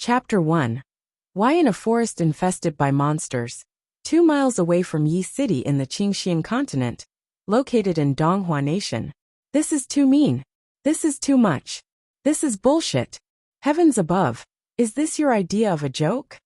Chapter 1. Why in a forest infested by monsters, 2 miles away from Yi City in the Qingxian continent, located in Donghua Nation. This is too mean. This is too much. This is bullshit. Heavens above, is this your idea of a joke?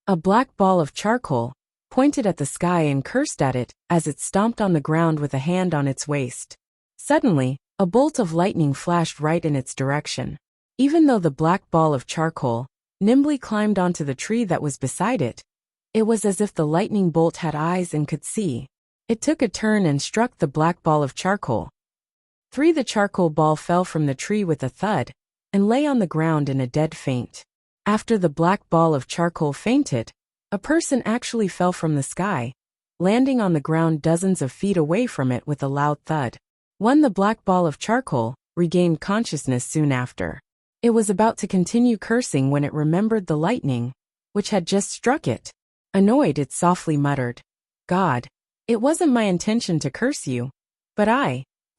A black ball of charcoal pointed at the sky and cursed at it as it stomped on the ground with a hand on its waist. Suddenly, a bolt of lightning flashed right in its direction. Even though the black ball of charcoal nimbly climbed onto the tree that was beside it, it was as if the lightning bolt had eyes and could see. It took a turn and struck the black ball of charcoal. The charcoal ball fell from the tree with a thud and lay on the ground in a dead faint. After the black ball of charcoal fainted, a person actually fell from the sky, landing on the ground dozens of feet away from it with a loud thud. The black ball of charcoal regained consciousness soon after. It was about to continue cursing when it remembered the lightning, which had just struck it. Annoyed, it softly muttered, "God, it wasn't my intention to curse you, but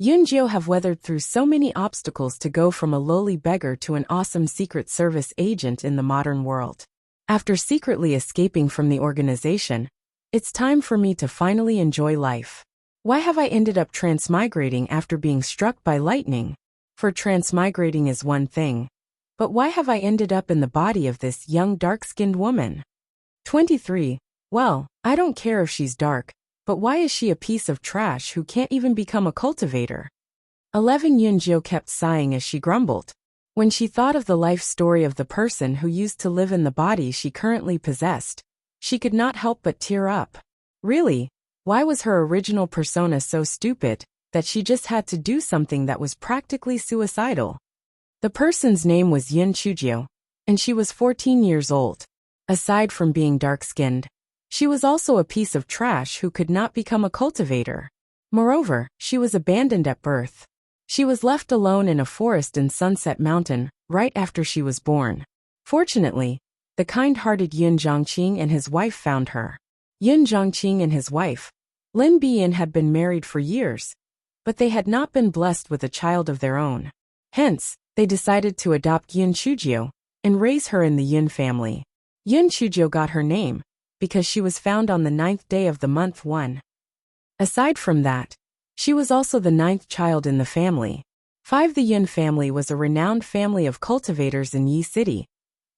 Yunjiu, have weathered through so many obstacles to go from a lowly beggar to an awesome Secret Service agent in the modern world. After secretly escaping from the organization, it's time for me to finally enjoy life. Why have I ended up transmigrating after being struck by lightning? For transmigrating is one thing, but why have I ended up in the body of this young dark-skinned woman? 23. Well, I don't care if she's dark, but why is she a piece of trash who can't even become a cultivator? 11. Yunjiu kept sighing as she grumbled. When she thought of the life story of the person who used to live in the body she currently possessed, she could not help but tear up. Really, why was her original persona so stupid that she just had to do something that was practically suicidal? The person's name was Yin Chujiu, and she was 14 years old. Aside from being dark-skinned, she was also a piece of trash who could not become a cultivator. Moreover, she was abandoned at birth. She was left alone in a forest in Sunset Mountain right after she was born. Fortunately, the kind-hearted Yun Zhongqing and his wife found her. Yun Zhongqing and his wife, Lin Biyin, had been married for years, but they had not been blessed with a child of their own. Hence, they decided to adopt Yun Chujiu and raise her in the Yun family. Yun Chujiu got her name because she was found on the 9th day of the month 1. Aside from that, she was also the 9th child in the family. 5. The Yun family was a renowned family of cultivators in Yi City,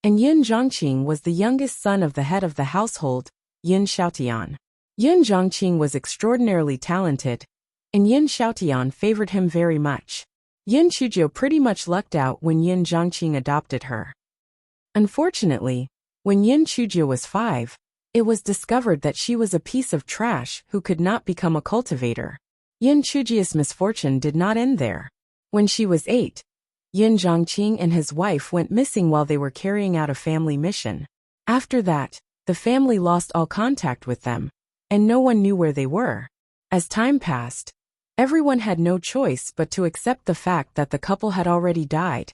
and Yun Zhongqing was the youngest son of the head of the household, Yun Xiaotian. Yun Zhongqing was extraordinarily talented, and Yun Xiaotian favored him very much. Yun Chujiu pretty much lucked out when Yun Zhongqing adopted her. Unfortunately, when Yun Chujiu was 5, it was discovered that she was a piece of trash who could not become a cultivator. Yun Chujiu's misfortune did not end there. When she was 8, Yun Zhongqing and his wife went missing while they were carrying out a family mission. After that, the family lost all contact with them, and no one knew where they were. As time passed, everyone had no choice but to accept the fact that the couple had already died,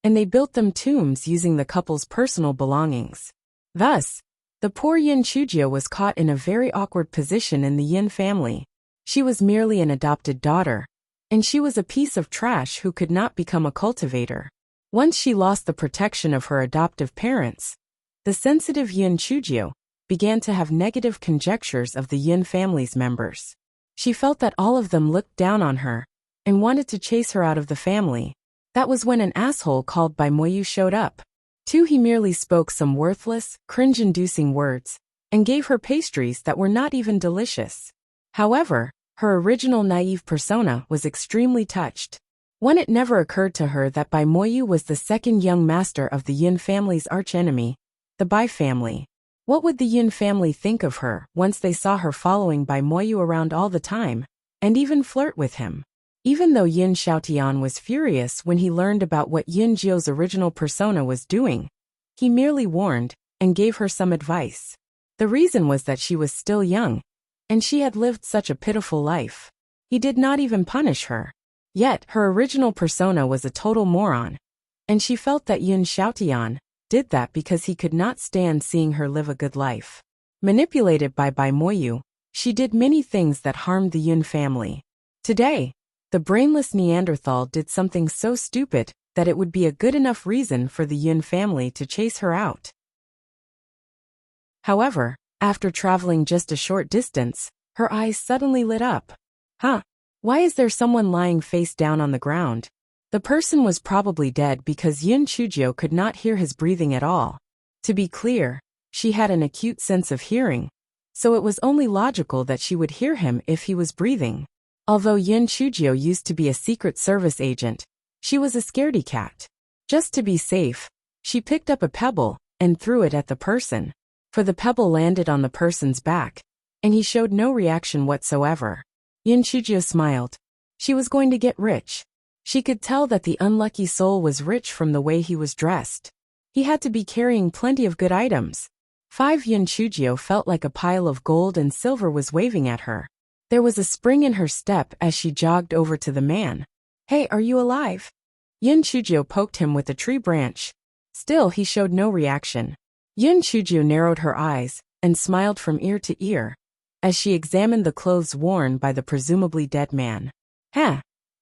and they built them tombs using the couple's personal belongings. Thus, the poor Yin Chujiu was caught in a very awkward position in the Yin family. She was merely an adopted daughter, and she was a piece of trash who could not become a cultivator. Once she lost the protection of her adoptive parents, the sensitive Yin Chujiu began to have negative conjectures of the Yin family's members. She felt that all of them looked down on her and wanted to chase her out of the family. That was when an asshole called Bai Moyu showed up. 2. He merely spoke some worthless, cringe-inducing words and gave her pastries that were not even delicious. However, her original naive persona was extremely touched. It never occurred to her that Bai Moyu was the second young master of the Yin family's archenemy, the Bai family. What would the Yin family think of her once they saw her following Bai Moyu around all the time, and even flirt with him? Even though Yin Xiaotian was furious when he learned about what Yin Jiu's original persona was doing, he merely warned and gave her some advice. The reason was that she was still young, and she had lived such a pitiful life. He did not even punish her. Yet, her original persona was a total moron, and she felt that Yin Xiaotian did that because he could not stand seeing her live a good life. Manipulated by Bai Moyu, she did many things that harmed the Yun family. Today, the brainless Neanderthal did something so stupid that it would be a good enough reason for the Yun family to chase her out. However, after traveling just a short distance, her eyes suddenly lit up. Huh? Why is there someone lying face down on the ground? The person was probably dead because Yun Chujio could not hear his breathing at all. To be clear, she had an acute sense of hearing, so it was only logical that she would hear him if he was breathing. Although Yun Chujio used to be a Secret Service agent, she was a scaredy cat. Just to be safe, she picked up a pebble and threw it at the person. For the pebble landed on the person's back, and he showed no reaction whatsoever. Yun Chujio smiled. She was going to get rich. She could tell that the unlucky soul was rich from the way he was dressed. He had to be carrying plenty of good items. 5 Yun Chujio felt like a pile of gold and silver was waving at her. There was a spring in her step as she jogged over to the man. Hey, are you alive? Yun Chujio poked him with a tree branch. Still, he showed no reaction. Yun Chujio narrowed her eyes and smiled from ear to ear as she examined the clothes worn by the presumably dead man.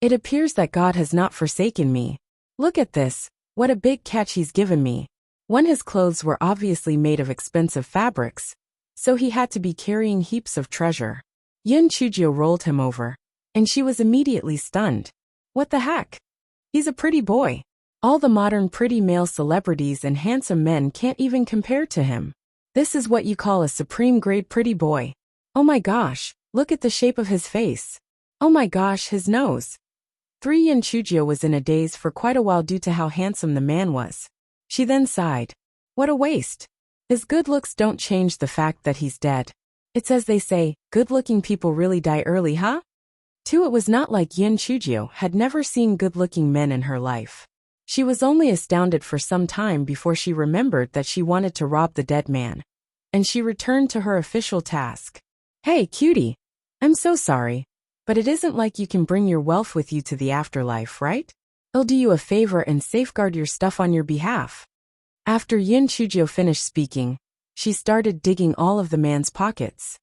It appears that God has not forsaken me. Look at this, what a big catch he's given me. His clothes were obviously made of expensive fabrics, so he had to be carrying heaps of treasure. Yun Chujio rolled him over, and she was immediately stunned. What the heck? He's a pretty boy. All the modern pretty male celebrities and handsome men can't even compare to him. This is what you call a supreme-grade pretty boy. Oh my gosh, look at the shape of his face. Oh my gosh, his nose. 3 Yun Chujio was in a daze for quite a while due to how handsome the man was. She then sighed. What a waste. His good looks don't change the fact that he's dead. It's as they say, good-looking people really die early, huh? 2 It was not like Yun Chujio had never seen good-looking men in her life. She was only astounded for some time before she remembered that she wanted to rob the dead man. And she returned to her official task. Hey, cutie. I'm so sorry. But it isn't like you can bring your wealth with you to the afterlife, right? I'll do you a favor and safeguard your stuff on your behalf. After Yun Chujio finished speaking, she started digging all of the man's pockets.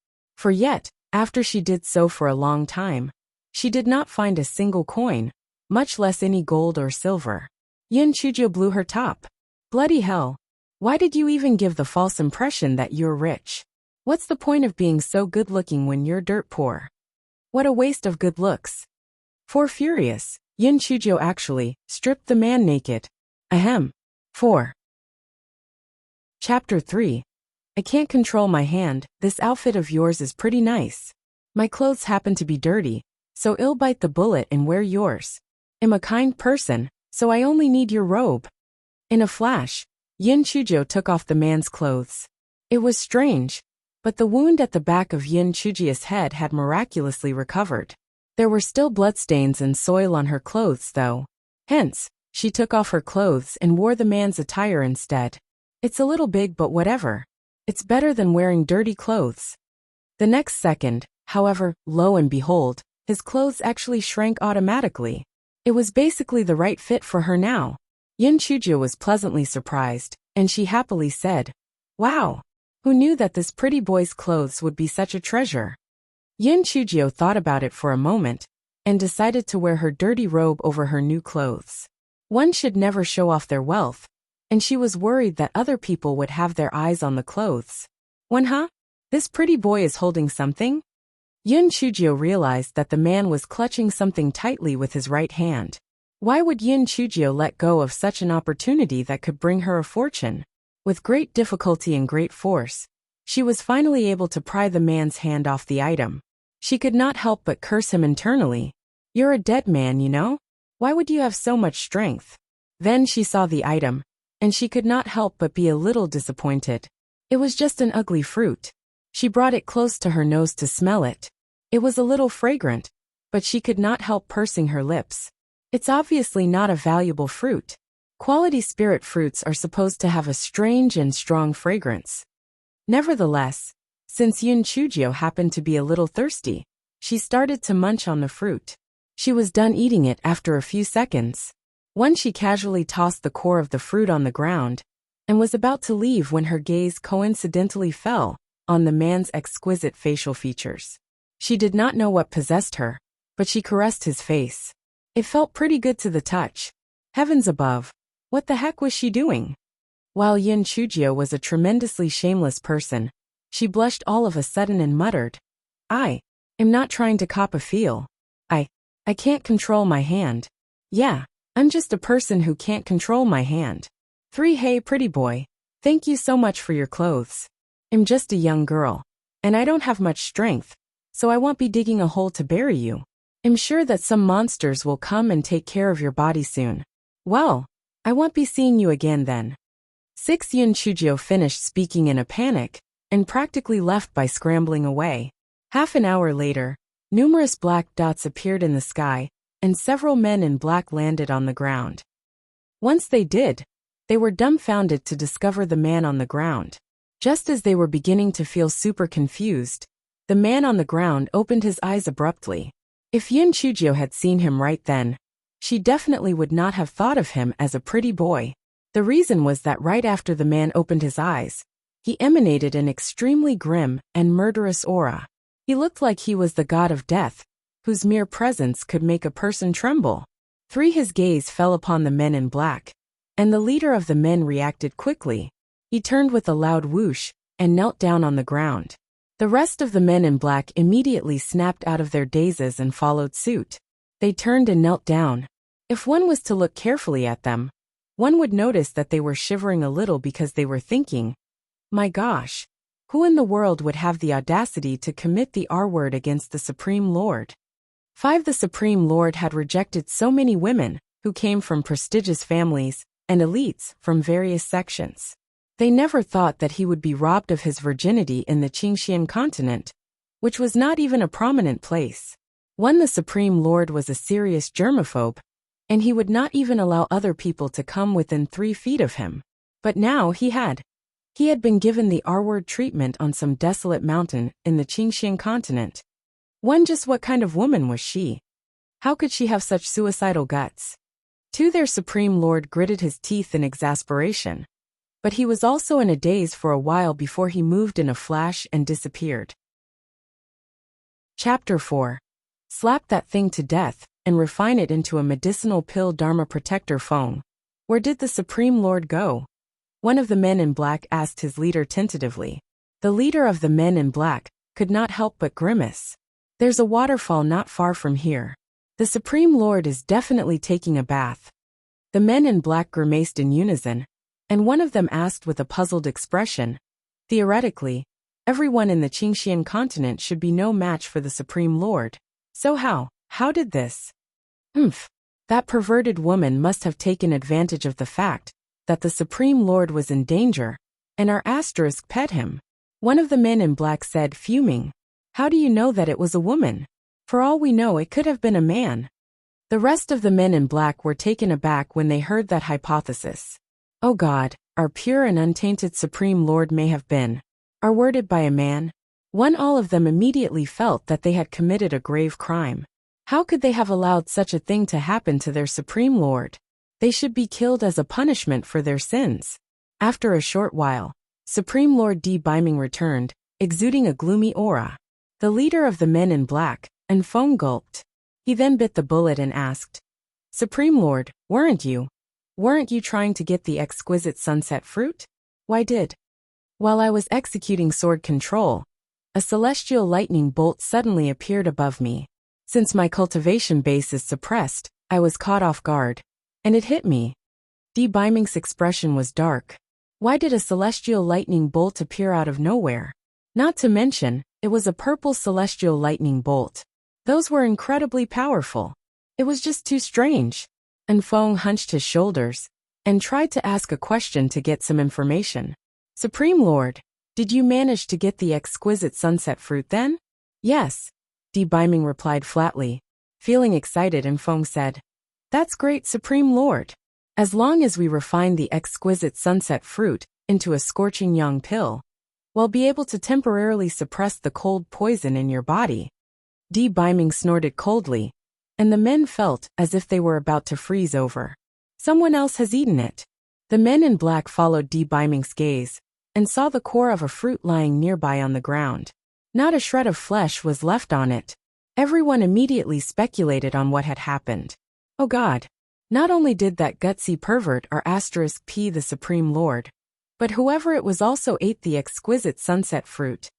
After she did so for a long time, she did not find a single coin, much less any gold or silver. Yun Chujio blew her top. Bloody hell. Why did you even give the false impression that you're rich? What's the point of being so good-looking when you're dirt poor? What a waste of good looks. Furious, Yun Chujio actually stripped the man naked. 4. Chapter 3. I can't control my hand. This outfit of yours is pretty nice. My clothes happen to be dirty, so I'll bite the bullet and wear yours. I'm a kind person, so I only need your robe. In a flash, Yun Chujio took off the man's clothes. It was strange, but the wound at the back of Yun Chujio's head had miraculously recovered. There were still bloodstains and soil on her clothes though. Hence, she took off her clothes and wore the man's attire instead. It's a little big but whatever. It's better than wearing dirty clothes. The next second, however, lo and behold, his clothes actually shrank automatically. It was basically the right fit for her now. Yun Chujio was pleasantly surprised, and she happily said, Wow! Who knew that this pretty boy's clothes would be such a treasure? Yun Chujio thought about it for a moment, and decided to wear her dirty robe over her new clothes. One should never show off their wealth, and she was worried that other people would have their eyes on the clothes. This pretty boy is holding something? Yun Chujio realized that the man was clutching something tightly with his right hand. Why would Yun Chujio let go of such an opportunity that could bring her a fortune? With great difficulty and great force, she was finally able to pry the man's hand off the item. She could not help but curse him internally. You're a dead man, you know? Why would you have so much strength? Then she saw the item, and she could not help but be a little disappointed. It was just an ugly fruit. She brought it close to her nose to smell it. It was a little fragrant, but she could not help pursing her lips. It's obviously not a valuable fruit. Quality spirit fruits are supposed to have a strange and strong fragrance. Nevertheless, since Yun Chujio happened to be a little thirsty, she started to munch on the fruit. She was done eating it after a few seconds. She casually tossed the core of the fruit on the ground, and was about to leave when her gaze coincidentally fell on the man's exquisite facial features. She did not know what possessed her, but she caressed his face. It felt pretty good to the touch. Heavens above! What the heck was she doing? While Yin Chujio was a tremendously shameless person, she blushed all of a sudden and muttered, I am not trying to cop a feel. I can't control my hand. Yeah, I'm just a person who can't control my hand. 3 Hey pretty boy, thank you so much for your clothes. I'm just a young girl, and I don't have much strength, so I won't be digging a hole to bury you. I'm sure that some monsters will come and take care of your body soon. Well, I won't be seeing you again then. 6 Yin Chujio finished speaking in a panic, and practically left by scrambling away. Half an hour later, numerous black dots appeared in the sky, and several men in black landed on the ground. Once they did, they were dumbfounded to discover the man on the ground. Just as they were beginning to feel super confused, the man on the ground opened his eyes abruptly. If Yin Chujio had seen him right then, she definitely would not have thought of him as a pretty boy. The reason was that right after the man opened his eyes, he emanated an extremely grim and murderous aura. He looked like he was the god of death, whose mere presence could make a person tremble. 3 His gaze fell upon the men in black, and the leader of the men reacted quickly. He turned with a loud whoosh and knelt down on the ground. The rest of the men in black immediately snapped out of their dazes and followed suit. They turned and knelt down. If one was to look carefully at them, one would notice that they were shivering a little because they were thinking, my gosh, who in the world would have the audacity to commit the R-word against the Supreme Lord? 5 The Supreme Lord had rejected so many women who came from prestigious families and elites from various sections. They never thought that he would be robbed of his virginity in the Qingxian continent, which was not even a prominent place. 1 The Supreme Lord was a serious germaphobe, and he would not even allow other people to come within 3 feet of him. But now he had been given the R-word treatment on some desolate mountain in the Qingxian continent. 1 Just what kind of woman was she? How could she have such suicidal guts? 2 Their Supreme Lord gritted his teeth in exasperation, but he was also in a daze for a while before he moved in a flash and disappeared. Chapter 4. Slap that thing to death and refine it into a medicinal pill. Dharma Protector Feng. Where did the Supreme Lord go? 1 of the men in black asked his leader tentatively. The leader of the men in black could not help but grimace. There's a waterfall not far from here. The Supreme Lord is definitely taking a bath. The men in black grimaced in unison, and one of them asked with a puzzled expression, theoretically, everyone in the Qingxian continent should be no match for the Supreme Lord. So how did this? That perverted woman must have taken advantage of the fact that the Supreme Lord was in danger, and our asterisk pet him. 1 of the men in black said, fuming, how do you know that it was a woman? For all we know, it could have been a man. The rest of the men in black were taken aback when they heard that hypothesis. Oh God, our pure and untainted Supreme Lord may have been R-worded by a man. All of them immediately felt that they had committed a grave crime. How could they have allowed such a thing to happen to their Supreme Lord? They should be killed as a punishment for their sins. After a short while, Supreme Lord D. Biming returned, exuding a gloomy aura. The leader of the men in black, and Feng gulped. He then bit the bullet and asked, Supreme Lord, weren't you trying to get the exquisite sunset fruit? Why did? While I was executing sword control, a celestial lightning bolt suddenly appeared above me. Since my cultivation base is suppressed, I was caught off guard, and it hit me. D. Biming's expression was dark. Why did a celestial lightning bolt appear out of nowhere? Not to mention, it was a purple celestial lightning bolt. Those were incredibly powerful. It was just too strange. And Feng hunched his shoulders and tried to ask a question to get some information. Supreme Lord, did you manage to get the exquisite sunset fruit then? Yes, D. Biming replied flatly, feeling excited, and Feng said, That's great, Supreme Lord. As long as we refine the exquisite sunset fruit into a scorching young pill, we'll be able to temporarily suppress the cold poison in your body. D. Biming snorted coldly, and the men felt as if they were about to freeze over. Someone else has eaten it. The men in black followed D. Biming's gaze and saw the core of a fruit lying nearby on the ground. Not a shred of flesh was left on it. Everyone immediately speculated on what had happened. Oh God, Not only did that gutsy pervert or asterisk P the Supreme Lord, but whoever it was also ate the exquisite sunset fruit.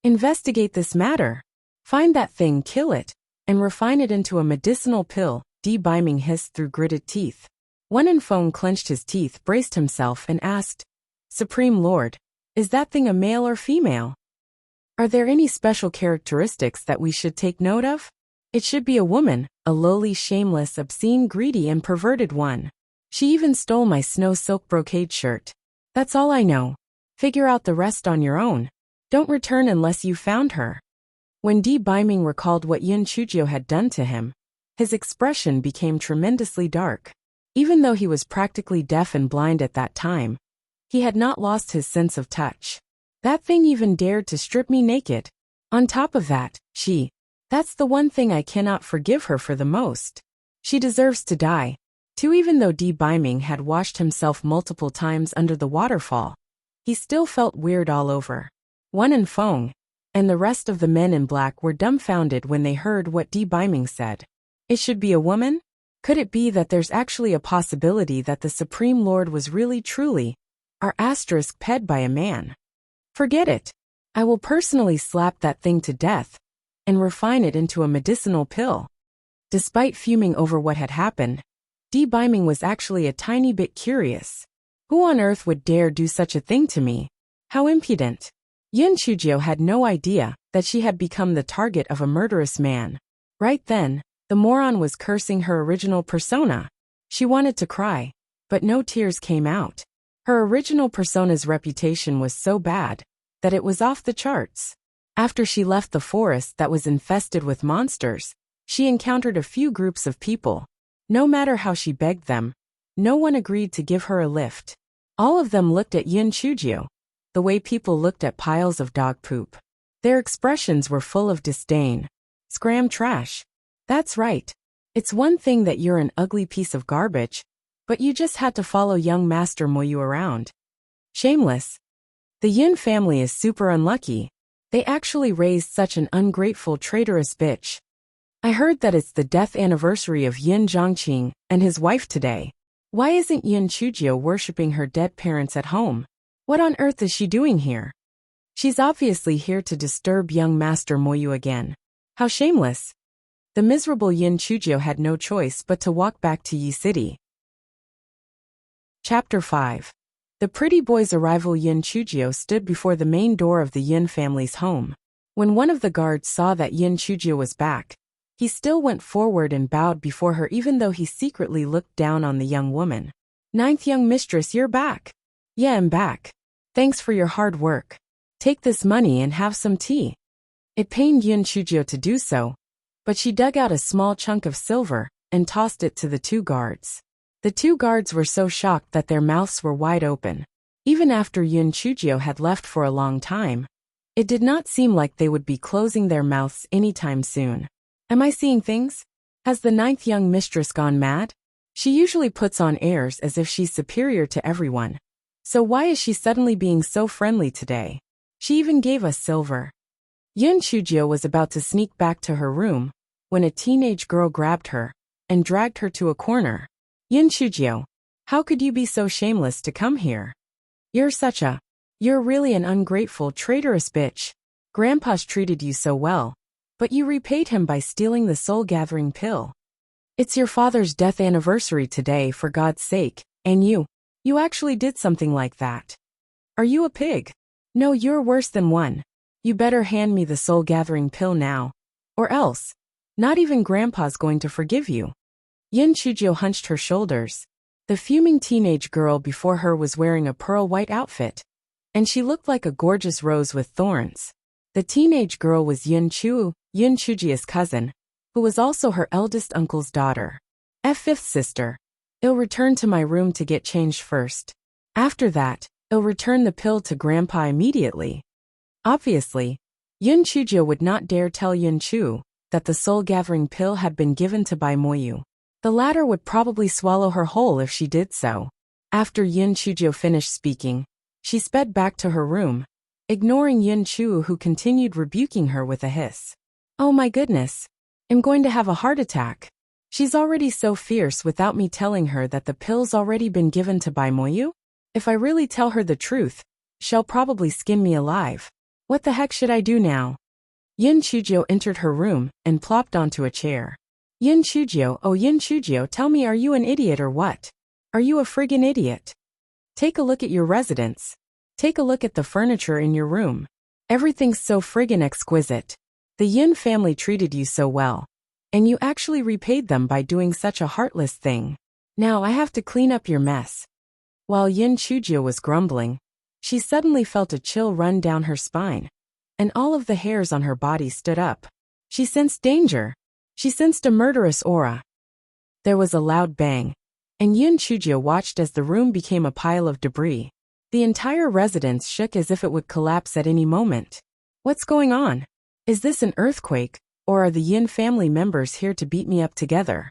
Investigate this matter. Find that thing, kill it, and refine it into a medicinal pill, Biming hissed through gritted teeth. Wen'enfeng clenched his teeth, braced himself, and asked, Supreme Lord, is that thing a male or female? Are there any special characteristics that we should take note of? It should be a woman, a lowly, shameless, obscene, greedy, and perverted one. She even stole my snow silk brocade shirt. That's all I know. Figure out the rest on your own. Don't return unless you've found her. When Biming recalled what Yin Chujio had done to him, his expression became tremendously dark. Even though he was practically deaf and blind at that time, he had not lost his sense of touch. That thing even dared to strip me naked. On top of that, that's the one thing I cannot forgive her for the most. She deserves to die. Too, even though Biming had washed himself multiple times under the waterfall, he still felt weird all over. Wen'enfeng and the rest of the men in black were dumbfounded when they heard what Biming said. It should be a woman? Could it be that there's actually a possibility that the Supreme Lord was really truly our asterisk ped by a man? Forget it. I will personally slap that thing to death and refine it into a medicinal pill. Despite fuming over what had happened, Biming was actually a tiny bit curious. Who on earth would dare do such a thing to me? How impudent. Yin Chujio had no idea that she had become the target of a murderous man. Right then, the moron was cursing her original persona. She wanted to cry, but no tears came out. Her original persona's reputation was so bad that it was off the charts. After she left the forest that was infested with monsters, she encountered a few groups of people. No matter how she begged them, no one agreed to give her a lift. All of them looked at Yin Chujio, the way people looked at piles of dog poop. Their expressions were full of disdain. Scram trash. That's right. It's one thing that you're an ugly piece of garbage, but you just had to follow young Master Moyu around. Shameless. The Yin family is super unlucky. They actually raised such an ungrateful, traitorous bitch. I heard that it's the death anniversary of Yin Zhongqing and his wife today. Why isn't Yin Chujio worshipping her dead parents at home? What on earth is she doing here? She's obviously here to disturb young Master Moyu again. How shameless. The miserable Yin Chujio had no choice but to walk back to Yi City. Chapter 5. The pretty boy's arrival. Yin Chujio stood before the main door of the Yin family's home. When one of the guards saw that Yin Chujio was back, he still went forward and bowed before her, even though he secretly looked down on the young woman. Ninth young mistress, you're back. Yeah, I'm back. Thanks for your hard work. Take this money and have some tea. It pained Yin Chujio to do so, but she dug out a small chunk of silver and tossed it to the two guards. The two guards were so shocked that their mouths were wide open. Even after Yin Chujio had left for a long time, it did not seem like they would be closing their mouths anytime soon. Am I seeing things? Has the ninth young mistress gone mad? She usually puts on airs as if she's superior to everyone. So why is she suddenly being so friendly today? She even gave us silver. Yin Chujio was about to sneak back to her room when a teenage girl grabbed her and dragged her to a corner. Yin Chujio, how could you be so shameless to come here? You're really an ungrateful, traitorous bitch. Grandpa's treated you so well, but you repaid him by stealing the soul-gathering pill. It's your father's death anniversary today, for God's sake, and you actually did something like that. Are you a pig? No, you're worse than one. You better hand me the soul-gathering pill now, or else, not even Grandpa's going to forgive you. Yin Chujio hunched her shoulders. The fuming teenage girl before her was wearing a pearl-white outfit, and she looked like a gorgeous rose with thorns. The teenage girl was Yin Chujio's cousin, who was also her eldest uncle's daughter. Fifth sister. I'll return to my room to get changed first. After that, I'll return the pill to Grandpa immediately. Obviously, Yin Chujio would not dare tell Yin Chu that the soul-gathering pill had been given to Bai Moyu. The latter would probably swallow her whole if she did so. After Yin Chujio finished speaking, she sped back to her room, ignoring Yin Chu, who continued rebuking her with a hiss. Oh my goodness. I'm going to have a heart attack. She's already so fierce without me telling her that the pill's already been given to Bai Moyu? If I really tell her the truth, she'll probably skin me alive. What the heck should I do now? Yin Chujio entered her room and plopped onto a chair. Yin Chujio, oh Yin Chujio, tell me, are you an idiot or what? Are you a friggin' idiot? Take a look at your residence. Take a look at the furniture in your room. Everything's so friggin' exquisite. The Yin family treated you so well. And you actually repaid them by doing such a heartless thing. Now I have to clean up your mess. While Yin Chujio was grumbling, she suddenly felt a chill run down her spine, and all of the hairs on her body stood up. She sensed danger. She sensed a murderous aura. There was a loud bang, and Yin Chujio watched as the room became a pile of debris. The entire residence shook as if it would collapse at any moment. What's going on? Is this an earthquake? Or are the Yin family members here to beat me up together?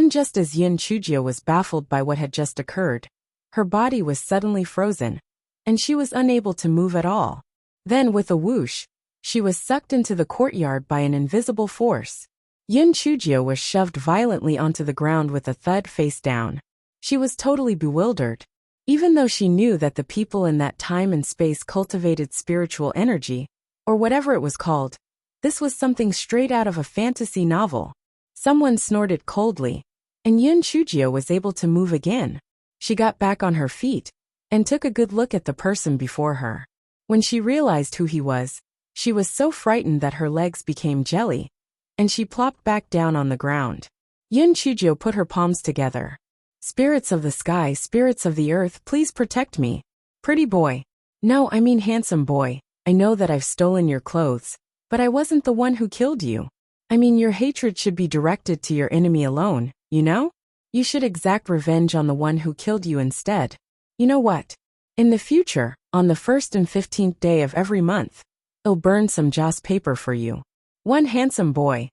Just as Yin Chujio was baffled by what had just occurred, her body was suddenly frozen, and she was unable to move at all. Then with a whoosh, she was sucked into the courtyard by an invisible force. Yin Chujio was shoved violently onto the ground with a thud face down. She was totally bewildered. Even though she knew that the people in that time and space cultivated spiritual energy, or whatever it was called, this was something straight out of a fantasy novel. Someone snorted coldly, and Yin Chujio was able to move again. She got back on her feet and took a good look at the person before her. When she realized who he was, she was so frightened that her legs became jelly, and she plopped back down on the ground. Yin Chujio put her palms together. Spirits of the sky, spirits of the earth, please protect me. Pretty boy. No, I mean handsome boy. I know that I've stolen your clothes, but I wasn't the one who killed you. I mean, your hatred should be directed to your enemy alone, you know? You should exact revenge on the one who killed you instead. You know what? In the future, on the 1st and 15th day of every month, I'll burn some joss paper for you. One handsome boy.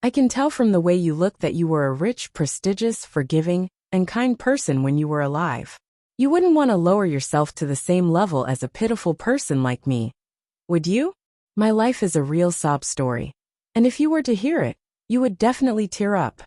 I can tell from the way you look that you were a rich, prestigious, forgiving, and kind person when you were alive. You wouldn't want to lower yourself to the same level as a pitiful person like me, would you? My life is a real sob story. And if you were to hear it, you would definitely tear up.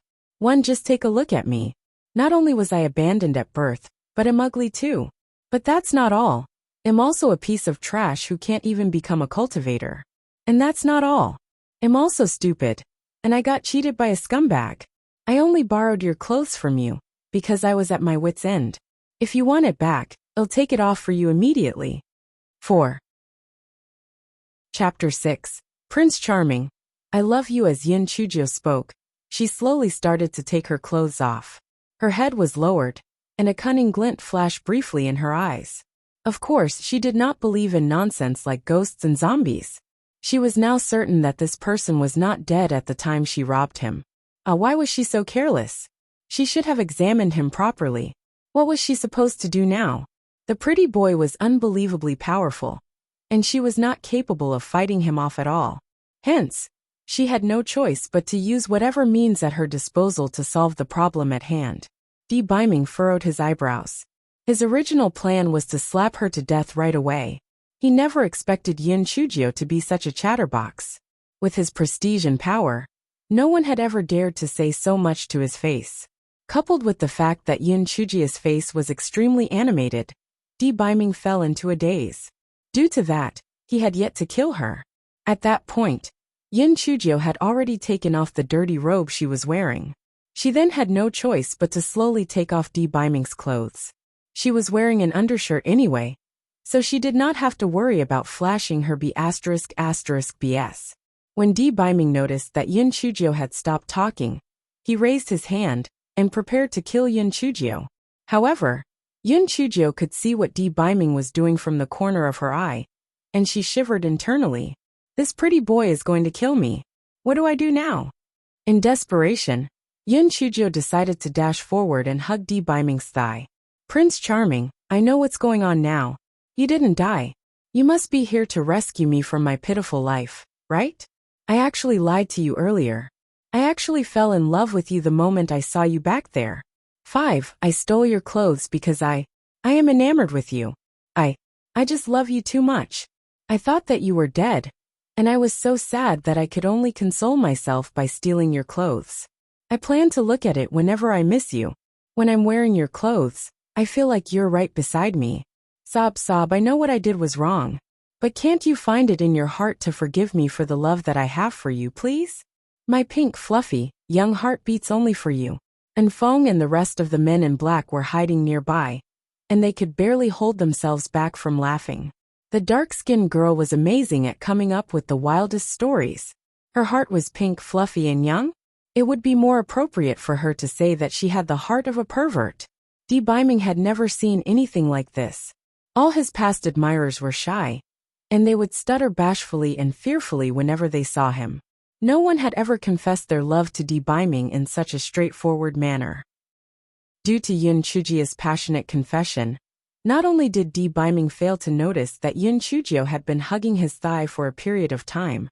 Just take a look at me. Not only was I abandoned at birth, but I'm ugly too. But that's not all. I'm also a piece of trash who can't even become a cultivator. And that's not all. I'm also stupid. And I got cheated by a scumbag. I only borrowed your clothes from you, because I was at my wit's end. If you want it back, I'll take it off for you immediately. 4. Chapter 6. Prince Charming. I love you. As Yin Chujio spoke, she slowly started to take her clothes off. Her head was lowered, and a cunning glint flashed briefly in her eyes. Of course, she did not believe in nonsense like ghosts and zombies. She was now certain that this person was not dead at the time she robbed him. Why was she so careless? She should have examined him properly. What was she supposed to do now? The pretty boy was unbelievably powerful, and she was not capable of fighting him off at all. Hence, she had no choice but to use whatever means at her disposal to solve the problem at hand. Di Baiming furrowed his eyebrows. His original plan was to slap her to death right away. He never expected Yin Chujio to be such a chatterbox. With his prestige and power, no one had ever dared to say so much to his face. Coupled with the fact that Yin Chujio's face was extremely animated, Di Baiming fell into a daze. Due to that, he had yet to kill her. At that point, Yin Chujio had already taken off the dirty robe she was wearing. She then had no choice but to slowly take off Di Baiming's clothes. She was wearing an undershirt anyway, so she did not have to worry about flashing her B*****BS. When Di Baiming noticed that Yin Chujio had stopped talking, he raised his hand and prepared to kill Yin Chujio. However, Yin Chujio could see what Di Baiming was doing from the corner of her eye, and she shivered internally. This pretty boy is going to kill me. What do I do now? In desperation, Yin Chujio decided to dash forward and hug Di Baiming's thigh. Prince Charming, I know what's going on now. You didn't die. You must be here to rescue me from my pitiful life, right? I actually lied to you earlier. I actually fell in love with you the moment I saw you back there. 5. I stole your clothes because I am enamored with you. I just love you too much. I thought that you were dead, and I was so sad that I could only console myself by stealing your clothes. I plan to look at it whenever I miss you. When I'm wearing your clothes, I feel like you're right beside me. Sob, sob, I know what I did was wrong. But can't you find it in your heart to forgive me for the love that I have for you, please? My pink, fluffy, young heart beats only for you. And Feng and the rest of the men in black were hiding nearby, and they could barely hold themselves back from laughing. The dark-skinned girl was amazing at coming up with the wildest stories. Her heart was pink, fluffy, and young? It would be more appropriate for her to say that she had the heart of a pervert. Di Biming had never seen anything like this. All his past admirers were shy, and they would stutter bashfully and fearfully whenever they saw him. No one had ever confessed their love to Di Biming in such a straightforward manner. Due to Yun Chujia's passionate confession, not only did Di Biming fail to notice that Yun Chujio had been hugging his thigh for a period of time,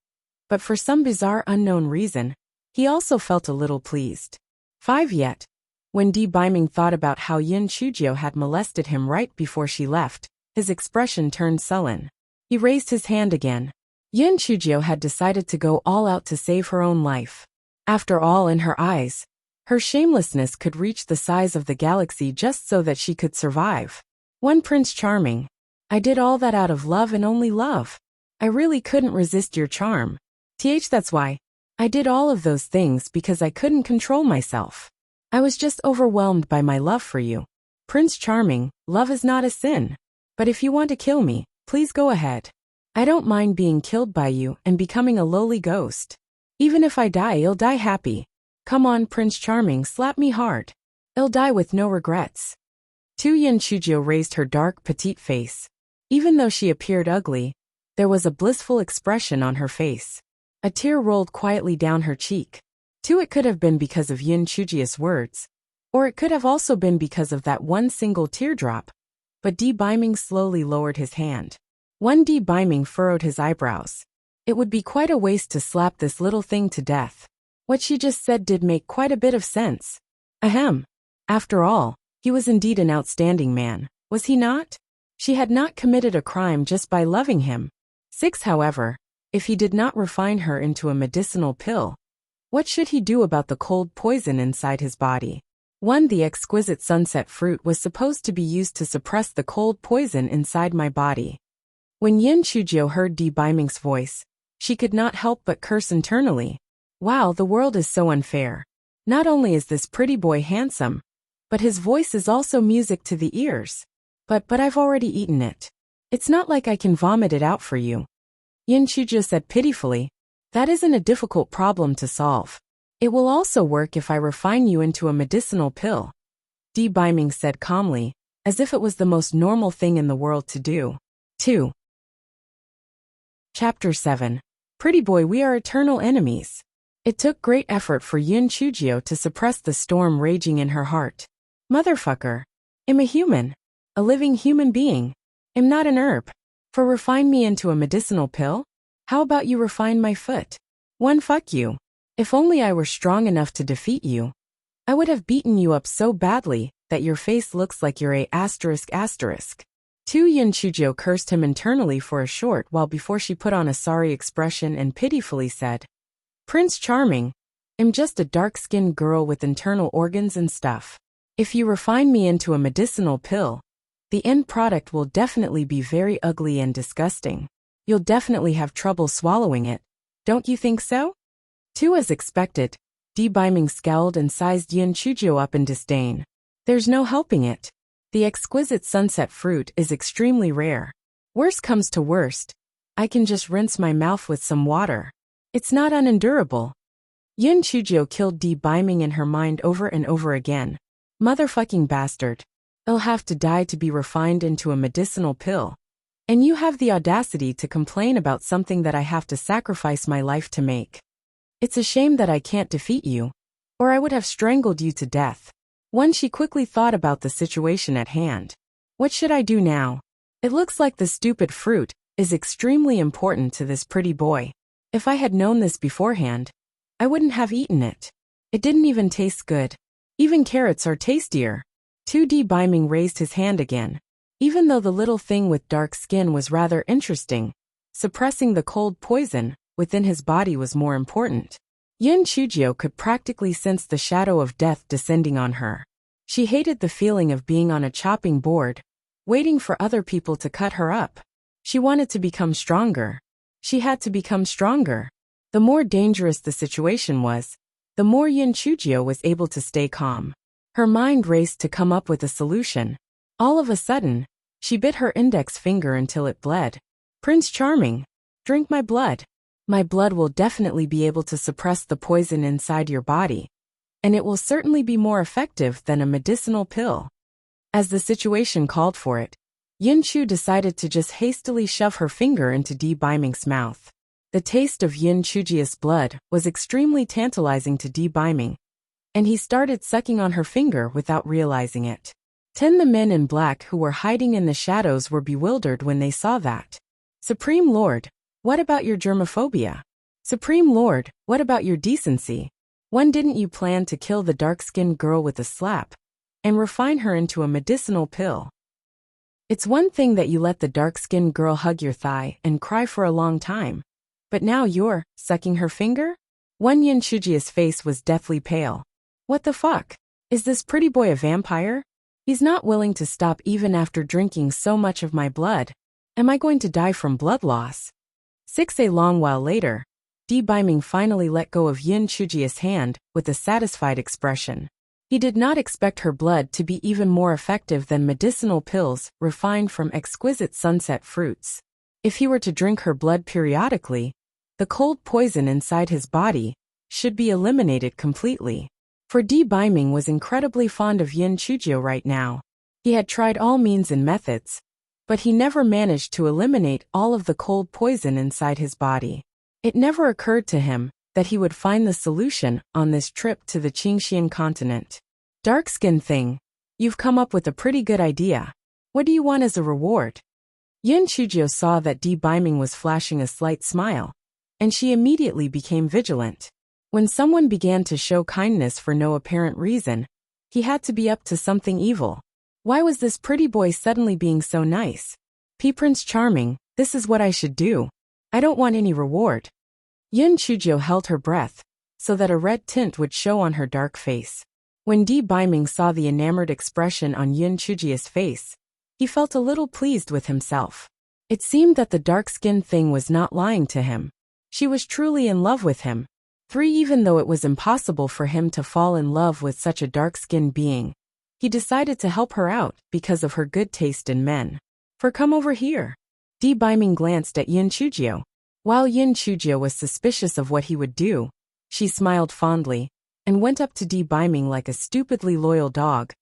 but for some bizarre unknown reason, he also felt a little pleased. 5 yet. When Di Biming thought about how Yun Chujio had molested him right before she left, his expression turned sullen. He raised his hand again. Yun Chujio had decided to go all out to save her own life. After all, in her eyes, her shamelessness could reach the size of the galaxy just so that she could survive. One Prince Charming. I did all that out of love and only love. I really couldn't resist your charm. That's why. I did all of those things because I couldn't control myself. I was just overwhelmed by my love for you. Prince Charming, love is not a sin. But if you want to kill me, please go ahead. I don't mind being killed by you and becoming a lowly ghost. Even if I die, I'll die happy. Come on, Prince Charming, slap me hard. I'll die with no regrets. Yun Chujio raised her dark, petite face. Even though she appeared ugly, there was a blissful expression on her face. A tear rolled quietly down her cheek. It could have been because of Yun Chujio's words, or it could have also been because of that one single teardrop. But Di Biming slowly lowered his hand. Di Biming furrowed his eyebrows. It would be quite a waste to slap this little thing to death. What she just said did make quite a bit of sense. Ahem. After all, he was indeed an outstanding man, was he not? She had not committed a crime just by loving him. 6. However, if he did not refine her into a medicinal pill, what should he do about the cold poison inside his body? The exquisite sunset fruit was supposed to be used to suppress the cold poison inside my body. When Yun Chujio heard Di Biming's voice, she could not help but curse internally. Wow, the world is so unfair. Not only is this pretty boy handsome, but his voice is also music to the ears. But I've already eaten it. It's not like I can vomit it out for you. Yun Chujio said pitifully. That isn't a difficult problem to solve. It will also work if I refine you into a medicinal pill. Di Biming said calmly, as if it was the most normal thing in the world to do. 2. Chapter 7. Pretty boy, we are eternal enemies. It took great effort for Yun Chujio to suppress the storm raging in her heart. Motherfucker. I'm a human. A living human being. I'm not an herb. For refine me into a medicinal pill? How about you refine my foot? Fuck you. If only I were strong enough to defeat you. I would have beaten you up so badly that your face looks like you're a ***. 2. Yun Chujio cursed him internally for a short while before she put on a sorry expression and pitifully said, Prince Charming, I'm just a dark-skinned girl with internal organs and stuff. If you refine me into a medicinal pill, the end product will definitely be very ugly and disgusting. You'll definitely have trouble swallowing it. Don't you think so? 2. As expected, Di Biming scowled and sized Yun Chujio up in disdain. There's no helping it. The exquisite sunset fruit is extremely rare. Worst comes to worst, I can just rinse my mouth with some water. It's not unendurable. Yun Chujio killed Di Biming in her mind over and over again. Motherfucking bastard. I'll have to die to be refined into a medicinal pill. And you have the audacity to complain about something that I have to sacrifice my life to make. It's a shame that I can't defeat you, or I would have strangled you to death. She quickly thought about the situation at hand. What should I do now? It looks like the stupid fruit is extremely important to this pretty boy. If I had known this beforehand, I wouldn't have eaten it. It didn't even taste good. Even carrots are tastier. 2. Di Biming raised his hand again. Even though the little thing with dark skin was rather interesting, suppressing the cold poison within his body was more important. Yin Chujio could practically sense the shadow of death descending on her. She hated the feeling of being on a chopping board, waiting for other people to cut her up. She wanted to become stronger. She had to become stronger. The more dangerous the situation was, the more Yin Chujio was able to stay calm. Her mind raced to come up with a solution. All of a sudden, she bit her index finger until it bled. Prince Charming, drink my blood. My blood will definitely be able to suppress the poison inside your body, and it will certainly be more effective than a medicinal pill. As the situation called for it, Yin Chu decided to just hastily shove her finger into Di Biming's mouth. The taste of Yin Chujia's blood was extremely tantalizing to Di Biming, and he started sucking on her finger without realizing it. The men in black who were hiding in the shadows were bewildered when they saw that. Supreme Lord, what about your germophobia? Supreme Lord, what about your decency? When didn't you plan to kill the dark-skinned girl with a slap and refine her into a medicinal pill? It's one thing that you let the dark-skinned girl hug your thigh and cry for a long time, but now you're sucking her finger? Yin Chujia's face was deathly pale. What the fuck? Is this pretty boy a vampire? He's not willing to stop even after drinking so much of my blood. Am I going to die from blood loss? A long while later, Di Biming finally let go of Yin Chujia's hand with a satisfied expression. He did not expect her blood to be even more effective than medicinal pills refined from exquisite sunset fruits. If he were to drink her blood periodically, the cold poison inside his body should be eliminated completely. For Di Biming was incredibly fond of Yin Chujio right now. He had tried all means and methods, but he never managed to eliminate all of the cold poison inside his body. It never occurred to him that he would find the solution on this trip to the Qingxian continent. Dark-skin thing, you've come up with a pretty good idea. What do you want as a reward? Yin Chujio saw that Di Biming was flashing a slight smile, and she immediately became vigilant. When someone began to show kindness for no apparent reason, he had to be up to something evil. Why was this pretty boy suddenly being so nice? Prince Charming, this is what I should do. I don't want any reward. Yin Chujio held her breath, so that a red tint would show on her dark face. When Di Biming saw the enamored expression on Yin Chujio's face, he felt a little pleased with himself. It seemed that the dark-skinned thing was not lying to him. She was truly in love with him. Even though it was impossible for him to fall in love with such a dark-skinned being, he decided to help her out because of her good taste in men. Come over here. Di Biming glanced at Yin Chujio. While Yin Chujio was suspicious of what he would do, she smiled fondly and went up to Di Biming like a stupidly loyal dog,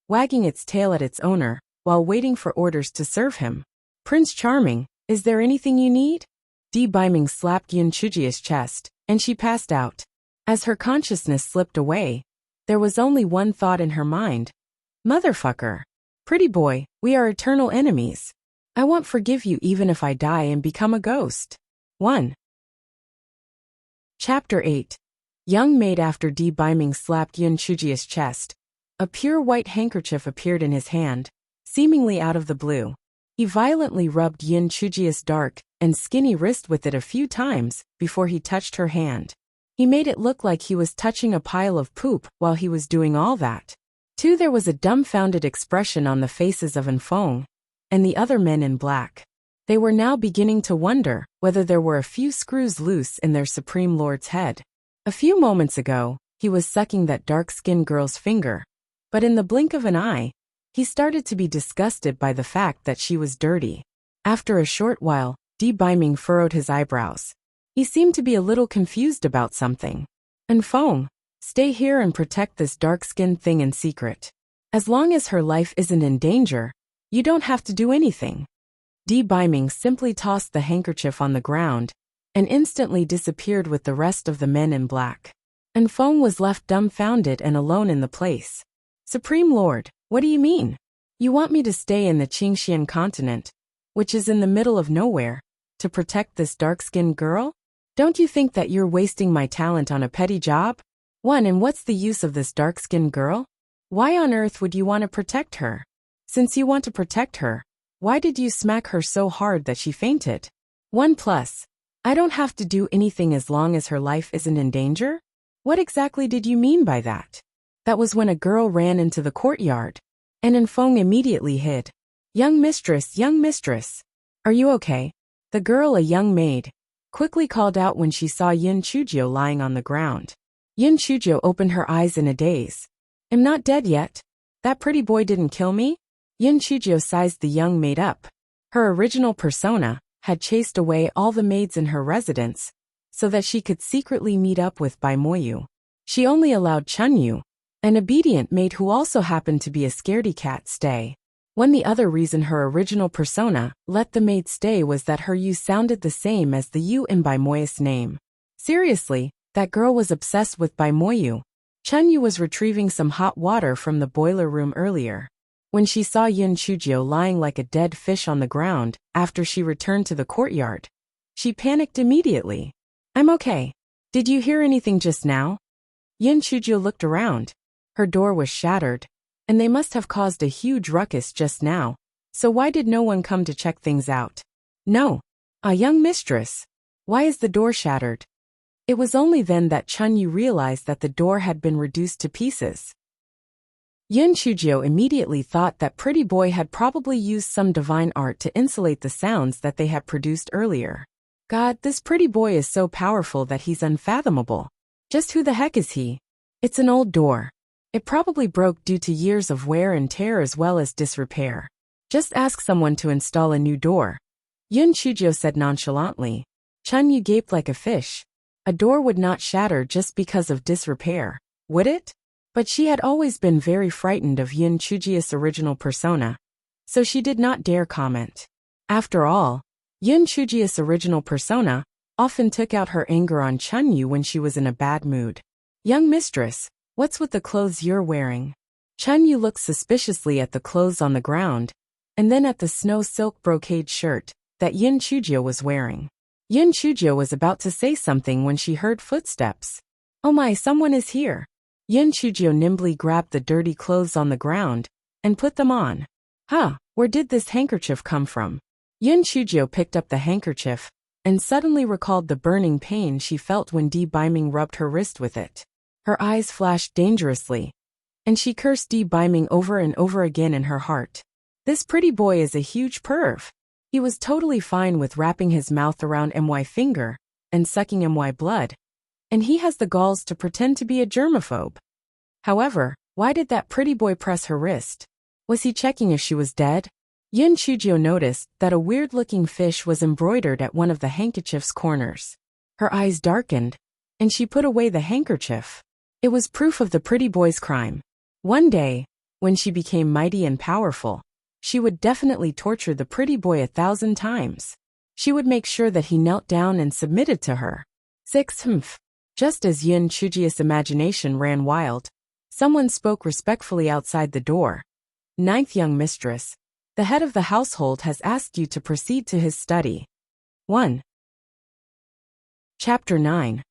wagging its tail at its owner while waiting for orders to serve him. Prince Charming, is there anything you need? Di Biming slapped Yin Chujio's chest, and she passed out. As her consciousness slipped away, there was only one thought in her mind. Motherfucker. Pretty boy, we are eternal enemies. I won't forgive you even if I die and become a ghost. 1. Chapter 8. Young maid. After Di Biming slapped Yin Chujio's chest, a pure white handkerchief appeared in his hand, seemingly out of the blue. He violently rubbed Yin Chujio's dark and skinny wrist with it a few times before he touched her hand. He made it look like he was touching a pile of poop while he was doing all that. There was a dumbfounded expression on the faces of Enfong and the other men in black. They were now beginning to wonder whether there were a few screws loose in their Supreme Lord's head. A few moments ago, he was sucking that dark-skinned girl's finger, but in the blink of an eye, he started to be disgusted by the fact that she was dirty. After a short while, Di Biming furrowed his eyebrows. He seemed to be a little confused about something. Enfong, stay here and protect this dark-skinned thing in secret. As long as her life isn't in danger, you don't have to do anything. Di Biming simply tossed the handkerchief on the ground and instantly disappeared with the rest of the men in black. Enfong was left dumbfounded and alone in the place. Supreme Lord, what do you mean? You want me to stay in the Qingxian continent, which is in the middle of nowhere, to protect this dark-skinned girl? Don't you think that you're wasting my talent on a petty job? And what's the use of this dark-skinned girl? Why on earth would you want to protect her? Since you want to protect her, why did you smack her so hard that she fainted? Plus, I don't have to do anything as long as her life isn't in danger? What exactly did you mean by that? That was when a girl ran into the courtyard, and Enfeng immediately hid. Young mistress, are you okay? The girl, a young maid, quickly called out when she saw Yin Chujio lying on the ground. Yin Chujio opened her eyes in a daze. I'm not dead yet. That pretty boy didn't kill me? Yin Chujio sized the young maid up. Her original persona had chased away all the maids in her residence so that she could secretly meet up with Bai Moyu. She only allowed Chunyu, an obedient maid who also happened to be a scaredy cat, stay. The other reason her original persona let the maid stay was that her yu sounded the same as the yu in Bai Moyu's name. Seriously, that girl was obsessed with Bai Moyu. Chunyu was retrieving some hot water from the boiler room earlier. When she saw Yin Chujio lying like a dead fish on the ground after she returned to the courtyard, she panicked immediately. I'm okay. Did you hear anything just now? Yin Chujio looked around. Her door was shattered, and they must have caused a huge ruckus just now, so why did no one come to check things out? No. Young mistress. Why is the door shattered? It was only then that Chunyu realized that the door had been reduced to pieces. Yin Chujio immediately thought that pretty boy had probably used some divine art to insulate the sounds that they had produced earlier. God, this pretty boy is so powerful that he's unfathomable. Just who the heck is he? It's an old door. It probably broke due to years of wear and tear as well as disrepair. Just ask someone to install a new door. Yin Chujio said nonchalantly. Chunyu gaped like a fish. A door would not shatter just because of disrepair, would it? But she had always been very frightened of Yin Chujio's original persona, so she did not dare comment. After all, Yin Chujio's original persona often took out her anger on Chunyu when she was in a bad mood. Young mistress, what's with the clothes you're wearing? Chunyu looked suspiciously at the clothes on the ground, and then at the snow silk brocade shirt that Yin Chujio was wearing. Yin Chujio was about to say something when she heard footsteps. Oh my, someone is here. Yin Chujio nimbly grabbed the dirty clothes on the ground and put them on. Where did this handkerchief come from? Yin Chujio picked up the handkerchief and suddenly recalled the burning pain she felt when Di Baiming rubbed her wrist with it. Her eyes flashed dangerously, and she cursed Di Baiming over and over again in her heart. This pretty boy is a huge perv. He was totally fine with wrapping his mouth around my finger and sucking my blood, and he has the galls to pretend to be a germaphobe. However, why did that pretty boy press her wrist? Was he checking if she was dead? Yin Chujio noticed that a weird-looking fish was embroidered at one of the handkerchief's corners. Her eyes darkened, and she put away the handkerchief. It was proof of the pretty boy's crime. One day, when she became mighty and powerful, she would definitely torture the pretty boy 1,000 times. She would make sure that he knelt down and submitted to her. 6. Just as Yin Chujio's imagination ran wild, someone spoke respectfully outside the door. 9th young mistress, the head of the household has asked you to proceed to his study. 1. Chapter 9.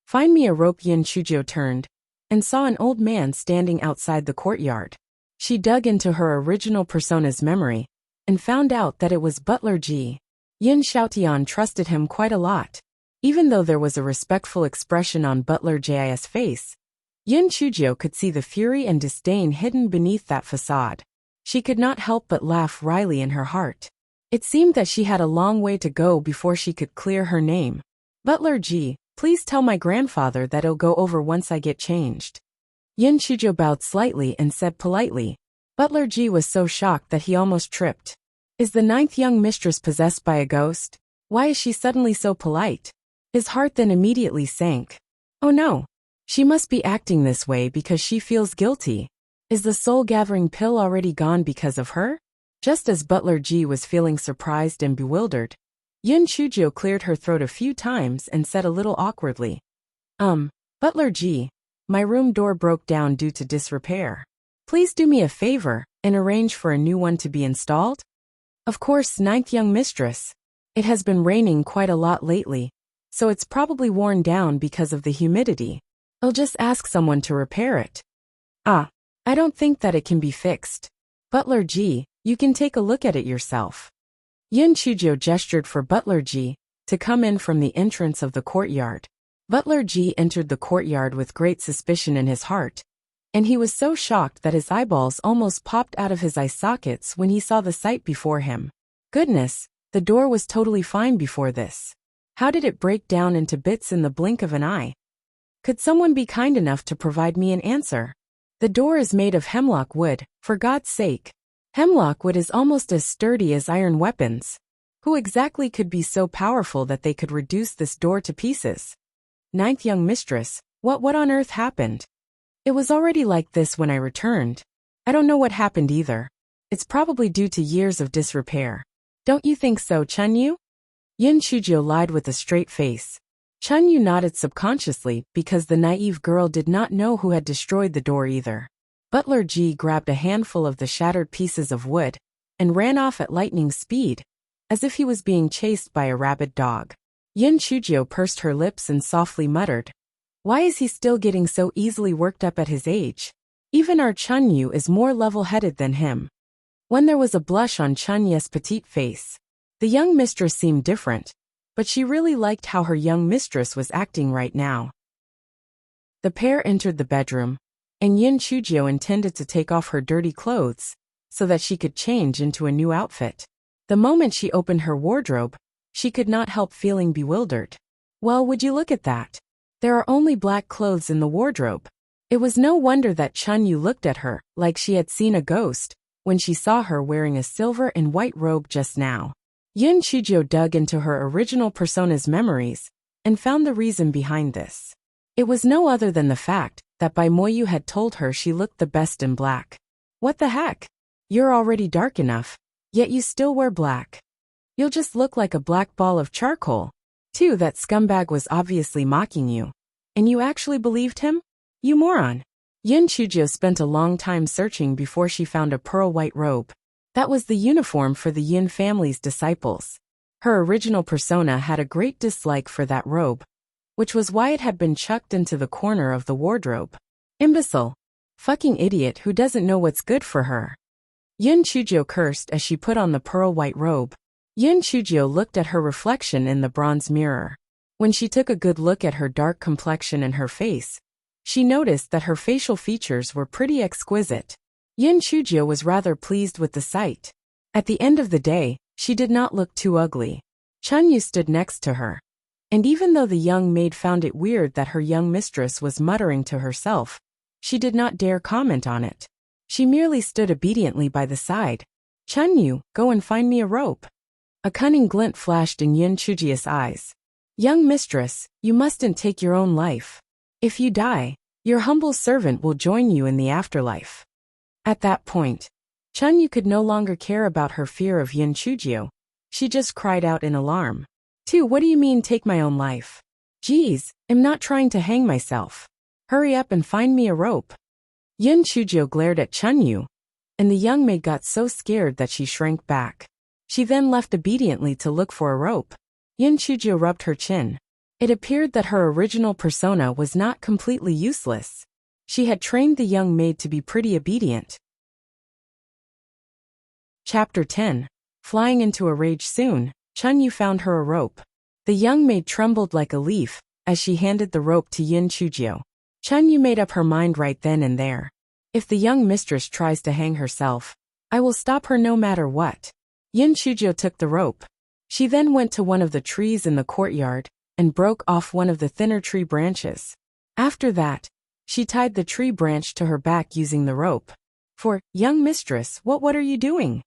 Find me a rope. Yin Chujio turned and saw an old man standing outside the courtyard. She dug into her original persona's memory and found out that it was Butler Ji. Yin Xiaotian trusted him quite a lot. Even though there was a respectful expression on Butler Ji's face, Yin Chujio could see the fury and disdain hidden beneath that facade. She could not help but laugh wryly in her heart. It seemed that she had a long way to go before she could clear her name. Butler Ji, please tell my grandfather that it'll go over once I get changed. Yin Chujio bowed slightly and said politely. Butler Ji was so shocked that he almost tripped. Is the 9th young mistress possessed by a ghost? Why is she suddenly so polite? His heart then immediately sank. Oh no. She must be acting this way because she feels guilty. Is the soul-gathering pill already gone because of her? Just as Butler Ji was feeling surprised and bewildered, Yin Chujio cleared her throat a few times and said a little awkwardly. Butler Ji, my room door broke down due to disrepair. Please do me a favor and arrange for a new one to be installed? Of course, 9th young mistress. It has been raining quite a lot lately, so it's probably worn down because of the humidity. I'll just ask someone to repair it. I don't think that it can be fixed. Butler Ji, you can take a look at it yourself. Yin Chujio gestured for Butler Ji, to come in from the entrance of the courtyard. Butler Ji entered the courtyard with great suspicion in his heart, and he was so shocked that his eyeballs almost popped out of his eye sockets when he saw the sight before him. Goodness, the door was totally fine before this. How did it break down into bits in the blink of an eye? Could someone be kind enough to provide me an answer? The door is made of hemlock wood, for God's sake. Hemlock wood is almost as sturdy as iron weapons. Who exactly could be so powerful that they could reduce this door to pieces? Ninth young mistress, what on earth happened? It was already like this when I returned. I don't know what happened either. It's probably due to years of disrepair. Don't you think so, Chunyu? Yin Chujio lied with a straight face. Chunyu nodded subconsciously because the naive girl did not know who had destroyed the door either. Butler Ji grabbed a handful of the shattered pieces of wood and ran off at lightning speed, as if he was being chased by a rabid dog. Yin Chujio pursed her lips and softly muttered, "Why is he still getting so easily worked up at his age? Even our Chunyu is more level-headed than him." When there was a blush on Chunyu's petite face, the young mistress seemed different, but she really liked how her young mistress was acting right now. The pair entered the bedroom, and Yin Chujio intended to take off her dirty clothes so that she could change into a new outfit. The moment she opened her wardrobe, she could not help feeling bewildered. Well, would you look at that? There are only black clothes in the wardrobe. It was no wonder that Chunyu looked at her like she had seen a ghost when she saw her wearing a silver and white robe just now. Yin Chujio dug into her original persona's memories and found the reason behind this. It was no other than the fact that Bai Moyu had told her she looked the best in black. What the heck? You're already dark enough, yet you still wear black. You'll just look like a black ball of charcoal. Too, that scumbag was obviously mocking you. And you actually believed him? You moron. Yin Chujio spent a long time searching before she found a pearl white robe. That was the uniform for the Yin family's disciples. Her original persona had a great dislike for that robe, which was why it had been chucked into the corner of the wardrobe. Imbecile. Fucking idiot who doesn't know what's good for her. Yin Chujio cursed as she put on the pearl white robe. Yin Chujio looked at her reflection in the bronze mirror. When she took a good look at her dark complexion and her face, she noticed that her facial features were pretty exquisite. Yin Chujio was rather pleased with the sight. At the end of the day, she did not look too ugly. Chunyu stood next to her, and even though the young maid found it weird that her young mistress was muttering to herself, she did not dare comment on it. She merely stood obediently by the side. "Chunyu, go and find me a rope." A cunning glint flashed in Yin Chujio's eyes. "Young mistress, you mustn't take your own life. If you die, your humble servant will join you in the afterlife." At that point, Chunyu could no longer care about her fear of Yin Chujio. She just cried out in alarm. What do you mean take my own life? Geez, I'm not trying to hang myself. Hurry up and find me a rope." Yin Chujio glared at Chunyu, and the young maid got so scared that she shrank back. She then left obediently to look for a rope. Yin Chujio rubbed her chin. It appeared that her original persona was not completely useless. She had trained the young maid to be pretty obedient. Chapter 10. Flying into a rage soon, Chunyu found her a rope. The young maid trembled like a leaf as she handed the rope to Yin Chujio. Chunyu made up her mind right then and there. If the young mistress tries to hang herself, I will stop her no matter what. Yin Chujio took the rope. She then went to one of the trees in the courtyard and broke off one of the thinner tree branches. After that, she tied the tree branch to her back using the rope. Young mistress, what are you doing?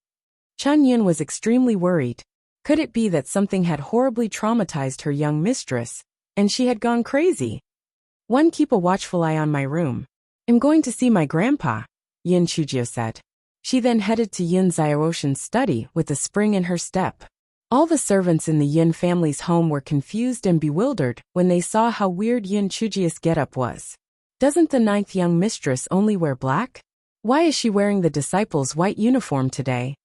Chun Yun was extremely worried. Could it be that something had horribly traumatized her young mistress, and she had gone crazy? Keep a watchful eye on my room. I'm going to see my grandpa, Yin Chujio said. She then headed to Yin Xiaoshan's study with a spring in her step. All the servants in the Yin family's home were confused and bewildered when they saw how weird Yin Chujio's getup was. Doesn't the ninth young mistress only wear black? Why is she wearing the disciples' white uniform today?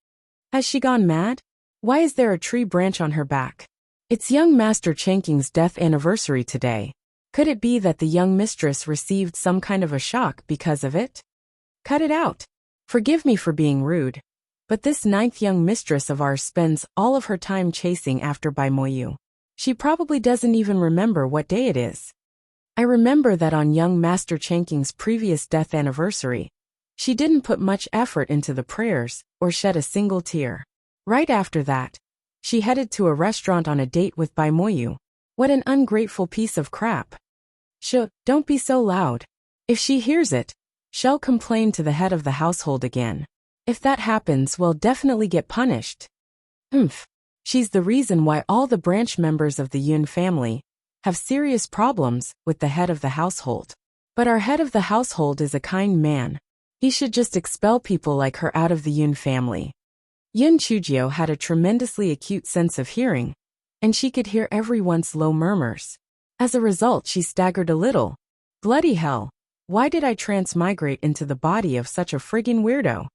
Has she gone mad? Why is there a tree branch on her back? It's young Master Chenking's death anniversary today. Could it be that the young mistress received some kind of a shock because of it? Cut it out. Forgive me for being rude, but this ninth young mistress of ours spends all of her time chasing after Bai Moyu. She probably doesn't even remember what day it is. I remember that on young Master Chanking's previous death anniversary, she didn't put much effort into the prayers or shed a single tear. Right after that, she headed to a restaurant on a date with Bai Moyu. What an ungrateful piece of crap. Don't be so loud. If she hears it, she'll complain to the head of the household again. If that happens, we'll definitely get punished. She's the reason why all the branch members of the Yun family have serious problems with the head of the household. But our head of the household is a kind man. He should just expel people like her out of the Yun family. Yun Chujio had a tremendously acute sense of hearing, and she could hear everyone's low murmurs. As a result, she staggered a little. Bloody hell, why did I transmigrate into the body of such a friggin' weirdo?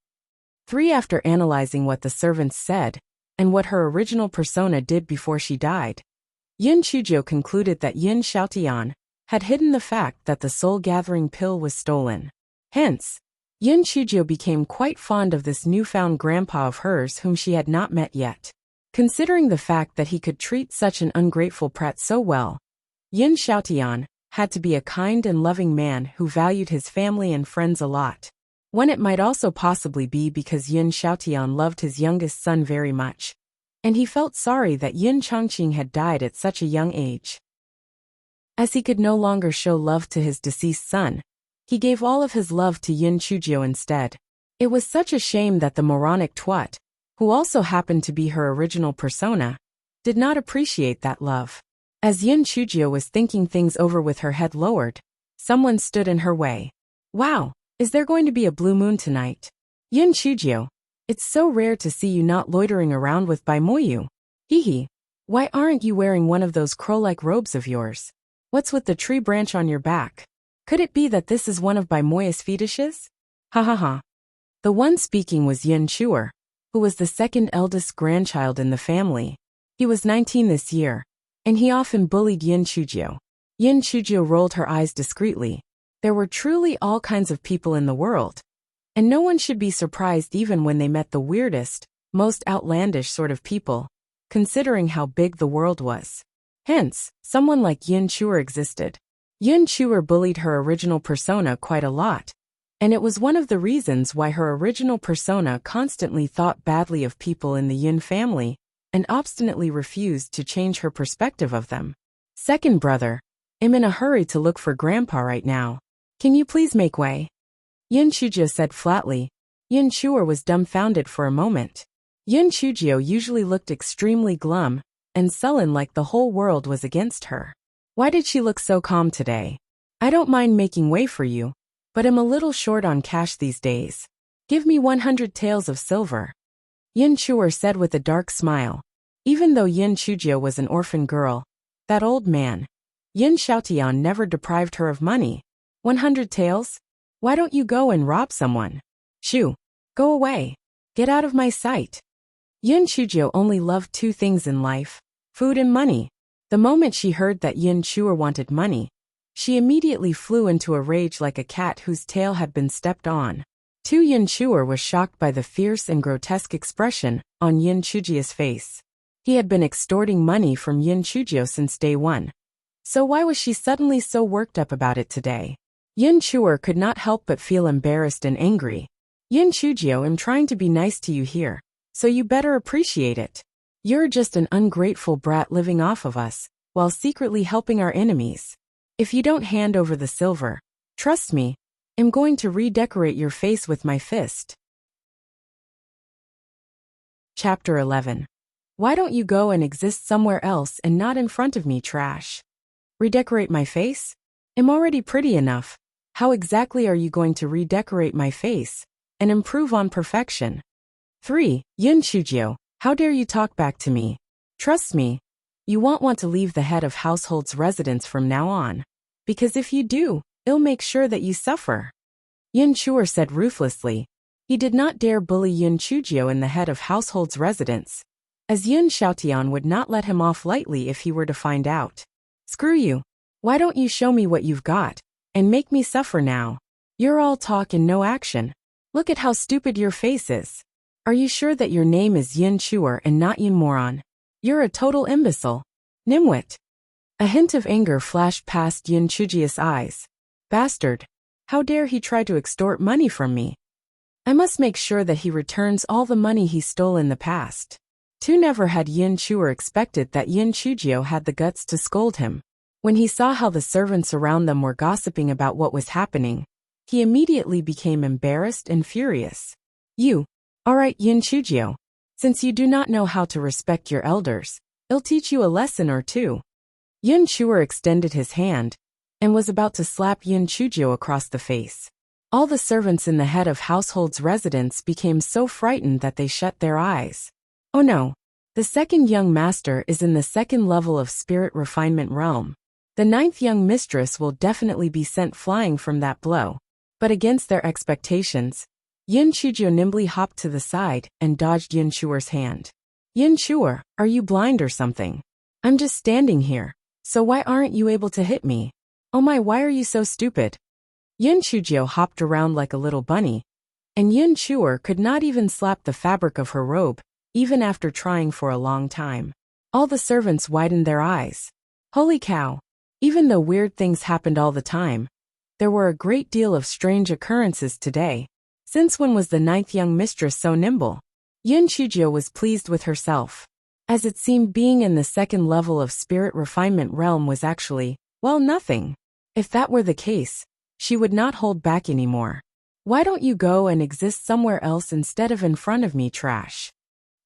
3. After analyzing what the servants said, and what her original persona did before she died, Yun Chujio concluded that Yin Xiaotian had hidden the fact that the soul-gathering pill was stolen. Hence, Yun Chujio became quite fond of this newfound grandpa of hers whom she had not met yet. Considering the fact that he could treat such an ungrateful prat so well, Yin Xiaotian had to be a kind and loving man who valued his family and friends a lot. One, it might also possibly be because Yin Xiaotian loved his youngest son very much, and he felt sorry that Yin Chongqing had died at such a young age. As he could no longer show love to his deceased son, he gave all of his love to Yin Chujio instead. It was such a shame that the moronic twat, who also happened to be her original persona, did not appreciate that love. As Yin Chujio was thinking things over with her head lowered, someone stood in her way. Wow, is there going to be a blue moon tonight? Yin Chujio, it's so rare to see you not loitering around with Bai Moyu. Hee, why aren't you wearing one of those crow-like robes of yours? What's with the tree branch on your back? Could it be that this is one of Bai Moya's fetishes? Ha ha ha. The one speaking was Yin Chuer, who was the second eldest grandchild in the family. He was 19 this year, and he often bullied Yin Chujio. Yin Chujio rolled her eyes discreetly. There were truly all kinds of people in the world, and no one should be surprised even when they met the weirdest, most outlandish sort of people, considering how big the world was. Hence, someone like Yin Chuer existed. Yin Chuer bullied her original persona quite a lot, and it was one of the reasons why her original persona constantly thought badly of people in the Yin family and obstinately refused to change her perspective of them. Second brother, I'm in a hurry to look for Grandpa right now. Can you please make way? Yin Chujio said flatly. Yin Chuer was dumbfounded for a moment. Yin Chujio usually looked extremely glum and sullen, like the whole world was against her. Why did she look so calm today? I don't mind making way for you, but I'm a little short on cash these days. Give me 100 taels of silver. Yin Chuer said with a dark smile. Even though Yin Chujio was an orphan girl, that old man, Yin Xiaotian, never deprived her of money. 100 taels? Why don't you go and rob someone? Shoo! Go away. Get out of my sight. Yin Chujio only loved two things in life: food and money. The moment she heard that Yin Chuer wanted money, she immediately flew into a rage like a cat whose tail had been stepped on. Yin Chuer was shocked by the fierce and grotesque expression on Yin Chujio's face. He had been extorting money from Yin Chujio since day one. So why was she suddenly so worked up about it today? Yin Chuer could not help but feel embarrassed and angry. Yin Chujio, I'm trying to be nice to you here, so you better appreciate it. You're just an ungrateful brat living off of us, while secretly helping our enemies. If you don't hand over the silver, trust me, I'm going to redecorate your face with my fist. Chapter 11. Why don't you go and exist somewhere else and not in front of me, trash? Redecorate my face? I'm already pretty enough. How exactly are you going to redecorate my face and improve on perfection? 3. Yin Chujio, how dare you talk back to me? Trust me, you won't want to leave the head of household's residence from now on, because if you do, it'll make sure that you suffer. Yin Chuer said ruthlessly. He did not dare bully Yin Chujio in the head of household's residence, as Yin Xiaotian would not let him off lightly if he were to find out. Screw you. Why don't you show me what you've got, and make me suffer now? You're all talk and no action. Look at how stupid your face is. Are you sure that your name is Yin Chuer and not Yin Moron? You're a total imbecile. Nimwit. A hint of anger flashed past Yin Chujia's eyes. Bastard. How dare he try to extort money from me? I must make sure that he returns all the money he stole in the past. Too never had Yin Chuer expected that Yin Chujio had the guts to scold him. When he saw how the servants around them were gossiping about what was happening, he immediately became embarrassed and furious. Alright Yin Chujio. Since you do not know how to respect your elders, I'll teach you a lesson or two. Yin Chuer extended his hand and was about to slap Yin Chujio across the face. All the servants in the head of household's residence became so frightened that they shut their eyes. Oh no. The second young master is in the second level of spirit refinement realm. The ninth young mistress will definitely be sent flying from that blow. But against their expectations, Yin Chujio nimbly hopped to the side and dodged Yin Chuer's hand. Yin Chuer, are you blind or something? I'm just standing here, so why aren't you able to hit me? Oh my, why are you so stupid? Yin Chujio hopped around like a little bunny, and Yin Chuer could not even slap the fabric of her robe, even after trying for a long time. All the servants widened their eyes. Holy cow! Even though weird things happened all the time, there were a great deal of strange occurrences today. Since when was the ninth young mistress so nimble? Yin Chujio was pleased with herself, as it seemed being in the second level of spirit refinement realm was actually, well, nothing. If that were the case, she would not hold back anymore. Why don't you go and exist somewhere else instead of in front of me, trash?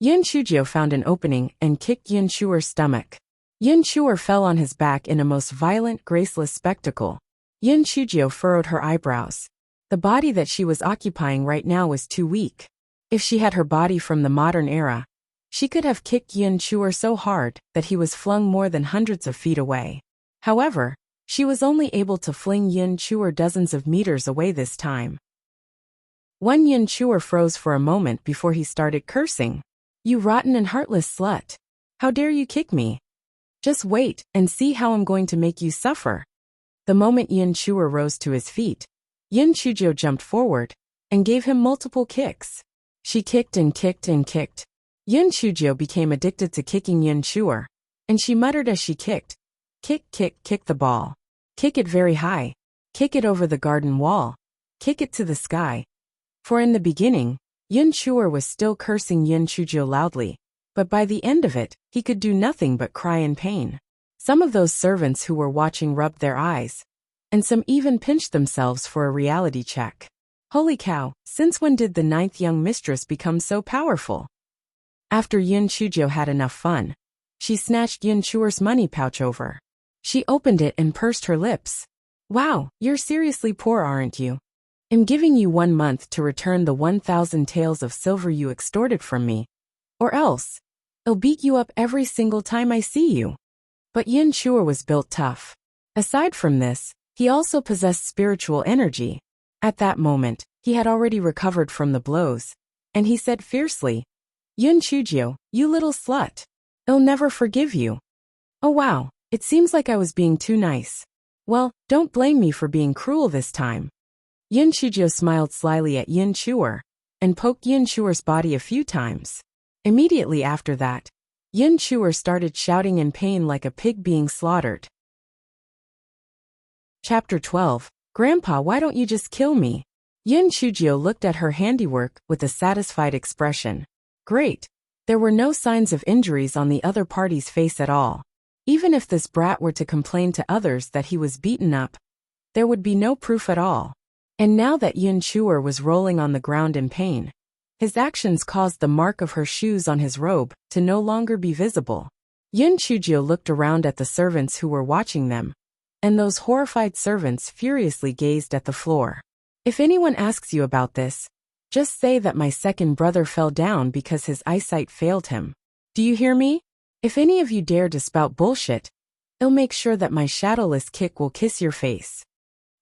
Yin Chujio found an opening and kicked Yin Chuer's stomach. Yin Chuer fell on his back in a most violent, graceless spectacle. Yin Chujio furrowed her eyebrows. The body that she was occupying right now was too weak. If she had her body from the modern era, she could have kicked Yin Chuer so hard that he was flung more than hundreds of feet away. However, she was only able to fling Yin Chuer dozens of meters away this time. One Yin Chuer froze for a moment before he started cursing. You rotten and heartless slut. How dare you kick me? Just wait and see how I'm going to make you suffer. The moment Yin Chuer rose to his feet, Yin Chujio jumped forward and gave him multiple kicks. She kicked and kicked and kicked. Yin Chujio became addicted to kicking Yin Chuer, and she muttered as she kicked. Kick, kick, kick the ball. Kick it very high. Kick it over the garden wall. Kick it to the sky. For in the beginning, Yin Chuer was still cursing Yin Chujio loudly, but by the end of it, he could do nothing but cry in pain. Some of those servants who were watching rubbed their eyes, and some even pinched themselves for a reality check. Holy cow, since when did the ninth young mistress become so powerful? After Yin Chujio had enough fun, she snatched Yin Chuer's money pouch over. She opened it and pursed her lips. Wow, you're seriously poor, aren't you? I'm giving you 1 month to return the 1,000 taels of silver you extorted from me. Or else, I'll beat you up every single time I see you. But Yin Chuer was built tough. Aside from this, he also possessed spiritual energy. At that moment, he had already recovered from the blows, and he said fiercely, Yin Chujio, you little slut. I'll never forgive you. Oh wow, it seems like I was being too nice. Well, don't blame me for being cruel this time. Yin Chujio smiled slyly at Yin Chuer, and poked Yin Chuer's body a few times. Immediately after that, Yin Chuer started shouting in pain like a pig being slaughtered. Chapter 12. Grandpa, why don't you just kill me? Yin Chujio looked at her handiwork with a satisfied expression. Great. There were no signs of injuries on the other party's face at all. Even if this brat were to complain to others that he was beaten up, there would be no proof at all. And now that Yin Chuer was rolling on the ground in pain, his actions caused the mark of her shoes on his robe to no longer be visible. Yin Chujio looked around at the servants who were watching them, and those horrified servants furiously gazed at the floor. If anyone asks you about this, just say that my second brother fell down because his eyesight failed him. Do you hear me? If any of you dare to spout bullshit, I'll make sure that my shadowless kick will kiss your face.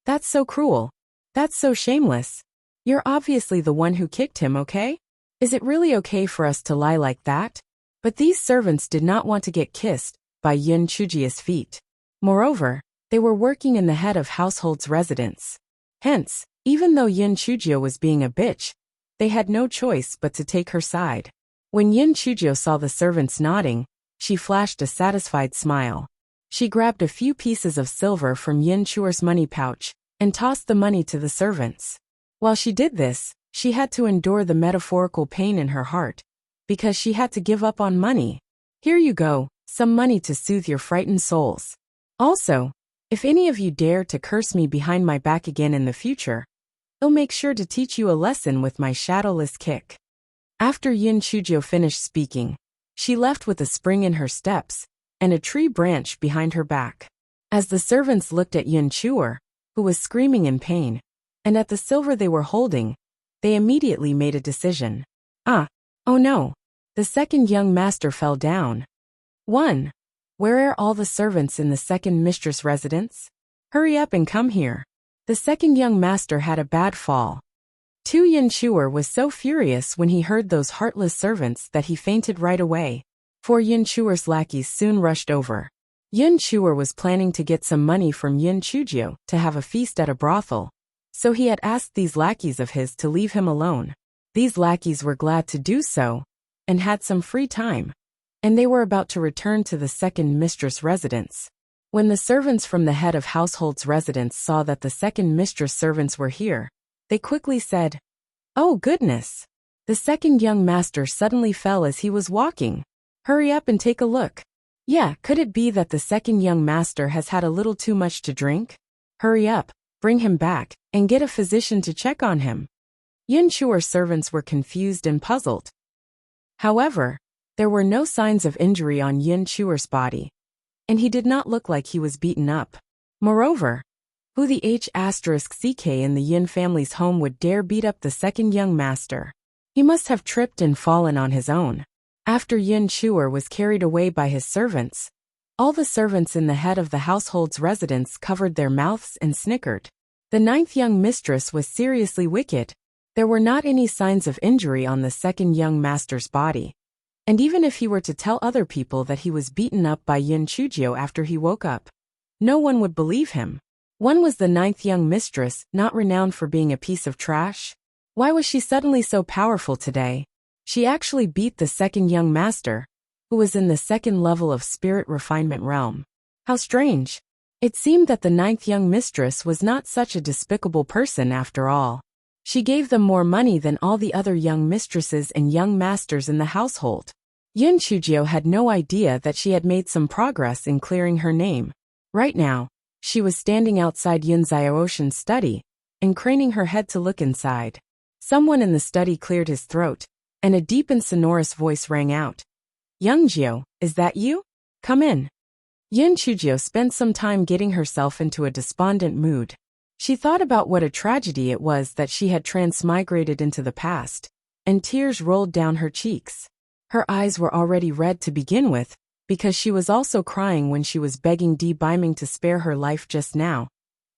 That's so cruel. That's so shameless. You're obviously the one who kicked him, okay? Is it really okay for us to lie like that? But these servants did not want to get kissed by Yin Chujio's feet. Moreover, they were working in the head of household's residence. Hence, even though Yin Chujio was being a bitch, they had no choice but to take her side. When Yin Chujio saw the servants nodding, She flashed a satisfied smile. She grabbed a few pieces of silver from Yin Chuer's money pouch and tossed the money to the servants. While she did this, she had to endure the metaphorical pain in her heart, because she had to give up on money. Here you go, some money to soothe your frightened souls. Also, if any of you dare to curse me behind my back again in the future, I'll make sure to teach you a lesson with my shadowless kick. After Yin Chujio finished speaking, she left with a spring in her steps and a tree branch behind her back. As the servants looked at Yin Chuer, who was screaming in pain, and at the silver they were holding, they immediately made a decision. Oh no! The second young master fell down. 1. Where are all the servants in the second mistress' residence? Hurry up and come here. The second young master had a bad fall. 2. Yin Chuer was so furious when he heard those heartless servants that he fainted right away. 4. Yin Chuer's lackeys soon rushed over. Yin Chuer was planning to get some money from Yin Chujio to have a feast at a brothel, so he had asked these lackeys of his to leave him alone. These lackeys were glad to do so, and had some free time, and they were about to return to the second mistress' residence. When the servants from the head of household's residence saw that the second mistress' servants were here, they quickly said, "Oh goodness! The second young master suddenly fell as he was walking. Hurry up and take a look. Yeah, could it be that the second young master has had a little too much to drink? Hurry up, bring him back, and get a physician to check on him." Yin Chuer's servants were confused and puzzled. However, there were no signs of injury on Yin Chuer's body, and he did not look like he was beaten up. Moreover, who the H*CK in the Yin family's home would dare beat up the second young master? He must have tripped and fallen on his own. After Yin Chuer was carried away by his servants, all the servants in the head of the household's residence covered their mouths and snickered. The 9th young mistress was seriously wicked. There were not any signs of injury on the second young master's body, and even if he were to tell other people that he was beaten up by Yin Chujio after he woke up, no one would believe him. One was the 9th young mistress, not renowned for being a piece of trash? Why was she suddenly so powerful today? She actually beat the second young master, who was in the second level of spirit refinement realm. How strange. It seemed that the 9th young mistress was not such a despicable person after all. She gave them more money than all the other young mistresses and young masters in the household. Yin Chujio had no idea that she had made some progress in clearing her name. Right now, she was standing outside Yin Xiaoshan's study and craning her head to look inside. Someone in the study cleared his throat, and a deep and sonorous voice rang out. "Young Jiao, is that you? Come in." Yin Chujio spent some time getting herself into a despondent mood. She thought about what a tragedy it was that she had transmigrated into the past, and tears rolled down her cheeks. Her eyes were already red to begin with, because she was also crying when she was begging Di Biming to spare her life just now.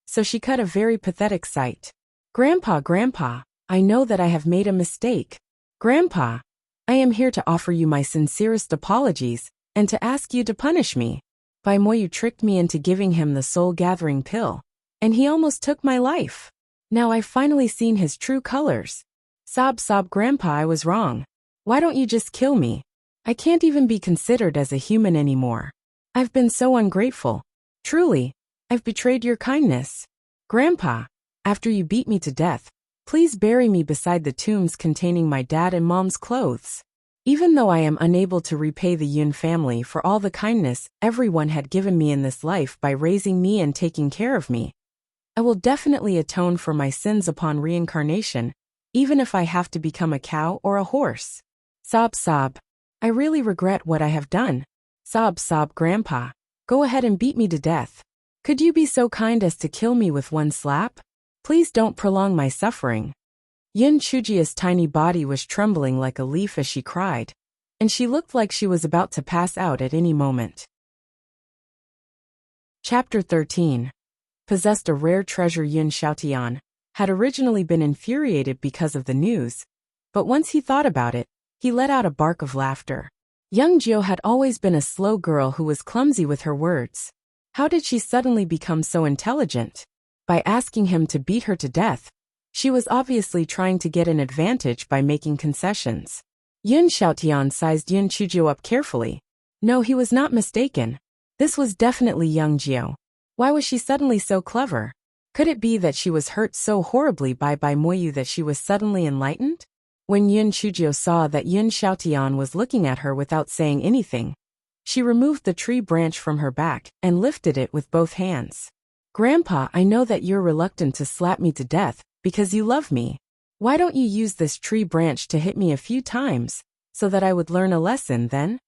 So she cut a very pathetic sight. Grandpa, I know that I have made a mistake. Grandpa, I am here to offer you my sincerest apologies, and to ask you to punish me. Moyu tricked me into giving him the soul-gathering pill, and he almost took my life. Now I've finally seen his true colors. Sob, Grandpa, I was wrong. Why don't you just kill me? I can't even be considered as a human anymore. I've been so ungrateful. Truly, I've betrayed your kindness. Grandpa, after you beat me to death, please bury me beside the tombs containing my dad and mom's clothes. Even though I am unable to repay the Yun family for all the kindness everyone had given me in this life by raising me and taking care of me, I will definitely atone for my sins upon reincarnation, even if I have to become a cow or a horse. Sob. I really regret what I have done. Sob, Grandpa. Go ahead and beat me to death. Could you be so kind as to kill me with one slap? Please don't prolong my suffering. Yin Chujia's tiny body was trembling like a leaf as she cried, and she looked like she was about to pass out at any moment. Chapter 13. Possessed a rare treasure. Yin Xiaotian had originally been infuriated because of the news, but once he thought about it, he let out a bark of laughter. Young Jiao had always been a slow girl who was clumsy with her words. How did she suddenly become so intelligent? By asking him to beat her to death, she was obviously trying to get an advantage by making concessions. Yin Xiaotian sized Yin Chujio up carefully. No, he was not mistaken. This was definitely young Jiao. Why was she suddenly so clever? Could it be that she was hurt so horribly by Moyu that she was suddenly enlightened? When Yun Chujio saw that Yun Xiaotian was looking at her without saying anything, she removed the tree branch from her back and lifted it with both hands. Grandpa, I know that you're reluctant to slap me to death because you love me. Why don't you use this tree branch to hit me a few times, so that I would learn a lesson then?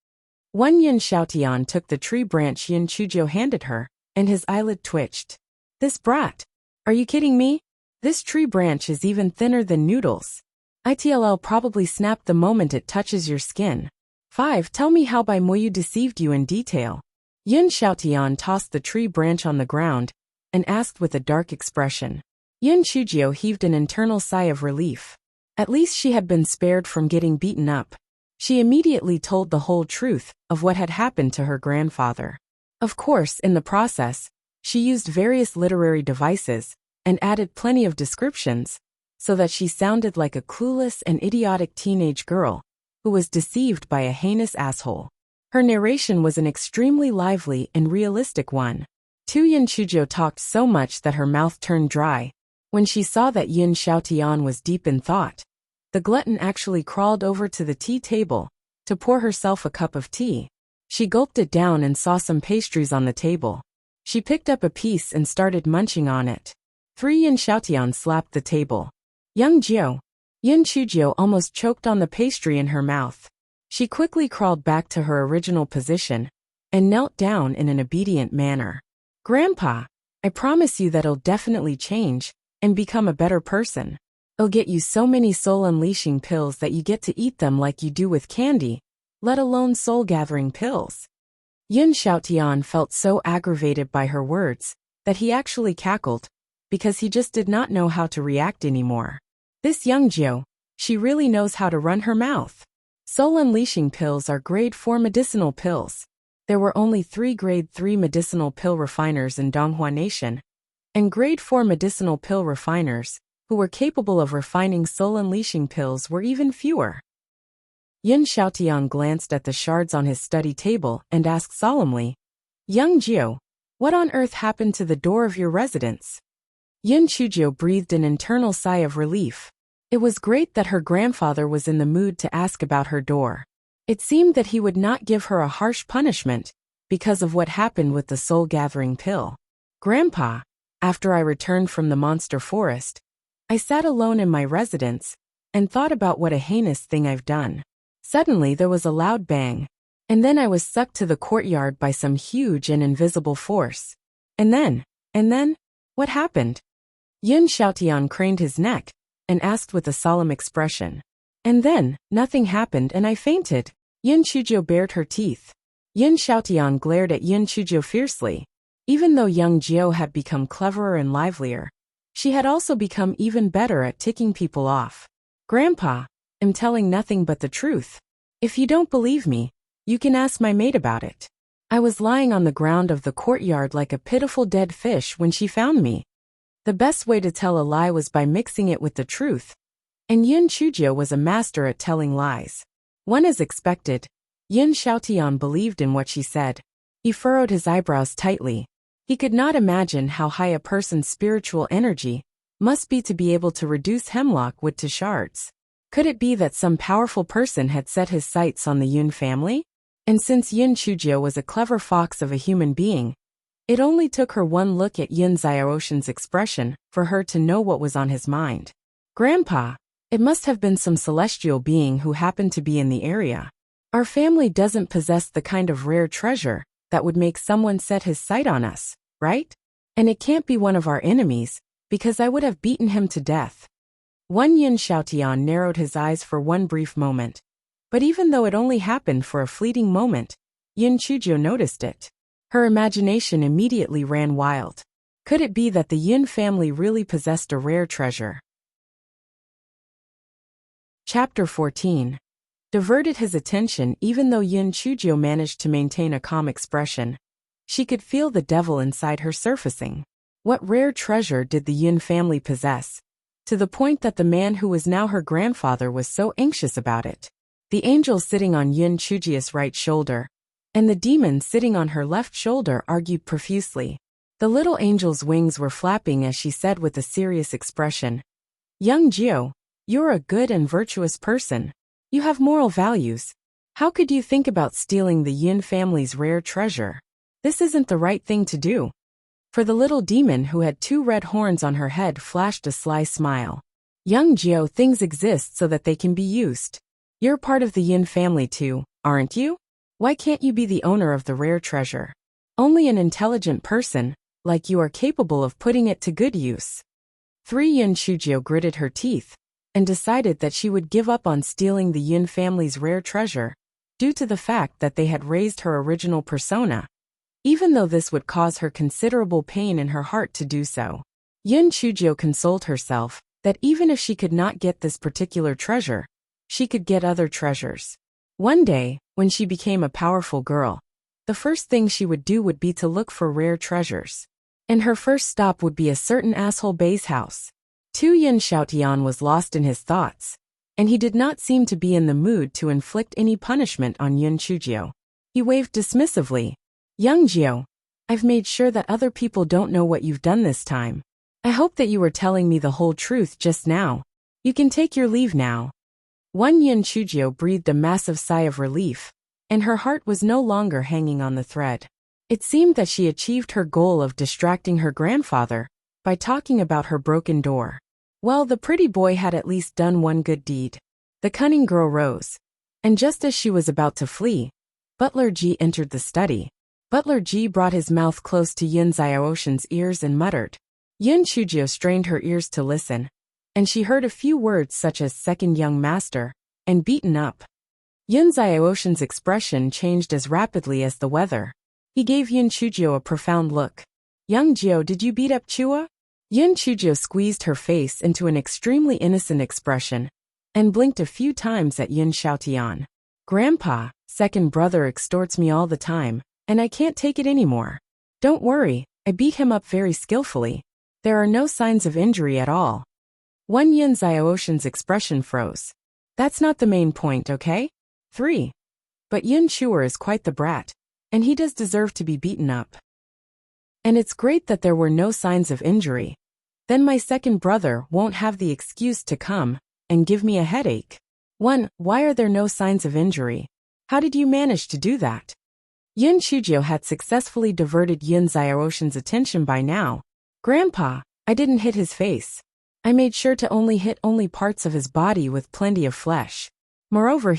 One Yun Xiaotian took the tree branch Yun Chujio handed her, and his eyelid twitched. This brat. Are you kidding me? This tree branch is even thinner than noodles. It'll probably snap the moment it touches your skin. 5. Tell me how Bai Moyu deceived you in detail. Yun Xiaotian tossed the tree branch on the ground and asked with a dark expression. Yun Chujio heaved an internal sigh of relief. At least she had been spared from getting beaten up. She immediately told the whole truth of what had happened to her grandfather. Of course, in the process, she used various literary devices and added plenty of descriptions so that she sounded like a clueless and idiotic teenage girl who was deceived by a heinous asshole. Her narration was an extremely lively and realistic one. Yun Chujio talked so much that her mouth turned dry. When she saw that Yun Xiaotian was deep in thought, the glutton actually crawled over to the tea table to pour herself a cup of tea. She gulped it down and saw some pastries on the table. She picked up a piece and started munching on it. 3. Yun Xiaotian slapped the table. Young Jiao. Yun Chujio almost choked on the pastry in her mouth. She quickly crawled back to her original position and knelt down in an obedient manner. Grandpa, I promise you that I'll definitely change and become a better person. I'll get you so many soul-unleashing pills that you get to eat them like you do with candy, let alone soul-gathering pills. Yun Xiaotian felt so aggravated by her words that he actually cackled, because he just did not know how to react anymore. This young Jiao, she really knows how to run her mouth. Soul-unleashing pills are grade 4 medicinal pills. There were only 3 grade 3 medicinal pill refiners in Donghua Nation, and grade 4 medicinal pill refiners who were capable of refining soul-unleashing pills were even fewer. Yun Xiaotian glanced at the shards on his study table and asked solemnly, Young Jiao, what on earth happened to the door of your residence? Yun Chujio breathed an internal sigh of relief. It was great that her grandfather was in the mood to ask about her door. It seemed that he would not give her a harsh punishment because of what happened with the soul-gathering pill. Grandpa, after I returned from the monster forest, I sat alone in my residence and thought about what a heinous thing I've done. Suddenly there was a loud bang, and then I was sucked to the courtyard by some huge and invisible force. And then, what happened? Yun Xiaotian craned his neck and asked with a solemn expression. And then, nothing happened and I fainted. Yun Chujio bared her teeth. Yun Xiaotian glared at Yun Chujio fiercely. Even though young Jiao had become cleverer and livelier, she had also become even better at ticking people off. Grandpa, I'm telling nothing but the truth. If you don't believe me, you can ask my maid about it. I was lying on the ground of the courtyard like a pitiful dead fish when she found me. The best way to tell a lie was by mixing it with the truth, and Yun Chujio was a master at telling lies. One as expected, Yun Xiaotian believed in what she said. He furrowed his eyebrows tightly. He could not imagine how high a person's spiritual energy must be to be able to reduce hemlock wood to shards. Could it be that some powerful person had set his sights on the Yun family? And since Yun Chujio was a clever fox of a human being, it only took her one look at Yun Xiaoshan's expression for her to know what was on his mind. Grandpa, it must have been some celestial being who happened to be in the area. Our family doesn't possess the kind of rare treasure that would make someone set his sight on us, right? And it can't be one of our enemies, because I would have beaten him to death. One Yun Xiaotian narrowed his eyes for one brief moment. But even though it only happened for a fleeting moment, Yun Chujio noticed it. Her imagination immediately ran wild. Could it be that the Yun family really possessed a rare treasure? Chapter 14. Diverted his attention. Even though Yun Chujio managed to maintain a calm expression, she could feel the devil inside her surfacing. What rare treasure did the Yun family possess, to the point that the man who was now her grandfather was so anxious about it? The angel sitting on Yun Chujio's right shoulder and the demon sitting on her left shoulder argued profusely. The little angel's wings were flapping as she said with a serious expression, "Young Jiu, you're a good and virtuous person. You have moral values. How could you think about stealing the Yin family's rare treasure? This isn't the right thing to do." For the little demon who had 2 red horns on her head flashed a sly smile. "Young Jiu, things exist so that they can be used. You're part of the Yin family too, aren't you? Why can't you be the owner of the rare treasure? Only an intelligent person, like you, are capable of putting it to good use." 3 Yin Shujio gritted her teeth and decided that she would give up on stealing the Yin family's rare treasure, due to the fact that they had raised her original persona, even though this would cause her considerable pain in her heart to do so. Yin Shujio consoled herself that even if she could not get this particular treasure, she could get other treasures. One day, when she became a powerful girl, the first thing she would do would be to look for rare treasures. And her first stop would be a certain asshole Bai's house. Tu Yin Xiaotian was lost in his thoughts, and he did not seem to be in the mood to inflict any punishment on Yin Shujio. He waved dismissively. "Young Jiu, I've made sure that other people don't know what you've done this time. I hope that you were telling me the whole truth just now. You can take your leave now." One Yin Shujio breathed a massive sigh of relief, and her heart was no longer hanging on the thread. It seemed that she achieved her goal of distracting her grandfather by talking about her broken door. Well, the pretty boy had at least done one good deed. The cunning girl rose, and just as she was about to flee, Butler Ji entered the study. Butler Ji brought his mouth close to Yin Xiaoshan's ears and muttered. Yin Shujio strained her ears to listen, and she heard a few words such as second young master and beaten up. Yin Xiaoshan's expression changed as rapidly as the weather. He gave Yin Shujio a profound look. "Young Jiu, did you beat up Chua?" Yin Shujio squeezed her face into an extremely innocent expression and blinked a few times at Yin Xiaotian. "Grandpa, second brother extorts me all the time, and I can't take it anymore. Don't worry, I beat him up very skillfully. There are no signs of injury at all." One Yin Xiaoshan's expression froze. "That's not the main point, okay? 3. But Yin Shuer is quite the brat, and he does deserve to be beaten up. And it's great that there were no signs of injury. Then my second brother won't have the excuse to come and give me a headache. 1. Why are there no signs of injury? How did you manage to do that?" Yin Shujio had successfully diverted Yin Xiaoshan's attention by now. "Grandpa, I didn't hit his face. I made sure to only hit parts of his body with plenty of flesh. Moreover,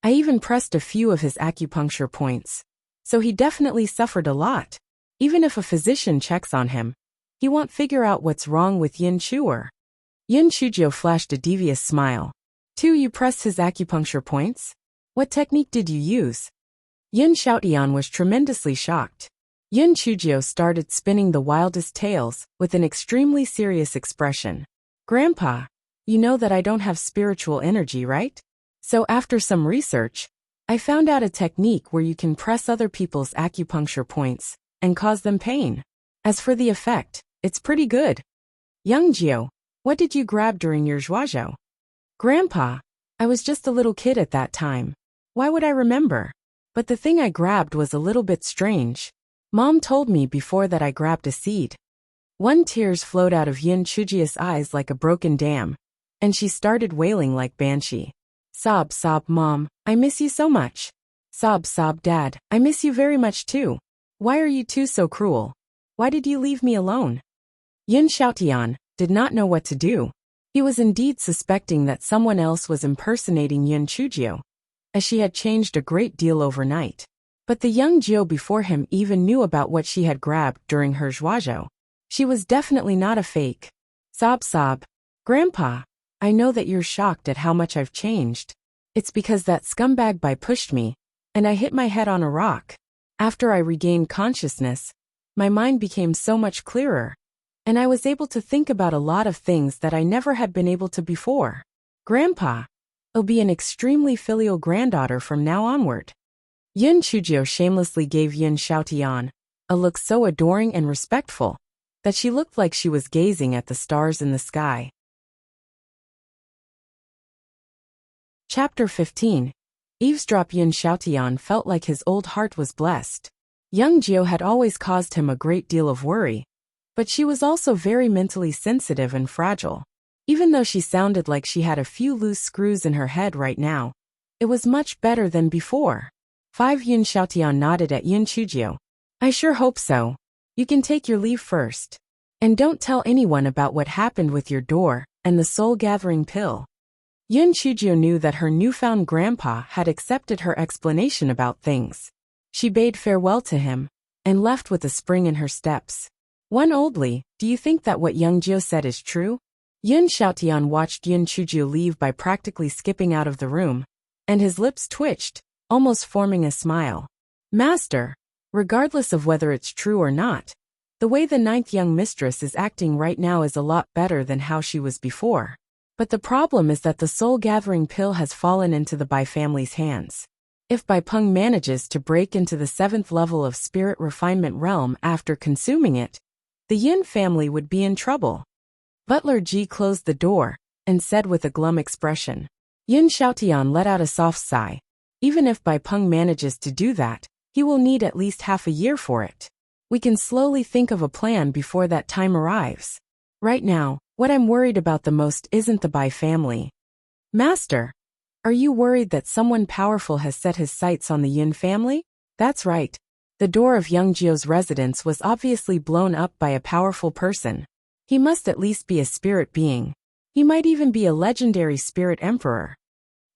I even pressed a few of his acupuncture points. So he definitely suffered a lot. Even if a physician checks on him, he won't figure out what's wrong with Yin Shuer." Yin Shujio flashed a devious smile. 2. You pressed his acupuncture points? What technique did you use?" Yin Xiaotian was tremendously shocked. Yin Shujio started spinning the wildest tales with an extremely serious expression. "Grandpa, you know that I don't have spiritual energy, right? So after some research, I found out a technique where you can press other people's acupuncture points and cause them pain. As for the effect, it's pretty good." "Young Jiu, what did you grab during your zhuazhou?" "Grandpa, I was just a little kid at that time. Why would I remember? But the thing I grabbed was a little bit strange. Mom told me before that I grabbed a seed." One tears flowed out of Yin Shujio's eyes like a broken dam, and she started wailing like Banshee. "Sob, sob, Mom, I miss you so much. Sob, sob, Dad, I miss you very much too. Why are you two so cruel? Why did you leave me alone?" Yin Xiaotian did not know what to do. He was indeed suspecting that someone else was impersonating Yin Shujio, as she had changed a great deal overnight. But the young Jiu before him even knew about what she had grabbed during her zhuazhou. She was definitely not a fake. "Sob, sob. Grandpa, I know that you're shocked at how much I've changed. It's because that scumbag Bai pushed me, and I hit my head on a rock. After I regained consciousness, my mind became so much clearer, and I was able to think about a lot of things that I never had been able to before. Grandpa, I'll be an extremely filial granddaughter from now onward." Yin Shujio shamelessly gave Yin Xiaotian a look so adoring and respectful that she looked like she was gazing at the stars in the sky. Chapter 15. Eavesdrop Yun Xiaotian felt like his old heart was blessed. Young Jiu had always caused him a great deal of worry, but she was also very mentally sensitive and fragile. Even though she sounded like she had a few loose screws in her head right now, it was much better than before. 5 Yun Xiaotian nodded at Yun Chujio. I sure hope so. You can take your leave first. And don't tell anyone about what happened with your door and the soul-gathering pill. Yun Chujio knew that her newfound grandpa had accepted her explanation about things. She bade farewell to him and left with a spring in her steps. One oldly, do you think that what young Jiu said is true? Yun Xiaotian watched Yun Chujio leave by practically skipping out of the room, and his lips twitched, almost forming a smile. Master, regardless of whether it's true or not, the way the 9th young mistress is acting right now is a lot better than how she was before. But the problem is that the soul-gathering pill has fallen into the Bai family's hands. If Bai Peng manages to break into the 7th level of spirit refinement realm after consuming it, the Yin family would be in trouble. Butler Ji closed the door and said with a glum expression. Yun Xiaotian let out a soft sigh. Even if Bai Peng manages to do that, he will need at least half a year for it. We can slowly think of a plan before that time arrives. Right now, what I'm worried about the most isn't the Bai family. Master, are you worried that someone powerful has set his sights on the Yin family? That's right. The door of Young Jio's residence was obviously blown up by a powerful person. He must at least be a spirit being. He might even be a legendary spirit emperor.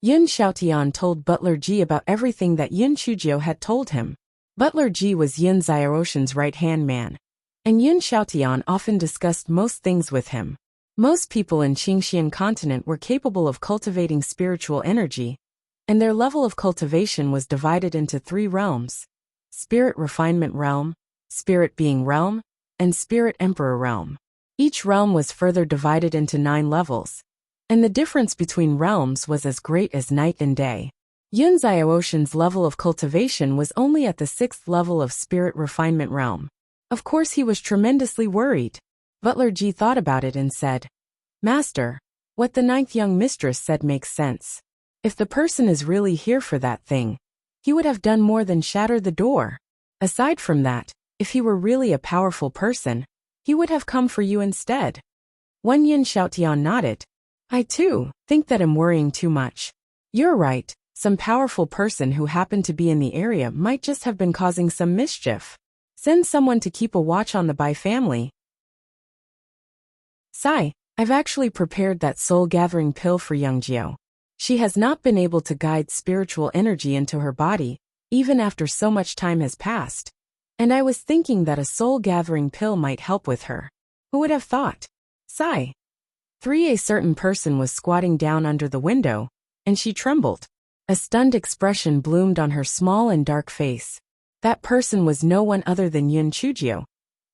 Yun Xiaotian told Butler Ji about everything that Yun Chujio had told him. Butler Ji was Yun Xiaoshan's right-hand man, and Yun Xiaotian often discussed most things with him. Most people in Qingxian continent were capable of cultivating spiritual energy, and their level of cultivation was divided into 3 realms: Spirit Refinement Realm, Spirit Being Realm, and Spirit Emperor Realm. Each realm was further divided into 9 levels, and the difference between realms was as great as night and day. Yun Xiaoshan's level of cultivation was only at the 6th level of Spirit Refinement Realm. Of course he was tremendously worried. Butler Ji thought about it and said, Master, what the 9th young mistress said makes sense. If the person is really here for that thing, he would have done more than shatter the door. Aside from that, if he were really a powerful person, he would have come for you instead. Wen Yin Xiaotian nodded. I too think that I'm worrying too much. You're right, some powerful person who happened to be in the area might just have been causing some mischief. Send someone to keep a watch on the Bai family. Sai, I've actually prepared that soul-gathering pill for young Jiu. She has not been able to guide spiritual energy into her body, even after so much time has passed. And I was thinking that a soul-gathering pill might help with her. Who would have thought? Sigh. 3. A certain person was squatting down under the window, and she trembled. A stunned expression bloomed on her small and dark face. That person was no one other than Yun Chujio,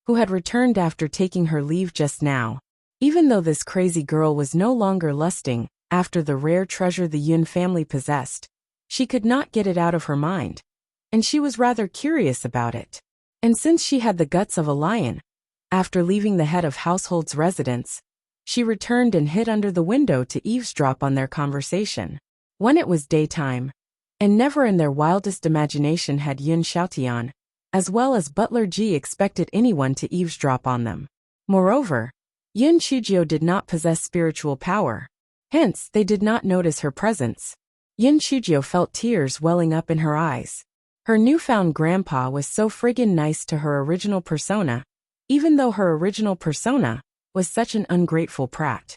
who had returned after taking her leave just now. Even though this crazy girl was no longer lusting after the rare treasure the Yun family possessed, she could not get it out of her mind, and she was rather curious about it. And since she had the guts of a lion, after leaving the head of household's residence, she returned and hid under the window to eavesdrop on their conversation. When it was daytime, and never in their wildest imagination had Yun Xiaotian, as well as Butler Ji, expected anyone to eavesdrop on them. Moreover, Yun Chujio did not possess spiritual power. Hence, they did not notice her presence. Yun Chujio felt tears welling up in her eyes. Her newfound grandpa was so friggin' nice to her original persona, even though her original persona was such an ungrateful prat.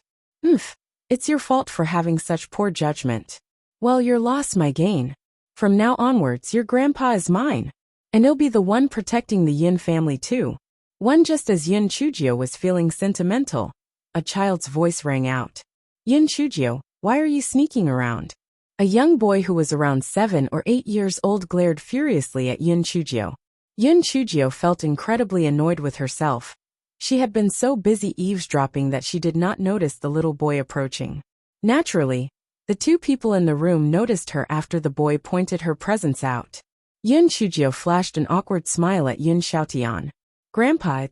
It's your fault for having such poor judgment. Well, your loss my gain. From now onwards your grandpa is mine, and he'll be the one protecting the Yin family too. One just as Yun Chujio was feeling sentimental, a child's voice rang out. Yun Chujio, why are you sneaking around? A young boy who was around 7 or 8 years old glared furiously at Yun Chujio. Yun Chujio felt incredibly annoyed with herself. She had been so busy eavesdropping that she did not notice the little boy approaching. Naturally, the 2 people in the room noticed her after the boy pointed her presence out. Yun Chujio flashed an awkward smile at Yun Xiaotian. Grandpa,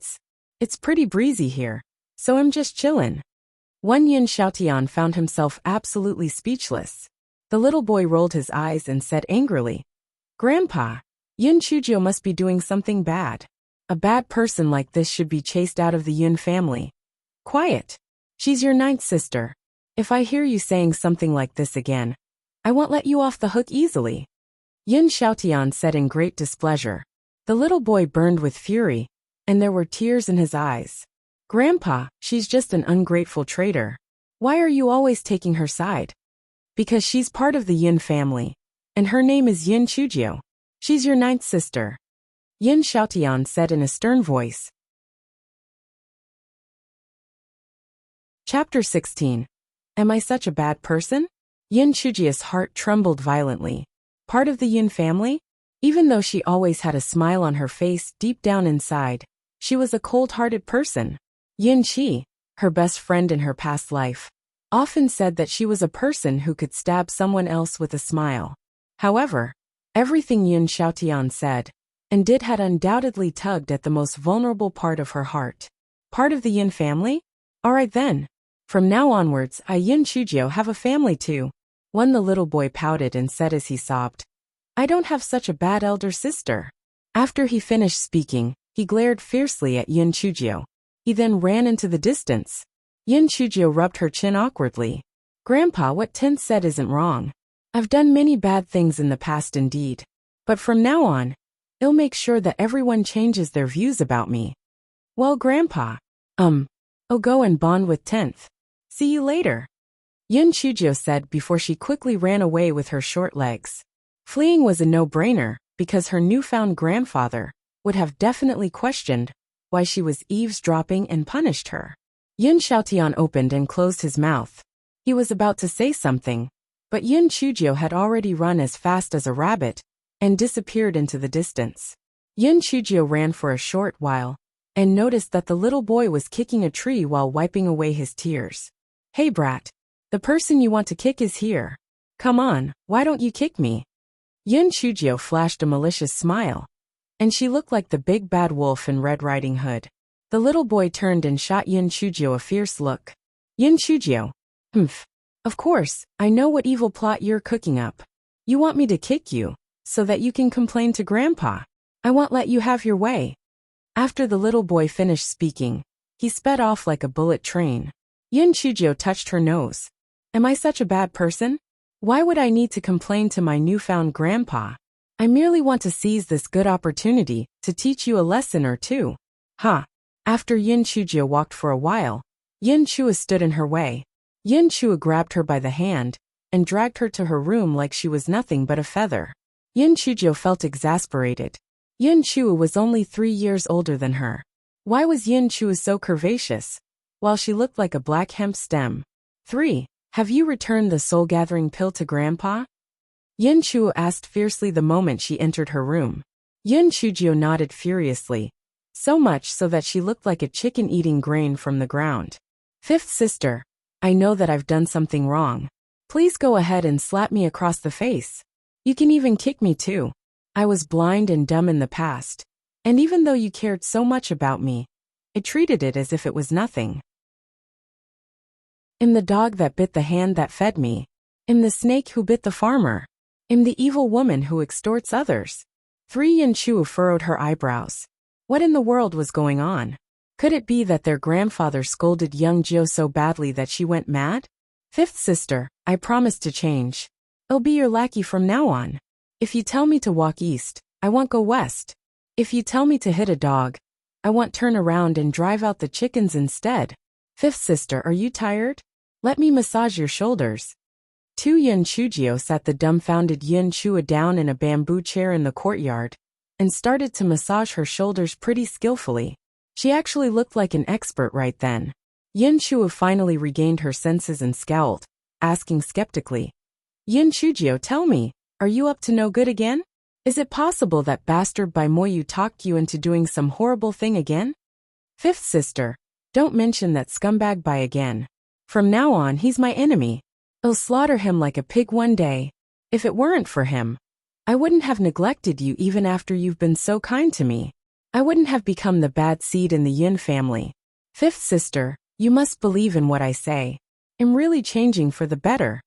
it's pretty breezy here, so I'm just chillin'. One Yun Xiaotian found himself absolutely speechless. The little boy rolled his eyes and said angrily, Grandpa, Yin Chujio must be doing something bad. A bad person like this should be chased out of the Yin family. Quiet. She's your ninth sister. If I hear you saying something like this again, I won't let you off the hook easily. Yin Xiaotian said in great displeasure. The little boy burned with fury, and there were tears in his eyes. Grandpa, she's just an ungrateful traitor. Why are you always taking her side? Because she's part of the Yin family, and her name is Yin Chujio. She's your ninth sister. Yin Xiaotian said in a stern voice. Chapter 16. Am I such a bad person? Yin Chujio's heart trembled violently. Part of the Yin family? Even though she always had a smile on her face, deep down inside, she was a cold-hearted person. Yin Qi, her best friend in her past life, often said that she was a person who could stab someone else with a smile. However, everything Yin Xiaotian said and did had undoubtedly tugged at the most vulnerable part of her heart. Part of the Yin family? Alright then. From now onwards, I Yin Chujio have a family too. One the little boy pouted and said as he sobbed. I don't have such a bad elder sister. After he finished speaking, he glared fiercely at Yin Chujio. He then ran into the distance. Yin Chujio rubbed her chin awkwardly. Grandpa, what Tin said isn't wrong. I've done many bad things in the past indeed. But from now on, I'll make sure that everyone changes their views about me. Well, Grandpa, I'll go and bond with 10th. See you later. Yin Chujio said before she quickly ran away with her short legs. Fleeing was a no-brainer, because her newfound grandfather would have definitely questioned why she was eavesdropping and punished her. Yin Xiaotian opened and closed his mouth. He was about to say something, but Yin Chujio had already run as fast as a rabbit and disappeared into the distance. Yin Chujio ran for a short while and noticed that the little boy was kicking a tree while wiping away his tears. Hey brat, the person you want to kick is here. Come on, why don't you kick me? Yin Chujio flashed a malicious smile, and she looked like the big bad wolf in Red Riding Hood. The little boy turned and shot Yin Chujio a fierce look. Yin Chujio. Of course, I know what evil plot you're cooking up. You want me to kick you, so that you can complain to Grandpa. I won't let you have your way. After the little boy finished speaking, he sped off like a bullet train. Yin Chujio touched her nose. Am I such a bad person? Why would I need to complain to my newfound grandpa? I merely want to seize this good opportunity to teach you a lesson or two. After Yin Chujio walked for a while, Yin Chua stood in her way. Yin Chua grabbed her by the hand and dragged her to her room like she was nothing but a feather. Yin Chujio felt exasperated. Yin Chua was only 3 years older than her. Why was Yin Chua so curvaceous, while she looked like a black hemp stem? 3. Have you returned the soul-gathering pill to Grandpa? Yin Chua asked fiercely the moment she entered her room. Yin Chujio nodded furiously, so much so that she looked like a chicken eating grain from the ground. 5th sister, I know that I've done something wrong. Please go ahead and slap me across the face. You can even kick me too. I was blind and dumb in the past, and even though you cared so much about me, I treated it as if it was nothing. I'm the dog that bit the hand that fed me. I'm the snake who bit the farmer. I'm the evil woman who extorts others. 3. Yin Chua furrowed her eyebrows. What in the world was going on? Could it be that their grandfather scolded young Jiu so badly that she went mad? 5th sister, I promise to change. I'll be your lackey from now on. If you tell me to walk east, I won't go west. If you tell me to hit a dog, I won't turn around and drive out the chickens instead. 5th sister, are you tired? Let me massage your shoulders. 2. Yin Chujio sat the dumbfounded Yin Chua down in a bamboo chair in the courtyard and started to massage her shoulders pretty skillfully. She actually looked like an expert right then. Yin Chua finally regained her senses and scowled, asking skeptically, Yin Chujio, tell me, are you up to no good again? Is it possible that bastard Bai Moyu talked you into doing some horrible thing again? 5th sister, don't mention that scumbag Bai again. From now on he's my enemy. I'll slaughter him like a pig one day. If it weren't for him, I wouldn't have neglected you even after you've been so kind to me. I wouldn't have become the bad seed in the Yin family. 5th sister, you must believe in what I say. I'm really changing for the better.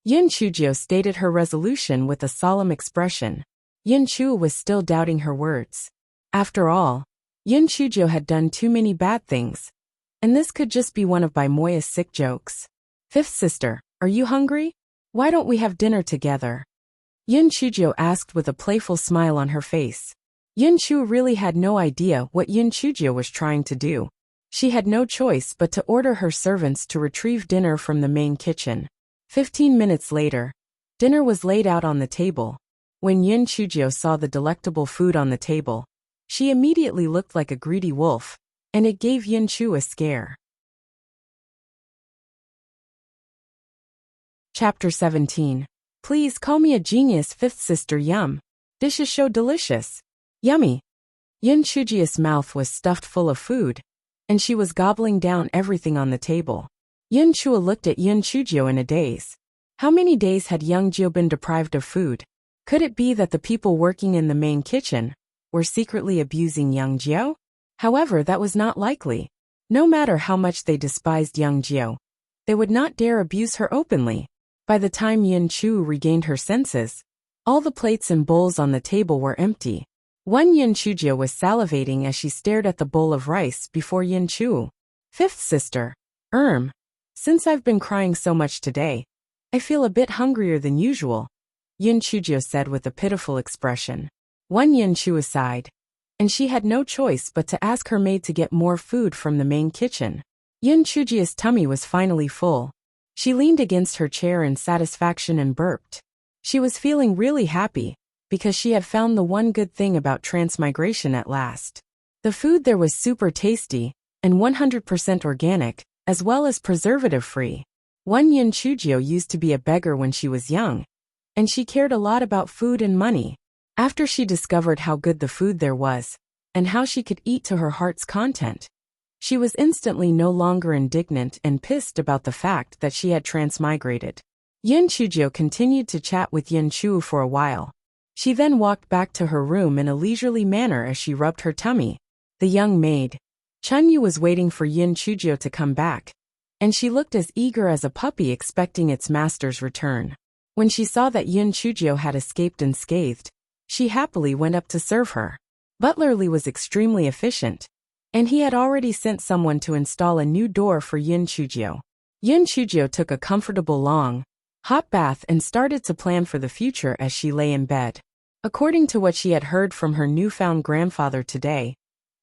Yin Chujio stated her resolution with a solemn expression. Yin Chu was still doubting her words. After all, Yin Chujio had done too many bad things, and this could just be one of Bai Moya's sick jokes. Fifth sister, are you hungry? Why don't we have dinner together? Yin Chujio asked with a playful smile on her face. Yin Chu really had no idea what Yin Chujio was trying to do. She had no choice but to order her servants to retrieve dinner from the main kitchen. 15 minutes later, dinner was laid out on the table. When Yin Chujio saw the delectable food on the table, she immediately looked like a greedy wolf, and it gave Yin Chu a scare. Chapter 17. Please call me a genius, fifth sister. Yum. Dishes so delicious. Yummy. Yin Chujio's mouth was stuffed full of food, and she was gobbling down everything on the table. Yin Chua looked at Yin Chujio in a daze. How many days had young Jio been deprived of food? Could it be that the people working in the main kitchen were secretly abusing young Jio? However, that was not likely. No matter how much they despised young Jio, they would not dare abuse her openly. By the time Yin Chu regained her senses, all the plates and bowls on the table were empty. One Yin Chujio was salivating as she stared at the bowl of rice before Yin Chu. Fifth sister. Since I've been crying so much today, I feel a bit hungrier than usual, Yin Chujio said with a pitiful expression. One Yin Chu sighed, and she had no choice but to ask her maid to get more food from the main kitchen. Yin Chujio's tummy was finally full. She leaned against her chair in satisfaction and burped. She was feeling really happy, because she had found the one good thing about transmigration at last. The food there was super tasty, and 100% organic, as well as preservative-free. One Yin Chujio used to be a beggar when she was young, and she cared a lot about food and money. After she discovered how good the food there was, and how she could eat to her heart's content, she was instantly no longer indignant and pissed about the fact that she had transmigrated. Yin Chujio continued to chat with Yin Chu for a while. She then walked back to her room in a leisurely manner as she rubbed her tummy. The young maid, Chun Yu, was waiting for Yin Chujio to come back, and she looked as eager as a puppy expecting its master's return. When she saw that Yin Chujio had escaped unscathed, she happily went up to serve her. Butler Li was extremely efficient, and he had already sent someone to install a new door for Yin Chujio. Yin Chujio took a comfortable long, hot bath and started to plan for the future as she lay in bed. According to what she had heard from her newfound grandfather today,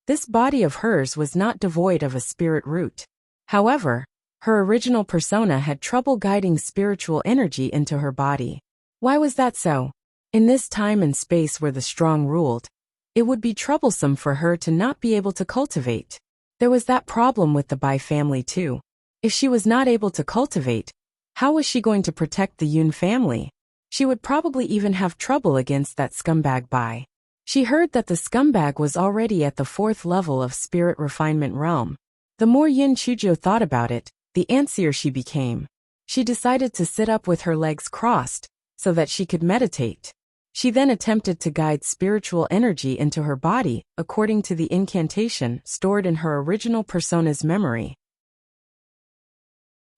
this body of hers was not devoid of a spirit root. However, her original persona had trouble guiding spiritual energy into her body. Why was that so? In this time and space where the strong ruled, it would be troublesome for her to not be able to cultivate. There was that problem with the Bai family too. If she was not able to cultivate, how was she going to protect the Yun family? She would probably even have trouble against that scumbag Bai. She heard that the scumbag was already at the 4th level of spirit refinement realm. The more Yin Chujio thought about it, the antsier she became. She decided to sit up with her legs crossed, so that she could meditate. She then attempted to guide spiritual energy into her body, according to the incantation stored in her original persona's memory.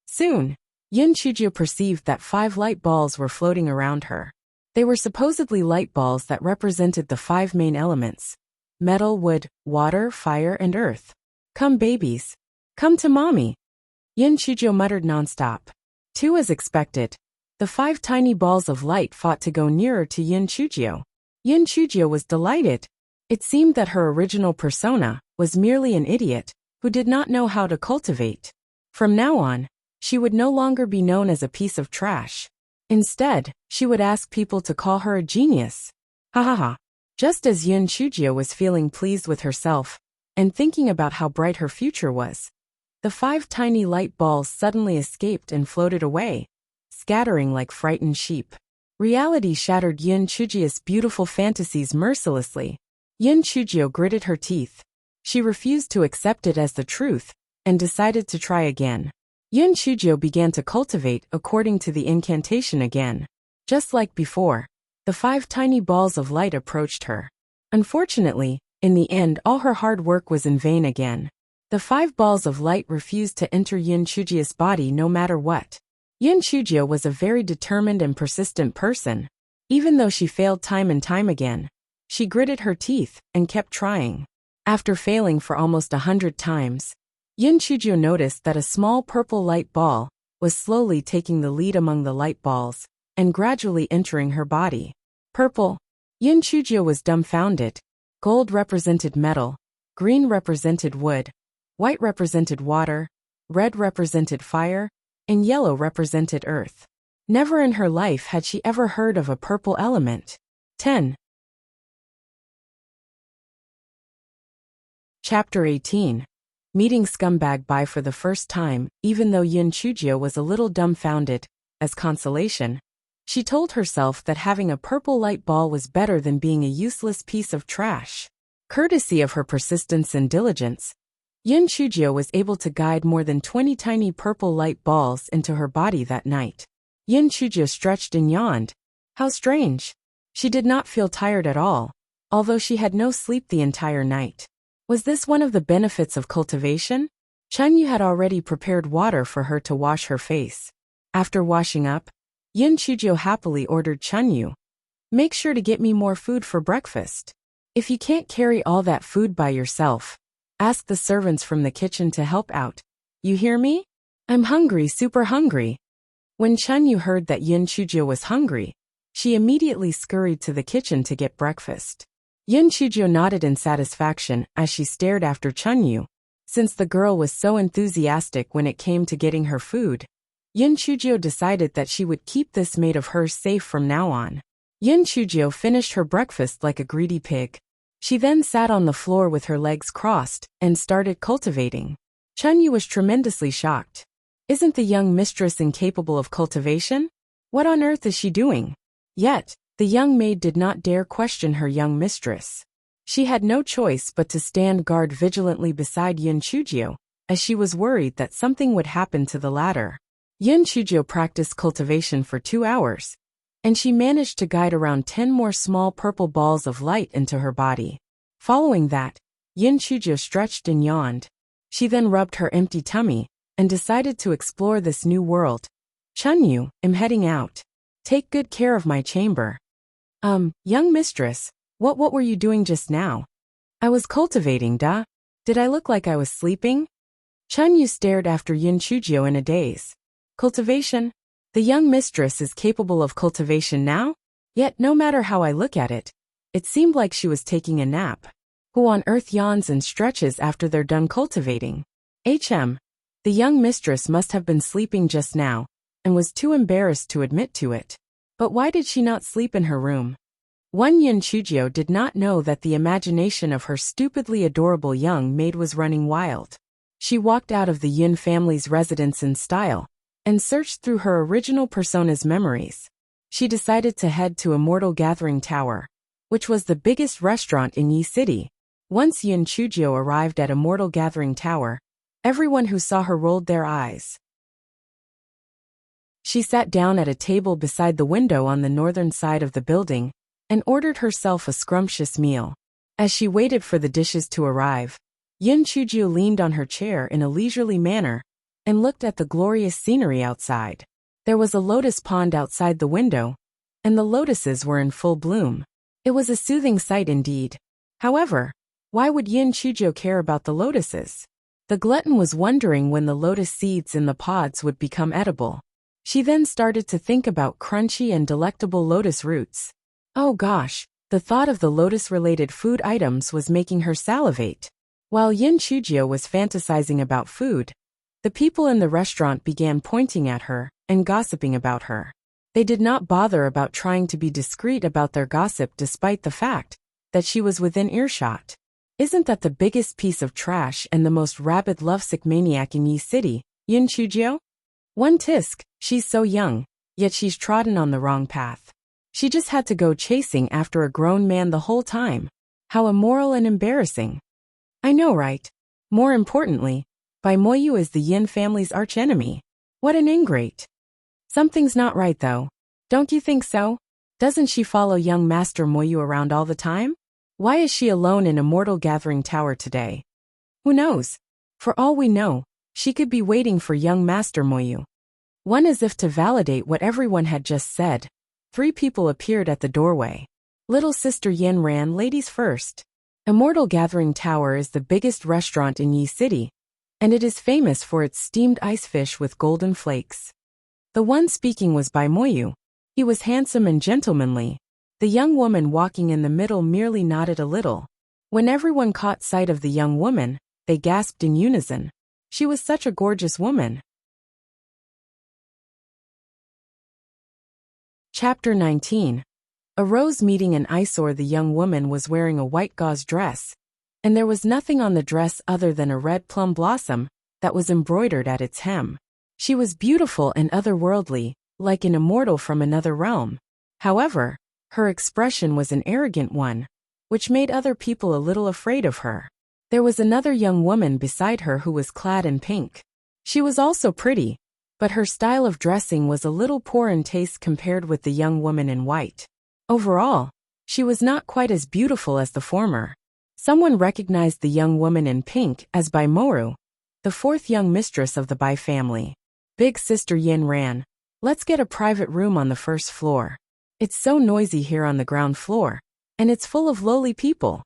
Soon, Yin Chujio perceived that 5 light balls were floating around her. They were supposedly light balls that represented the 5 main elements: metal, wood, water, fire, and earth. Come babies. Come to mommy. Yin Chujio muttered nonstop. 2 as expected. The 5 tiny balls of light fought to go nearer to Yin Chujio. Yin Chujio was delighted. It seemed that her original persona was merely an idiot who did not know how to cultivate. From now on, she would no longer be known as a piece of trash. Instead, she would ask people to call her a genius. Ha ha ha. Just as Yin Chujio was feeling pleased with herself and thinking about how bright her future was, the 5 tiny light balls suddenly escaped and floated away, scattering like frightened sheep. Reality shattered Yin Chujio's beautiful fantasies mercilessly. Yin Chujio gritted her teeth. She refused to accept it as the truth and decided to try again. Yin Chujio began to cultivate according to the incantation again. Just like before, the 5 tiny balls of light approached her. Unfortunately, in the end all her hard work was in vain again. The 5 balls of light refused to enter Yin Chujio's body no matter what. Yin Chujio was a very determined and persistent person. Even though she failed time and time again, she gritted her teeth and kept trying. After failing for almost 100 times, Yin Chujio noticed that a small purple light ball was slowly taking the lead among the light balls and gradually entering her body. Purple. Yin Chujio was dumbfounded. Gold represented metal, green represented wood, white represented water, red represented fire, and yellow represented earth. Never in her life had she ever heard of a purple element. 10. Chapter 18. Meeting Scumbag Bai for the first time. Even though Yin Chujio was a little dumbfounded, as consolation, she told herself that having a purple light ball was better than being a useless piece of trash. Courtesy of her persistence and diligence, Yin Chujio was able to guide more than 20 tiny purple light balls into her body that night. Yin Chujio stretched and yawned. How strange. She did not feel tired at all, although she had no sleep the entire night. Was this one of the benefits of cultivation? Chunyu had already prepared water for her to wash her face. After washing up, Yin Chujio happily ordered Chunyu, "Make sure to get me more food for breakfast. If you can't carry all that food by yourself, ask the servants from the kitchen to help out. You hear me? I'm hungry, super hungry." When Chunyu heard that Yin Chujio was hungry, she immediately scurried to the kitchen to get breakfast. Yin Chujio nodded in satisfaction as she stared after Chunyu. Since the girl was so enthusiastic when it came to getting her food, Yin Chujio decided that she would keep this maid of hers safe from now on. Yin Chujio finished her breakfast like a greedy pig. She then sat on the floor with her legs crossed and started cultivating. Chunyu was tremendously shocked. Isn't the young mistress incapable of cultivation? What on earth is she doing? Yet, the young maid did not dare question her young mistress. She had no choice but to stand guard vigilantly beside Yin Chujio, as she was worried that something would happen to the latter. Yin Chujio practiced cultivation for 2 hours, and she managed to guide around 10 more small purple balls of light into her body. Following that, Yin Chujio stretched and yawned. She then rubbed her empty tummy and decided to explore this new world. "Chunyu, I'm heading out. Take good care of my chamber." Young mistress, what were you doing just now?" "I was cultivating, duh. Did I look like I was sleeping?" Chunyu stared after Yin Chujio in a daze. Cultivation? The young mistress is capable of cultivation now? Yet no matter how I look at it, it seemed like she was taking a nap. Who on earth yawns and stretches after they're done cultivating? The young mistress must have been sleeping just now, and was too embarrassed to admit to it. But why did she not sleep in her room? Yin Chujio did not know that the imagination of her stupidly adorable young maid was running wild. She walked out of the Yin family's residence in style, and searched through her original persona's memories. She decided to head to Immortal Gathering Tower, which was the biggest restaurant in Yi City. Once Yin Chujio arrived at Immortal Gathering Tower, everyone who saw her rolled their eyes. She sat down at a table beside the window on the northern side of the building and ordered herself a scrumptious meal. As she waited for the dishes to arrive, Yin Chujio leaned on her chair in a leisurely manner and looked at the glorious scenery outside. There was a lotus pond outside the window, and the lotuses were in full bloom. It was a soothing sight indeed. However, why would Yin Chujio care about the lotuses? The glutton was wondering when the lotus seeds in the pods would become edible. She then started to think about crunchy and delectable lotus roots. Oh gosh, the thought of the lotus-related food items was making her salivate. While Yin Chujio was fantasizing about food, the people in the restaurant began pointing at her and gossiping about her. They did not bother about trying to be discreet about their gossip despite the fact that she was within earshot. Isn't that the biggest piece of trash and the most rabid lovesick maniac in Yi City, Yin Chujio? One tisk, she's so young, yet she's trodden on the wrong path. She just had to go chasing after a grown man the whole time. How immoral and embarrassing. I know, right? More importantly, Bai Moyu is the Yin family's archenemy. What an ingrate. Something's not right though. Don't you think so? Doesn't she follow young Master Moyu around all the time? Why is she alone in Immortal Gathering Tower today? Who knows? For all we know, she could be waiting for young Master Moyu. One as if to validate what everyone had just said. 3 people appeared at the doorway. Little Sister Yin ran ladies first. Immortal Gathering Tower is the biggest restaurant in Yi City, and it is famous for its steamed ice fish with golden flakes. The one speaking was Bai Moyu. He was handsome and gentlemanly. The young woman walking in the middle merely nodded a little. When everyone caught sight of the young woman, they gasped in unison. She was such a gorgeous woman. Chapter 19. A rose meeting an eyesore. The young woman was wearing a white gauze dress, and there was nothing on the dress other than a red plum blossom that was embroidered at its hem. She was beautiful and otherworldly, like an immortal from another realm. However, her expression was an arrogant one, which made other people a little afraid of her. There was another young woman beside her who was clad in pink. She was also pretty, but her style of dressing was a little poor in taste compared with the young woman in white. Overall, she was not quite as beautiful as the former. Someone recognized the young woman in pink as Bai Moru, the 4th young mistress of the Bai family. Big Sister Yin ran. Let's get a private room on the 1st floor. It's so noisy here on the ground floor, and it's full of lowly people.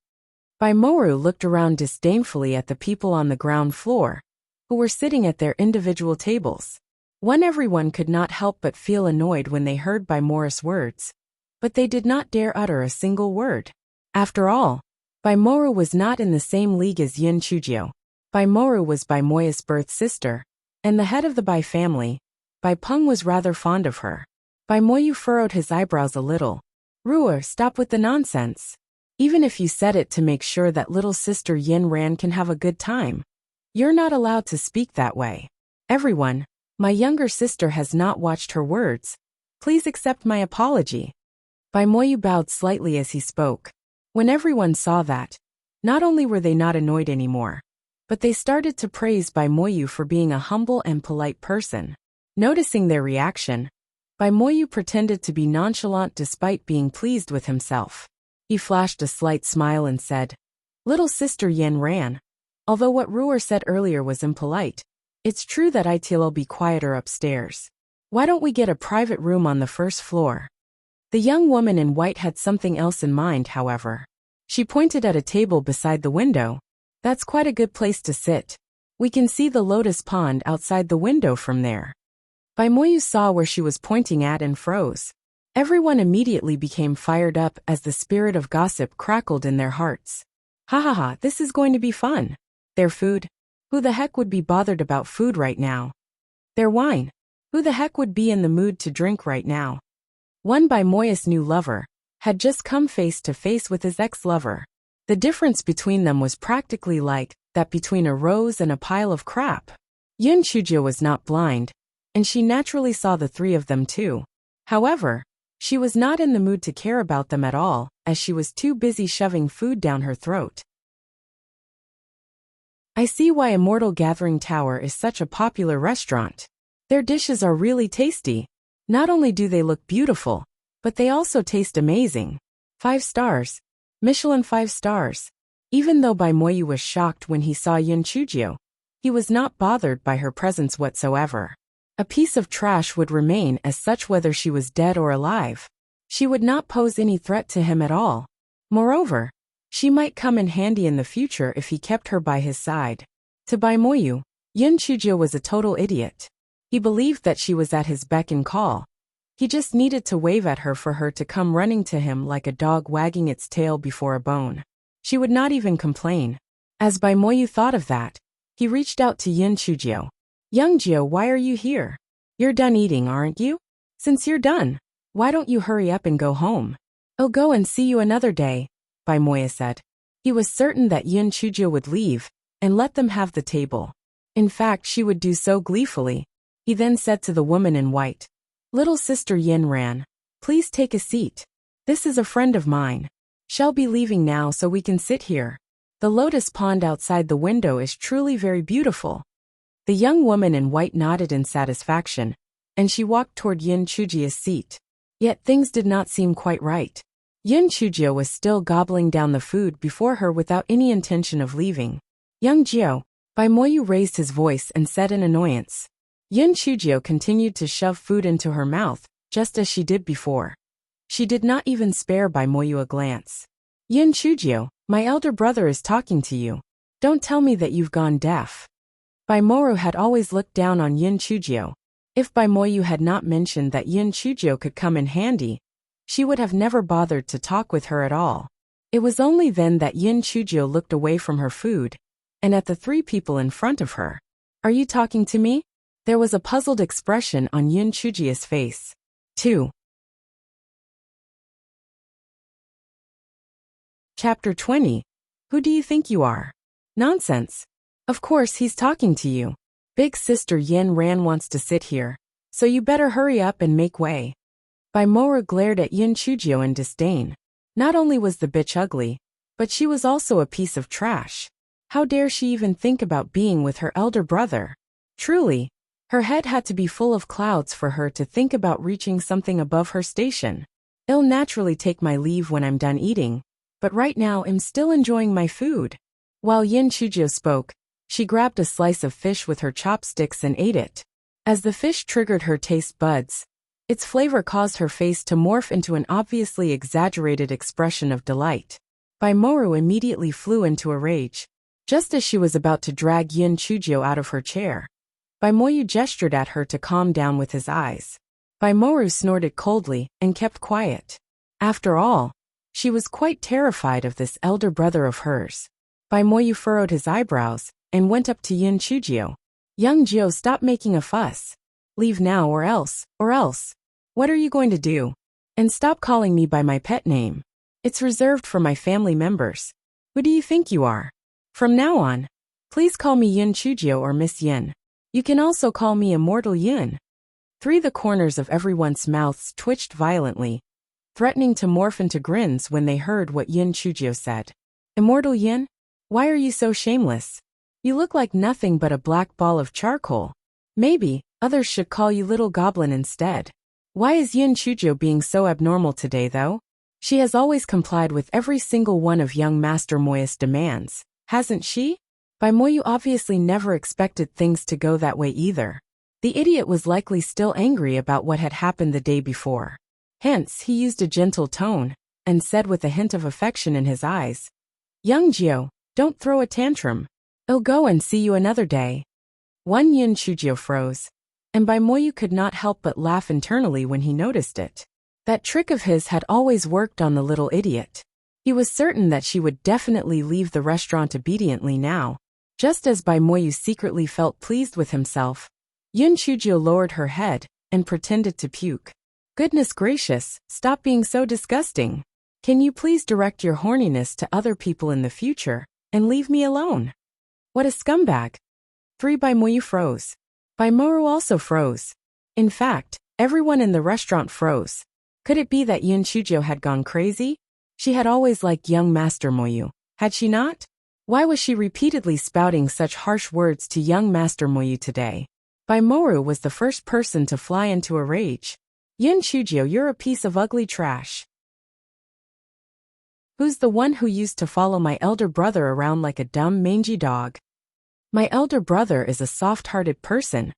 Bai Moru looked around disdainfully at the people on the ground floor, who were sitting at their individual tables. Everyone could not help but feel annoyed when they heard Bai Moru's words, but they did not dare utter a single word. After all, Bai Moru was not in the same league as Yin Chujio. Bai Moru was Bai Moya's birth sister, and the head of the Bai family. Bai Peng was rather fond of her. Bai Moyu furrowed his eyebrows a little. Ruer, stop with the nonsense. Even if you said it to make sure that little sister Yin Ran can have a good time, you're not allowed to speak that way. Everyone, my younger sister has not watched her words. Please accept my apology. Bai Moyu bowed slightly as he spoke. When everyone saw that, not only were they not annoyed anymore, but they started to praise Bai Moyu for being a humble and polite person. Noticing their reaction, Bai Moyu pretended to be nonchalant despite being pleased with himself. He flashed a slight smile and said, Little Sister Yin Ran, although what Ruer said earlier was impolite, it's true that I'll be quieter upstairs. Why don't we get a private room on the 1st floor? The young woman in white had something else in mind, however. She pointed at a table beside the window. That's quite a good place to sit. We can see the lotus pond outside the window from there. Bai Moyu saw where she was pointing at and froze. Everyone immediately became fired up as the spirit of gossip crackled in their hearts. Ha ha ha, this is going to be fun. Their food? Who the heck would be bothered about food right now? Their wine? Who the heck would be in the mood to drink right now? One Bai Moya's new lover had just come face to face with his ex-lover. The difference between them was practically like that between a rose and a pile of crap. Yin Chujio was not blind, and she naturally saw the 3 of them too. However, she was not in the mood to care about them at all, as she was too busy shoving food down her throat. I see why Immortal Gathering Tower is such a popular restaurant. Their dishes are really tasty. Not only do they look beautiful, but they also taste amazing. 5 stars. Michelin 5 stars. Even though Bai Moyu was shocked when he saw Yin Chujio, he was not bothered by her presence whatsoever. A piece of trash would remain as such whether she was dead or alive. She would not pose any threat to him at all. Moreover, she might come in handy in the future if he kept her by his side. To Bai Moyu, Yin Chujio was a total idiot. He believed that she was at his beck and call. He just needed to wave at her for her to come running to him like a dog wagging its tail before a bone. She would not even complain. As Bai Moyu thought of that, he reached out to Yin Chujio. Young Jio, why are you here? You're done eating, aren't you? Since you're done, why don't you hurry up and go home? I'll go and see you another day, Bai Moya said. He was certain that Yin Chujio would leave and let them have the table. In fact, she would do so gleefully. He then said to the woman in white, Little Sister Yin Ran, please take a seat. This is a friend of mine. She'll be leaving now so we can sit here. The lotus pond outside the window is truly very beautiful. The young woman in white nodded in satisfaction, and she walked toward Yin Chujio's seat. Yet things did not seem quite right. Yin Chujio was still gobbling down the food before her without any intention of leaving. Young Jio, Bai Moyu raised his voice and said in annoyance. Yin Chujio continued to shove food into her mouth, just as she did before. She did not even spare Bai Moyu a glance. Yin Chujio, my elder brother is talking to you. Don't tell me that you've gone deaf. Bai Moru had always looked down on Yin Chujio. If Bai Moyu had not mentioned that Yin Chujio could come in handy, she would have never bothered to talk with her at all. It was only then that Yin Chujio looked away from her food, and at the three people in front of her. Are you talking to me? There was a puzzled expression on Yin Chujio's face. 2. Chapter 20. Who do you think you are? Nonsense. Of course he's talking to you. Big sister Yin Ran wants to sit here, so you better hurry up and make way. Bai Moru glared at Yin Chujio in disdain. Not only was the bitch ugly, but she was also a piece of trash. How dare she even think about being with her elder brother? Truly, her head had to be full of clouds for her to think about reaching something above her station. I'll naturally take my leave when I'm done eating, but right now I'm still enjoying my food. While Yin Chujio spoke, she grabbed a slice of fish with her chopsticks and ate it. As the fish triggered her taste buds, its flavor caused her face to morph into an obviously exaggerated expression of delight. Bai Moru immediately flew into a rage. Just as she was about to drag Yin Chujio out of her chair, Bai Moyu gestured at her to calm down with his eyes. Bai Moru snorted coldly and kept quiet. After all, she was quite terrified of this elder brother of hers. Bai Moyu furrowed his eyebrows and went up to Yin Chujio. Young Jio, stop making a fuss. Leave now or else. What are you going to do? And stop calling me by my pet name. It's reserved for my family members. Who do you think you are? From now on, please call me Yin Chujio or Miss Yin. You can also call me Immortal Yin. The corners of everyone's mouths twitched violently, threatening to morph into grins when they heard what Yin Chujio said. Immortal Yin? Why are you so shameless? You look like nothing but a black ball of charcoal. Maybe others should call you Little Goblin instead. Why is Yin Chujio being so abnormal today though? She has always complied with every single one of young Master Moya's demands, hasn't she? Bai Moyu obviously never expected things to go that way either. The idiot was likely still angry about what had happened the day before. Hence, he used a gentle tone, and said with a hint of affection in his eyes, Young Jio, don't throw a tantrum. I'll go and see you another day. One Yin Chujio froze, and Bai Moyu could not help but laugh internally when he noticed it. That trick of his had always worked on the little idiot. He was certain that she would definitely leave the restaurant obediently now. Just as Bai Moyu secretly felt pleased with himself, Yin Chujio lowered her head and pretended to puke. Goodness gracious, stop being so disgusting. Can you please direct your horniness to other people in the future and leave me alone? What a scumbag. Bai Moyu froze. Bai Moru also froze. In fact, everyone in the restaurant froze. Could it be that Yin Chujio had gone crazy? She had always liked young Master Moyu, had she not? Why was she repeatedly spouting such harsh words to young Master Moyu today? Bai Moru was the first person to fly into a rage. Yin Chujio, you're a piece of ugly trash. Who's the one who used to follow my elder brother around like a dumb, mangy dog? My elder brother is a soft-hearted person,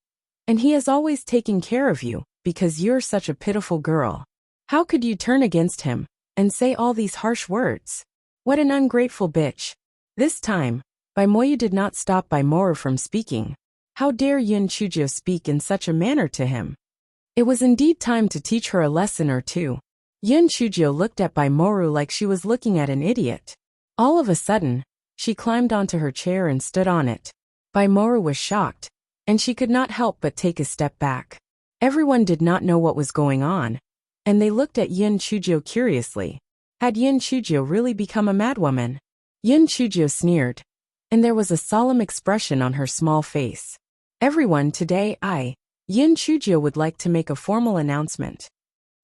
and he has always taken care of you because you're such a pitiful girl. How could you turn against him and say all these harsh words? What an ungrateful bitch. This time, Bai Moyu did not stop Bai Moru from speaking. How dare Yin Chujio speak in such a manner to him? It was indeed time to teach her a lesson or two. Yin Chujio looked at Bai Moru like she was looking at an idiot. All of a sudden, she climbed onto her chair and stood on it. Bai Moru was shocked, and she could not help but take a step back. Everyone did not know what was going on, and they looked at Yin Chujio curiously. Had Yin Chujio really become a madwoman? Yin Chujio sneered, and there was a solemn expression on her small face. Everyone, today Yin Chujio would like to make a formal announcement.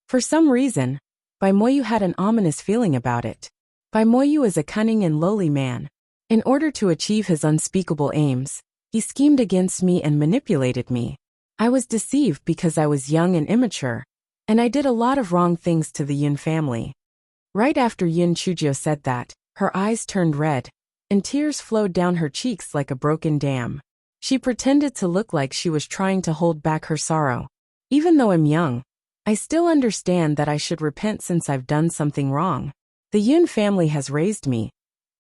For some reason, Bai Moyu had an ominous feeling about it. Bai Moyu is a cunning and lowly man. In order to achieve his unspeakable aims, he schemed against me and manipulated me. I was deceived because I was young and immature, and I did a lot of wrong things to the Yin family. Right after Yin Chujio said that, her eyes turned red, and tears flowed down her cheeks like a broken dam. She pretended to look like she was trying to hold back her sorrow. Even though I'm young, I still understand that I should repent since I've done something wrong. The Yun family has raised me,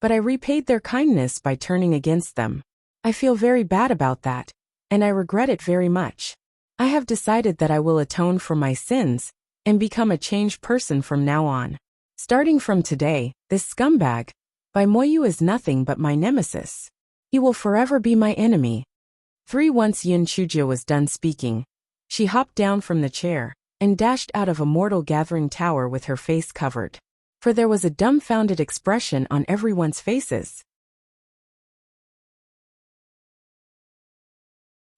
but I repaid their kindness by turning against them. I feel very bad about that, and I regret it very much. I have decided that I will atone for my sins and become a changed person from now on. Starting from today, this scumbag, Bai Moyu, is nothing but my nemesis. He will forever be my enemy. Once Yun Chujio was done speaking, she hopped down from the chair and dashed out of a mortal gathering tower with her face covered. For there was a dumbfounded expression on everyone's faces.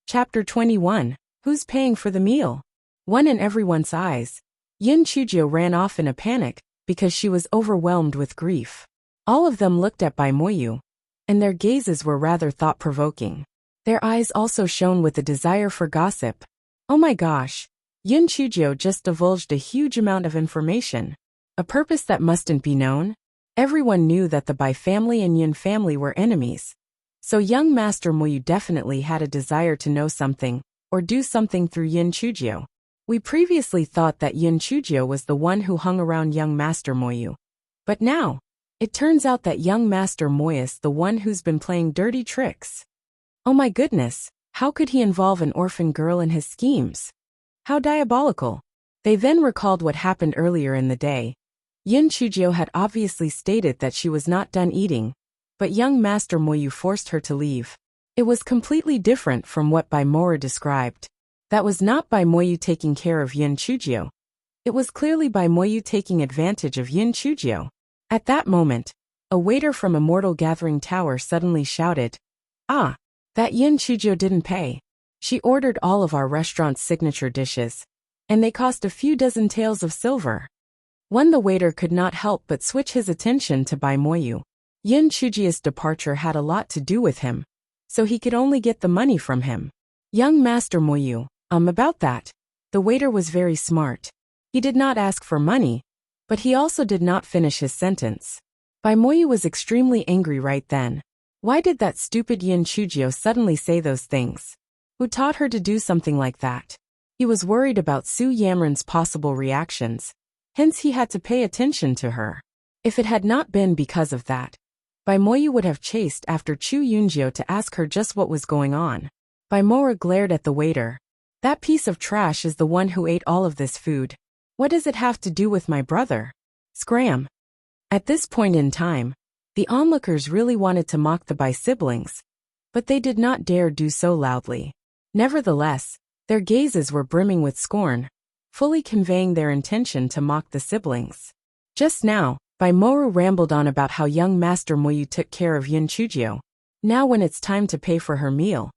Chapter 21. Who's paying for the meal? One in everyone's eyes. Yun Chujio ran off in a panic because she was overwhelmed with grief. All of them looked at Bai Moyu, and their gazes were rather thought-provoking. Their eyes also shone with a desire for gossip. Oh my gosh, Yun Chujio just divulged a huge amount of information. A purpose that mustn't be known? Everyone knew that the Bai family and Yun family were enemies. So young Master Moyu definitely had a desire to know something, or do something through Yun Chujio. We previously thought that Yun Chujio was the one who hung around young Master Moyu. But now, it turns out that young Master Moyu is the one who's been playing dirty tricks. Oh my goodness, how could he involve an orphan girl in his schemes? How diabolical. They then recalled what happened earlier in the day. Yun Chujio had obviously stated that she was not done eating, but young Master Moyu forced her to leave. It was completely different from what Bai Moyu described. That was not Bai Moyu taking care of Yun Chujio. It was clearly Bai Moyu taking advantage of Yun Chujio. At that moment, a waiter from Immortal Gathering Tower suddenly shouted, "Ah, that Yun Chujio didn't pay. She ordered all of our restaurant's signature dishes, and they cost a few dozen taels of silver." The waiter could not help but switch his attention to Bai Moyu. Yun Chujio's departure had a lot to do with him, so he could only get the money from him. Young Master Moyu, about that. The waiter was very smart. He did not ask for money, but he also did not finish his sentence. Bai Moyu was extremely angry right then. Why did that stupid Yun Chujio suddenly say those things? Who taught her to do something like that? He was worried about Su Yamren's possible reactions. Hence he had to pay attention to her. If it had not been because of that, Bai Moyu would have chased after Chu Yunjio to ask her just what was going on. Bai Moyu glared at the waiter. That piece of trash is the one who ate all of this food. What does it have to do with my brother? Scram. At this point in time, the onlookers really wanted to mock the Bai siblings, but they did not dare do so loudly. Nevertheless, their gazes were brimming with scorn, fully conveying their intention to mock the siblings. Just now, Bai Moyu rambled on about how young Master Moyu took care of Yun Chujio. Now when it's time to pay for her meal,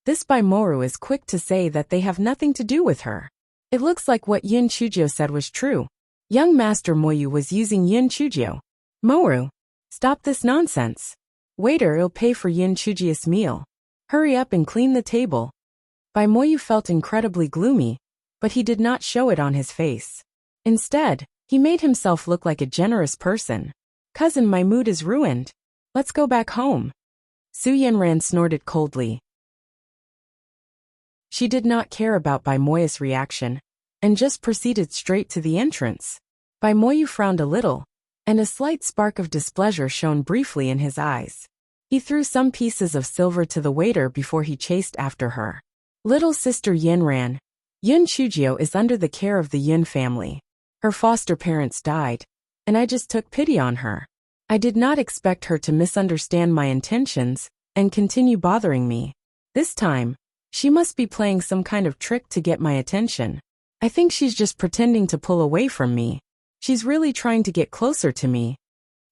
this Bai Moyu is quick to say that they have nothing to do with her. It looks like what Yun Chujio said was true. Young Master Moyu was using Yun Chujio. Moyu, stop this nonsense. Waiter, you'll pay for Yun Chujio's meal. Hurry up and clean the table. Bai Moyu felt incredibly gloomy, but he did not show it on his face. Instead, he made himself look like a generous person. Cousin, my mood is ruined. Let's go back home. Su Yanran snorted coldly. She did not care about Bai Moyu's reaction, and just proceeded straight to the entrance. Bai Moyu frowned a little, and a slight spark of displeasure shone briefly in his eyes. He threw some pieces of silver to the waiter before he chased after her. Little sister Yanran, Yun Chujio is under the care of the Yun family. Her foster parents died, and I just took pity on her. I did not expect her to misunderstand my intentions and continue bothering me. This time, she must be playing some kind of trick to get my attention. I think she's just pretending to pull away from me. She's really trying to get closer to me.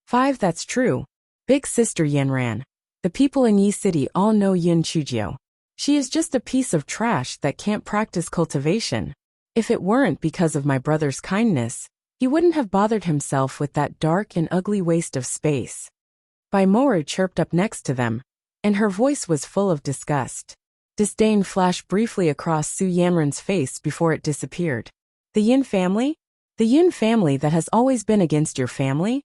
5. That's true. Big sister Yanran. The people in Yi City all know Yun Chujio. She is just a piece of trash that can't practice cultivation. If it weren't because of my brother's kindness, he wouldn't have bothered himself with that dark and ugly waste of space. Bai Moyu chirped up next to them, and her voice was full of disgust. Disdain flashed briefly across Su Yanran's face before it disappeared. The Yin family? The Yin family that has always been against your family?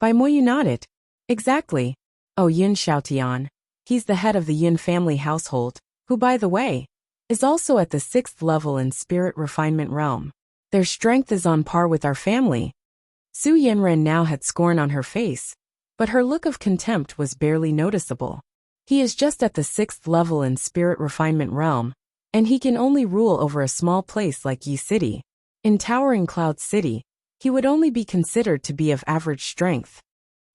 Bai Moyu nodded. Exactly. Oh Yin Xiaotian. He's the head of the Yin family household, who, by the way, is also at the 6th level in spirit refinement realm. Their strength is on par with our family. Su Yanran now had scorn on her face, but her look of contempt was barely noticeable. He is just at the 6th level in spirit refinement realm, and he can only rule over a small place like Yi City. In Towering Cloud City, he would only be considered to be of average strength.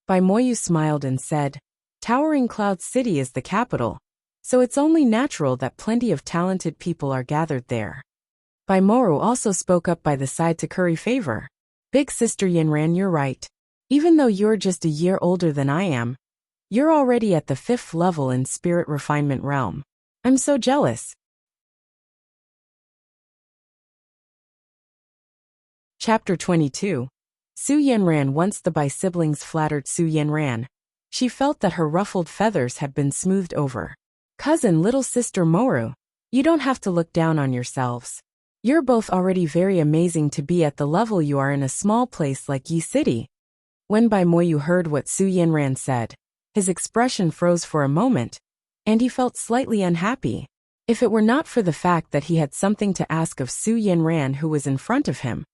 Bai Moyu smiled and said, Towering Cloud City is the capital, so it's only natural that plenty of talented people are gathered there. Bai Moru also spoke up by the side to curry favor. Big sister Yanran, you're right. Even though you're just a year older than I am, you're already at the 5th level in spirit refinement realm. I'm so jealous. Chapter 22. Su Yanran. Once the Bai siblings flattered Su Yanran, she felt that her ruffled feathers had been smoothed over. Cousin, little sister Moru, you don't have to look down on yourselves. You're both already very amazing to be at the level you are in a small place like Yi City. When Bai Moyu heard what Su Yanran said, his expression froze for a moment, and he felt slightly unhappy. If it were not for the fact that he had something to ask of Su Yanran who was in front of him,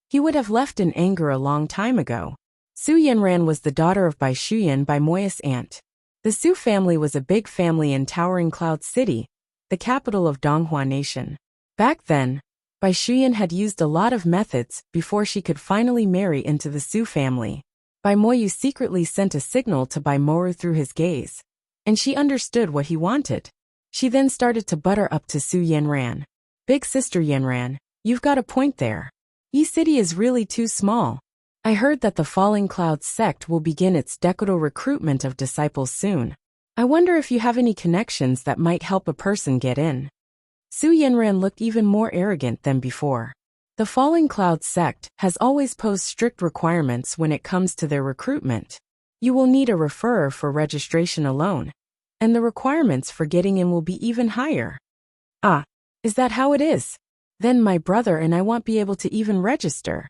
he would have left in anger a long time ago. Su Yanran was the daughter of Bai Shuyan, Bai Moya's aunt. The Su family was a big family in Towering Cloud City, the capital of Donghua Nation. Back then, Bai Shuyan had used a lot of methods before she could finally marry into the Su family. Bai Moyu secretly sent a signal to Bai Moru through his gaze, and she understood what he wanted. She then started to butter up to Su Yanran. Big sister Yanran, you've got a point there. Yi City is really too small. I heard that the Falling Clouds sect will begin its decadal recruitment of disciples soon. I wonder if you have any connections that might help a person get in. Su Yanran looked even more arrogant than before. The Falling Clouds sect has always posed strict requirements when it comes to their recruitment. You will need a referrer for registration alone, and the requirements for getting in will be even higher. Ah, is that how it is? Then my brother and I won't be able to even register.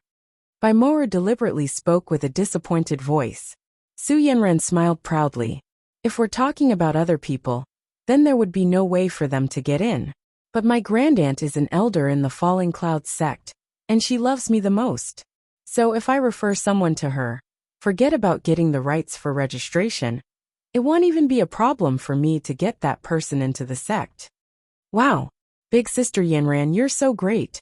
Bai Moru deliberately spoke with a disappointed voice. Su Yanran smiled proudly. If we're talking about other people, then there would be no way for them to get in. But my grandaunt is an elder in the Falling Clouds sect, and she loves me the most. So if I refer someone to her, forget about getting the rights for registration. It won't even be a problem for me to get that person into the sect. Wow, big sister Yanran, you're so great.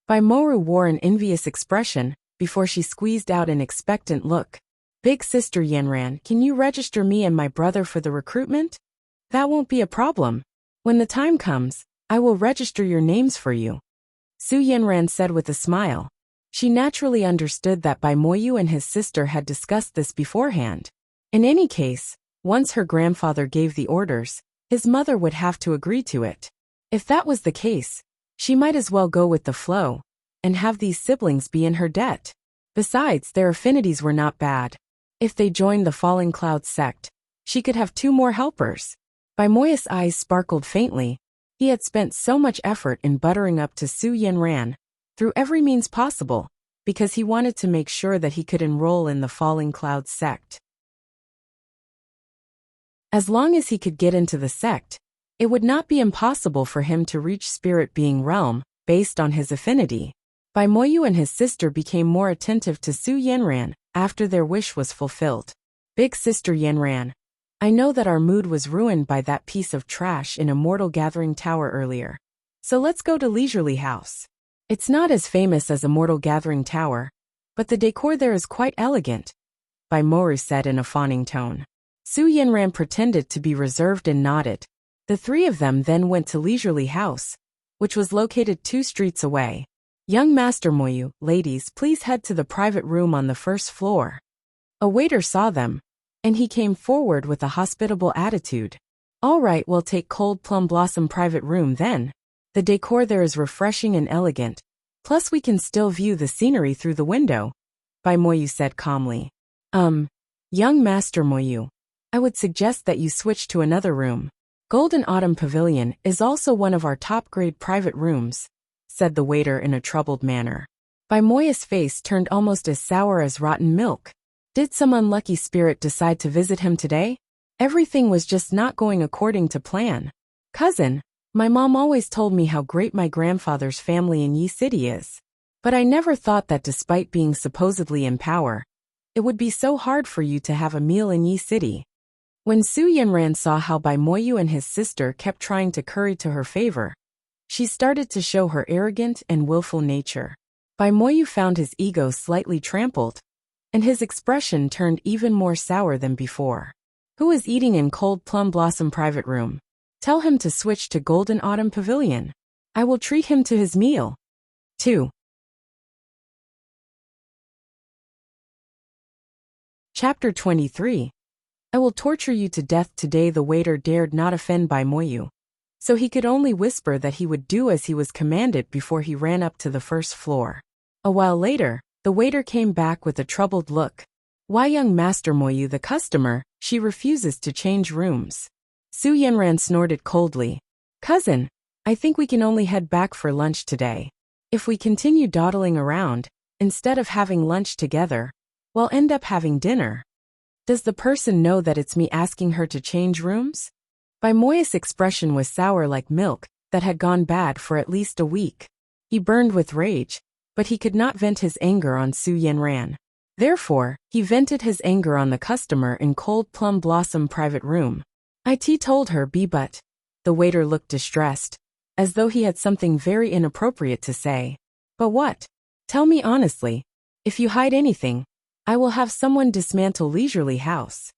Bai Moru wore an envious expression before she squeezed out an expectant look. Big sister Yanran, can you register me and my brother for the recruitment? That won't be a problem. When the time comes, I will register your names for you. Su Yanran said with a smile. She naturally understood that Bai Moyu and his sister had discussed this beforehand. In any case, once her grandfather gave the orders, his mother would have to agree to it. If that was the case, she might as well go with the flow and have these siblings be in her debt. Besides, their affinities were not bad. If they joined the Falling Clouds sect, she could have 2 more helpers. Bai Moya's eyes sparkled faintly. He had spent so much effort in buttering up to Su Yanran, through every means possible, because he wanted to make sure that he could enroll in the Falling Clouds sect. As long as he could get into the sect, it would not be impossible for him to reach Spirit Being Realm, based on his affinity. Bai Moyu and his sister became more attentive to Su Yanran after their wish was fulfilled. Big sister Yanran, I know that our mood was ruined by that piece of trash in Immortal Gathering Tower earlier. So let's go to Leisurely House. It's not as famous as Immortal Gathering Tower, but the decor there is quite elegant, Bai Moru said in a fawning tone. Su Yanran pretended to be reserved and nodded. The 3 of them then went to Leisurely House, which was located 2 streets away. Young Master Moyu, ladies, please head to the private room on the 1st floor. A waiter saw them, and he came forward with a hospitable attitude. All right, we'll take Cold Plum Blossom private room then. The decor there is refreshing and elegant, plus we can still view the scenery through the window, Bai Moyu said calmly. Young Master Moyu, I would suggest that you switch to another room. Golden Autumn Pavilion is also one of our top-grade private rooms, said the waiter in a troubled manner. Bai Moya's face turned almost as sour as rotten milk. Did some unlucky spirit decide to visit him today? Everything was just not going according to plan. Cousin, my mom always told me how great my grandfather's family in Yi City is. But I never thought that despite being supposedly in power, it would be so hard for you to have a meal in Yi City. When Su Yanran saw how Bai Moyu and his sister kept trying to curry to her favor, she started to show her arrogant and willful nature. Bai Moyu found his ego slightly trampled, and his expression turned even more sour than before. Who is eating in Cold Plum Blossom private room? Tell him to switch to Golden Autumn Pavilion. I will treat him to his meal. 2. Chapter 23. I will torture you to death today. The waiter dared not offend Bai Moyu, so he could only whisper that he would do as he was commanded before he ran up to the first floor. A while later, the waiter came back with a troubled look. Why, young Master Moyu, the customer, she refuses to change rooms. Su Yanran snorted coldly. Cousin, I think we can only head back for lunch today. If we continue dawdling around, instead of having lunch together, we'll end up having dinner. Does the person know that it's me asking her to change rooms? Bai Moyu's expression was sour like milk that had gone bad for at least a week. He burned with rage, but he could not vent his anger on Su Yanran. Therefore, he vented his anger on the customer in Cold Plum Blossom private room. It told her but. The waiter looked distressed, as though he had something very inappropriate to say. But what? Tell me honestly. If you hide anything, I will have someone dismantle Leisurely House.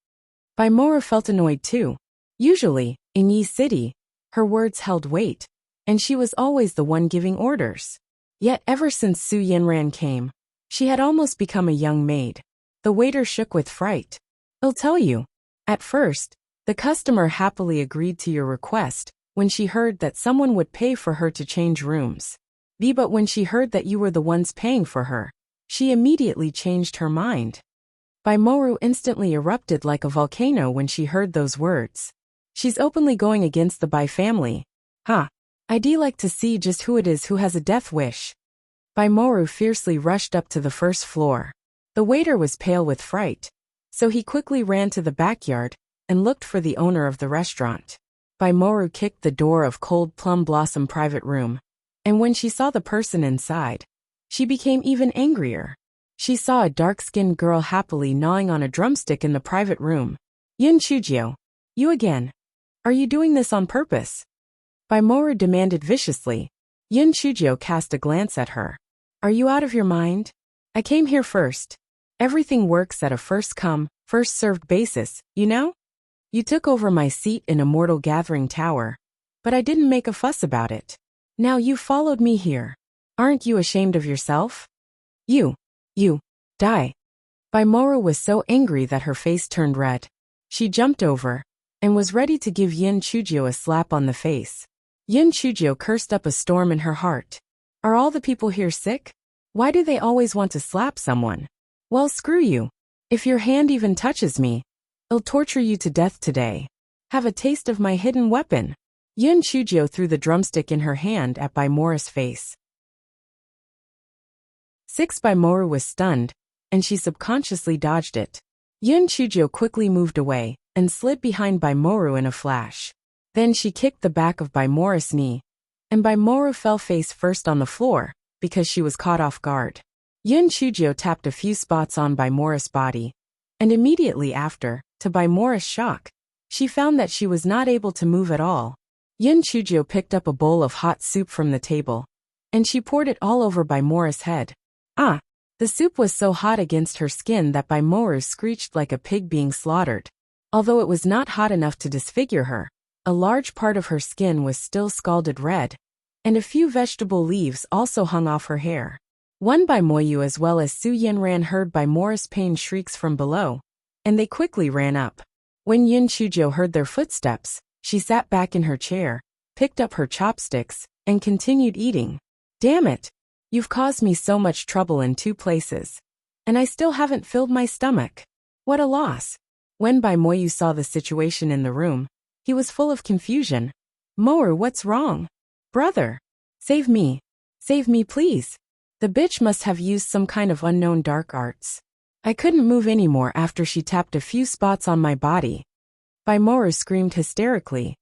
Bai Moyu felt annoyed too. Usually, in Yi City, her words held weight, and she was always the one giving orders. Yet ever since Su Yanran came, she had almost become a young maid. The waiter shook with fright. I'll tell you. At first, the customer happily agreed to your request when she heard that someone would pay for her to change rooms. But when she heard that you were the ones paying for her, she immediately changed her mind. Bai Moyu instantly erupted like a volcano when she heard those words. She's openly going against the Bai family. I'd like to see just who it is who has a death wish. Bai Moyu fiercely rushed up to the first floor. The waiter was pale with fright, so he quickly ran to the backyard and looked for the owner of the restaurant. Bai Moyu kicked the door of Cold Plum Blossom private room, and when she saw the person inside, she became even angrier. She saw a dark-skinned girl happily gnawing on a drumstick in the private room. Yin Chujio, you again. Are you doing this on purpose? Bai Moyu demanded viciously. Yin Chujio cast a glance at her. Are you out of your mind? I came here first. Everything works at a first-come, first-served basis, you know? You took over my seat in Immortal Gathering Tower, but I didn't make a fuss about it. Now you followed me here. Aren't you ashamed of yourself? You, die. Bai Moyu was so angry that her face turned red. She jumped over and was ready to give Yin Chujio a slap on the face. Yin Chujio cursed up a storm in her heart. Are all the people here sick? Why do they always want to slap someone? Well, screw you. If your hand even touches me, I'll torture you to death today. Have a taste of my hidden weapon. Yin Chujio threw the drumstick in her hand at Bai Moyu's face. 6. Bai Moyu was stunned, and she subconsciously dodged it. Yin Chujio quickly moved away and slid behind Bai Moyu in a flash. Then she kicked the back of Bai Moyu's knee, and Bai Moyu fell face first on the floor because she was caught off guard. Yin Chujio tapped a few spots on Bai Moyu's body, and immediately after, to Bai Moyu's shock, she found that she was not able to move at all. Yin Chujio picked up a bowl of hot soup from the table, and she poured it all over Bai Moyu's head. The soup was so hot against her skin that Bai Moyu screeched like a pig being slaughtered. Although it was not hot enough to disfigure her, a large part of her skin was still scalded red, and a few vegetable leaves also hung off her hair. One Bai Moyu as well as Su Yanran heard Bai Moyu's pained shrieks from below, and they quickly ran up. When Yin Chujio heard their footsteps, she sat back in her chair, picked up her chopsticks, and continued eating. Damn it! You've caused me so much trouble in 2 places, and I still haven't filled my stomach. What a loss. When Bai Moyu saw the situation in the room, he was full of confusion. Moyu, what's wrong? Brother, save me. Save me, please. The bitch must have used some kind of unknown dark arts. I couldn't move anymore after she tapped a few spots on my body. Baimoru screamed hysterically.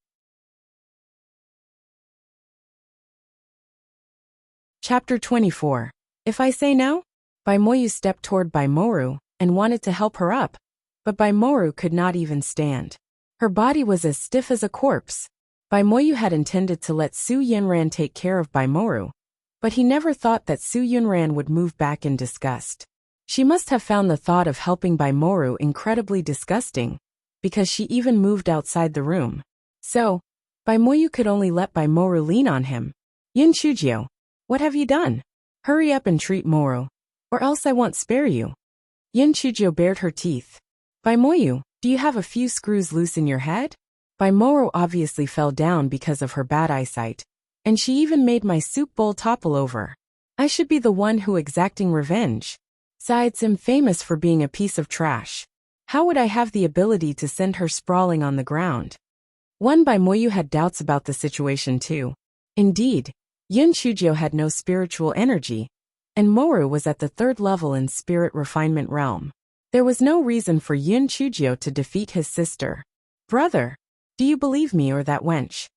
Chapter 24. If I say no? Baimoyu stepped toward Baimoru and wanted to help her up, but Baimoru could not even stand. Her body was as stiff as a corpse. Baimoyu had intended to let Su Yunran take care of Baimoru, but he never thought that Su Yunran would move back in disgust. She must have found the thought of helping Baimoru incredibly disgusting, because she even moved outside the room. So, Baimoyu could only let Baimoru lean on him. Yin Chujio, what have you done? Hurry up and treat Moro, or else I won't spare you. Yin Chujio bared her teeth. Baimoyu, do you have a few screws loose in your head? Baimoru obviously fell down because of her bad eyesight, and she even made my soup bowl topple over. I should be the one who exacting revenge. Besides, I'm famous for being a piece of trash. How would I have the ability to send her sprawling on the ground? Baimoyu had doubts about the situation too. Indeed, Yin Chujio had no spiritual energy, and Moru was at the 3rd level in spirit refinement realm. There was no reason for Yin Chujio to defeat his sister. Brother, do you believe me or that wench?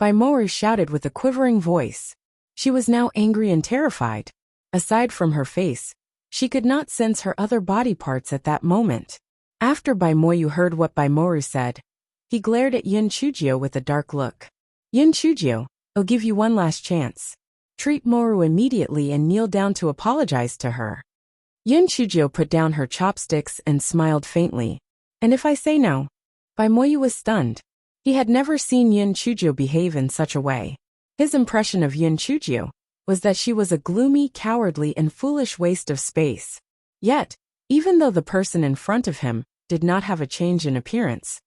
Baimoru shouted with a quivering voice. She was now angry and terrified. Aside from her face, she could not sense her other body parts at that moment. After Baimoyu heard what Baimoru said, he glared at Yin Chujio with a dark look. Yin Chujio, I'll give you one last chance. Treat Moru immediately and kneel down to apologize to her. Yin Chujio put down her chopsticks and smiled faintly. And if I say no? Baimoyu was stunned. He had never seen Yin Chujio behave in such a way. His impression of Yin Chujio was that she was a gloomy, cowardly, and foolish waste of space. Yet, even though the person in front of him did not have a change in appearance,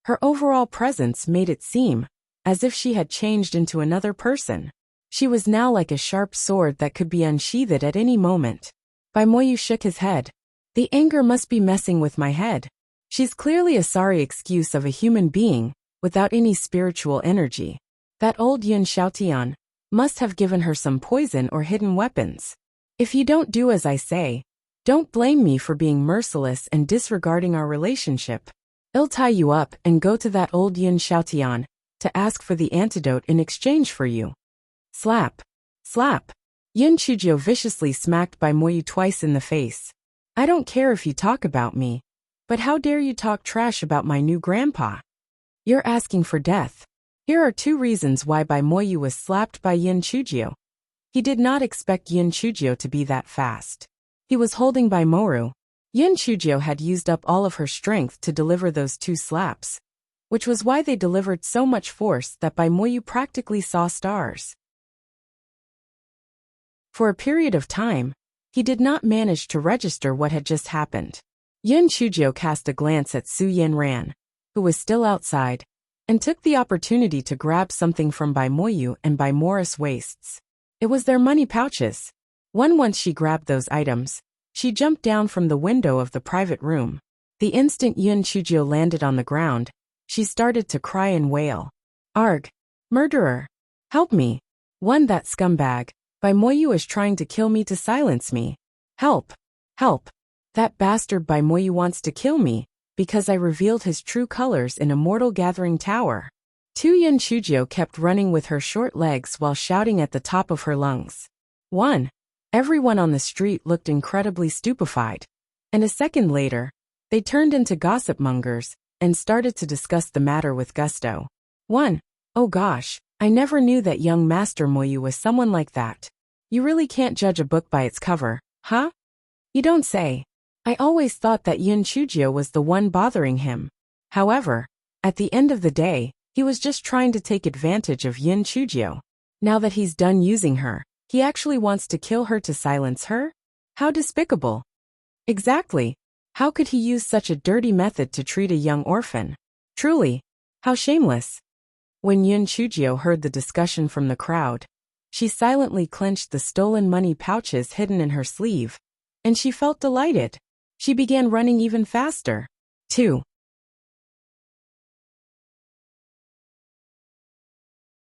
her overall presence made it seem as if she had changed into another person. She was now like a sharp sword that could be unsheathed at any moment. Baimoyu shook his head. The anger must be messing with my head. She's clearly a sorry excuse of a human being without any spiritual energy. That old Yin Xiaotian must have given her some poison or hidden weapons. If you don't do as I say, don't blame me for being merciless and disregarding our relationship. I'll tie you up and go to that old Yin Xiaotian to ask for the antidote in exchange for you. Slap. Slap. Yin Chujio viciously smacked Baimoyu twice in the face. I don't care if you talk about me, but how dare you talk trash about my new grandpa? You're asking for death. Here are 2 reasons why Baimoyu was slapped by Yin Chujio. He did not expect Yin Chujio to be that fast. He was holding Baimoru. Yin Chujio had used up all of her strength to deliver those 2 slaps, which was why they delivered so much force that Baimoyu practically saw stars. For a period of time, he did not manage to register what had just happened. Yin Chujio cast a glance at Su Yunran, who was still outside, and took the opportunity to grab something from Baimoyu and Baimoru's waists. It was their money pouches. Once she grabbed those items, she jumped down from the window of the private room. The instant Yin Chujio landed on the ground, she started to cry and wail. Arg! Murderer! Help me! That scumbag! Baimoyu is trying to kill me to silence me. Help! Help! That bastard Baimoyu wants to kill me, because I revealed his true colors in a mortal gathering tower. Yin Chujio kept running with her short legs while shouting at the top of her lungs. Everyone on the street looked incredibly stupefied, and a second later, they turned into gossip mongers and started to discuss the matter with gusto. Oh gosh, I never knew that young Master Moyu was someone like that. You really can't judge a book by its cover, huh? You don't say. I always thought that Yin Chujio was the one bothering him. However, at the end of the day, he was just trying to take advantage of Yin Chujio. Now that he's done using her, he actually wants to kill her to silence her? How despicable. Exactly. How could he use such a dirty method to treat a young orphan? Truly, how shameless. When Yin Chujio heard the discussion from the crowd, she silently clenched the stolen money pouches hidden in her sleeve, and she felt delighted. She began running even faster. 2.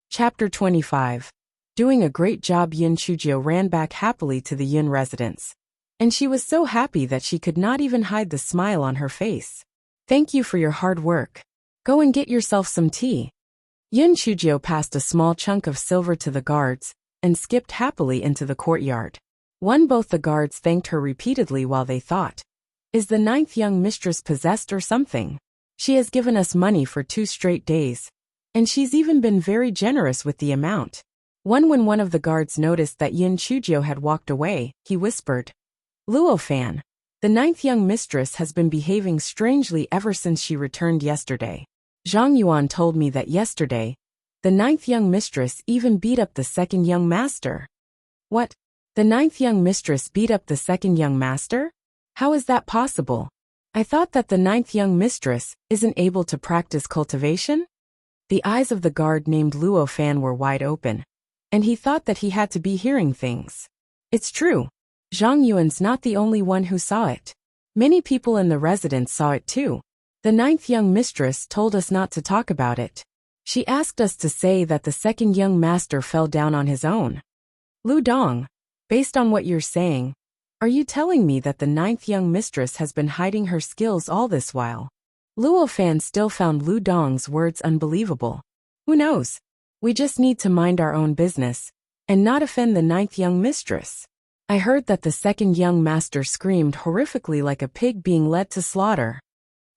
Chapter 25. Doing a great job. Yin Chujio ran back happily to the Yin residence, and she was so happy that she could not even hide the smile on her face. Thank you for your hard work. Go and get yourself some tea. Yin Chujio passed a small chunk of silver to the guards and skipped happily into the courtyard. Both the guards thanked her repeatedly while they thought, is the ninth young mistress possessed or something? She has given us money for 2 straight days, and she's even been very generous with the amount. When one of the guards noticed that Yin Chujio had walked away, he whispered, Luo Fan, the ninth young mistress has been behaving strangely ever since she returned yesterday. Zhang Yuan told me that yesterday, the ninth young mistress even beat up the second young master. What? The ninth young mistress beat up the second young master? How is that possible? I thought that the ninth young mistress isn't able to practice cultivation? The eyes of the guard named Luo Fan were wide open, and he thought that he had to be hearing things. It's true. Zhang Yuan's not the only one who saw it. Many people in the residence saw it too. The ninth young mistress told us not to talk about it. She asked us to say that the second young master fell down on his own. Lu Dong, based on what you're saying, are you telling me that the ninth young mistress has been hiding her skills all this while? Luo Fan still found Lu Dong's words unbelievable. Who knows? We just need to mind our own business and not offend the ninth young mistress. I heard that the second young master screamed horrifically like a pig being led to slaughter.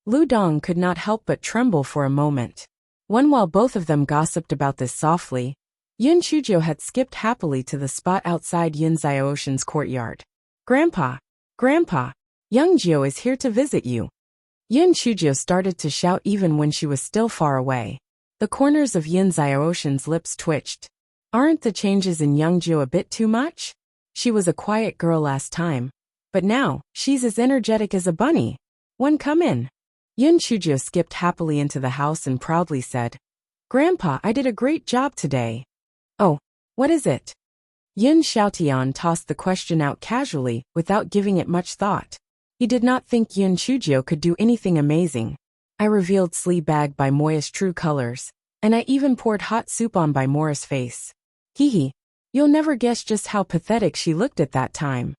Lu Dong could not help but tremble for a moment. While both of them gossiped about this softly, Yin Chujio had skipped happily to the spot outside Yin Xiaoshan's courtyard. Grandpa! Grandpa! Young Jiao is here to visit you. Yin Chujio started to shout even when she was still far away. The corners of Yin Xiaoshan's lips twitched. Aren't the changes in young Jiao a bit too much? She was a quiet girl last time, but now, she's as energetic as a bunny. Come in. Yin Chujio skipped happily into the house and proudly said, Grandpa, I did a great job today. Oh, what is it? Yin Xiaotian tossed the question out casually, without giving it much thought. He did not think Yin Chujio could do anything amazing. I revealed Slee Bag by Moya's true colors, and I even poured hot soup on by Mora's face. Hee. You'll never guess just how pathetic she looked at that time.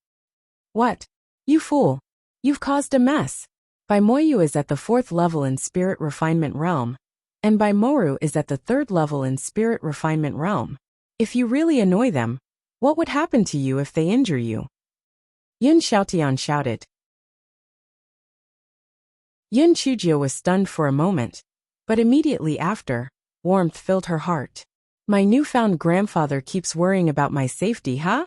What? You fool. You've caused a mess. Bai Moyu is at the 4th level in Spirit Refinement Realm, and Bai Moru is at the 3rd level in Spirit Refinement Realm. If you really annoy them, what would happen to you if they injure you? Yin Xiaotian shouted. Yin Chujio was stunned for a moment, but immediately after, warmth filled her heart. My newfound grandfather keeps worrying about my safety, huh?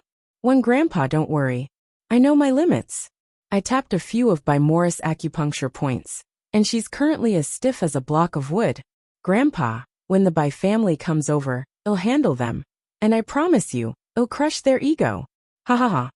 Grandpa, don't worry. I know my limits. I tapped a few of Bai Mora's acupuncture points, and she's currently as stiff as a block of wood. Grandpa, when the Bai family comes over, I'll handle them. And I promise you, I'll crush their ego. Ha ha ha.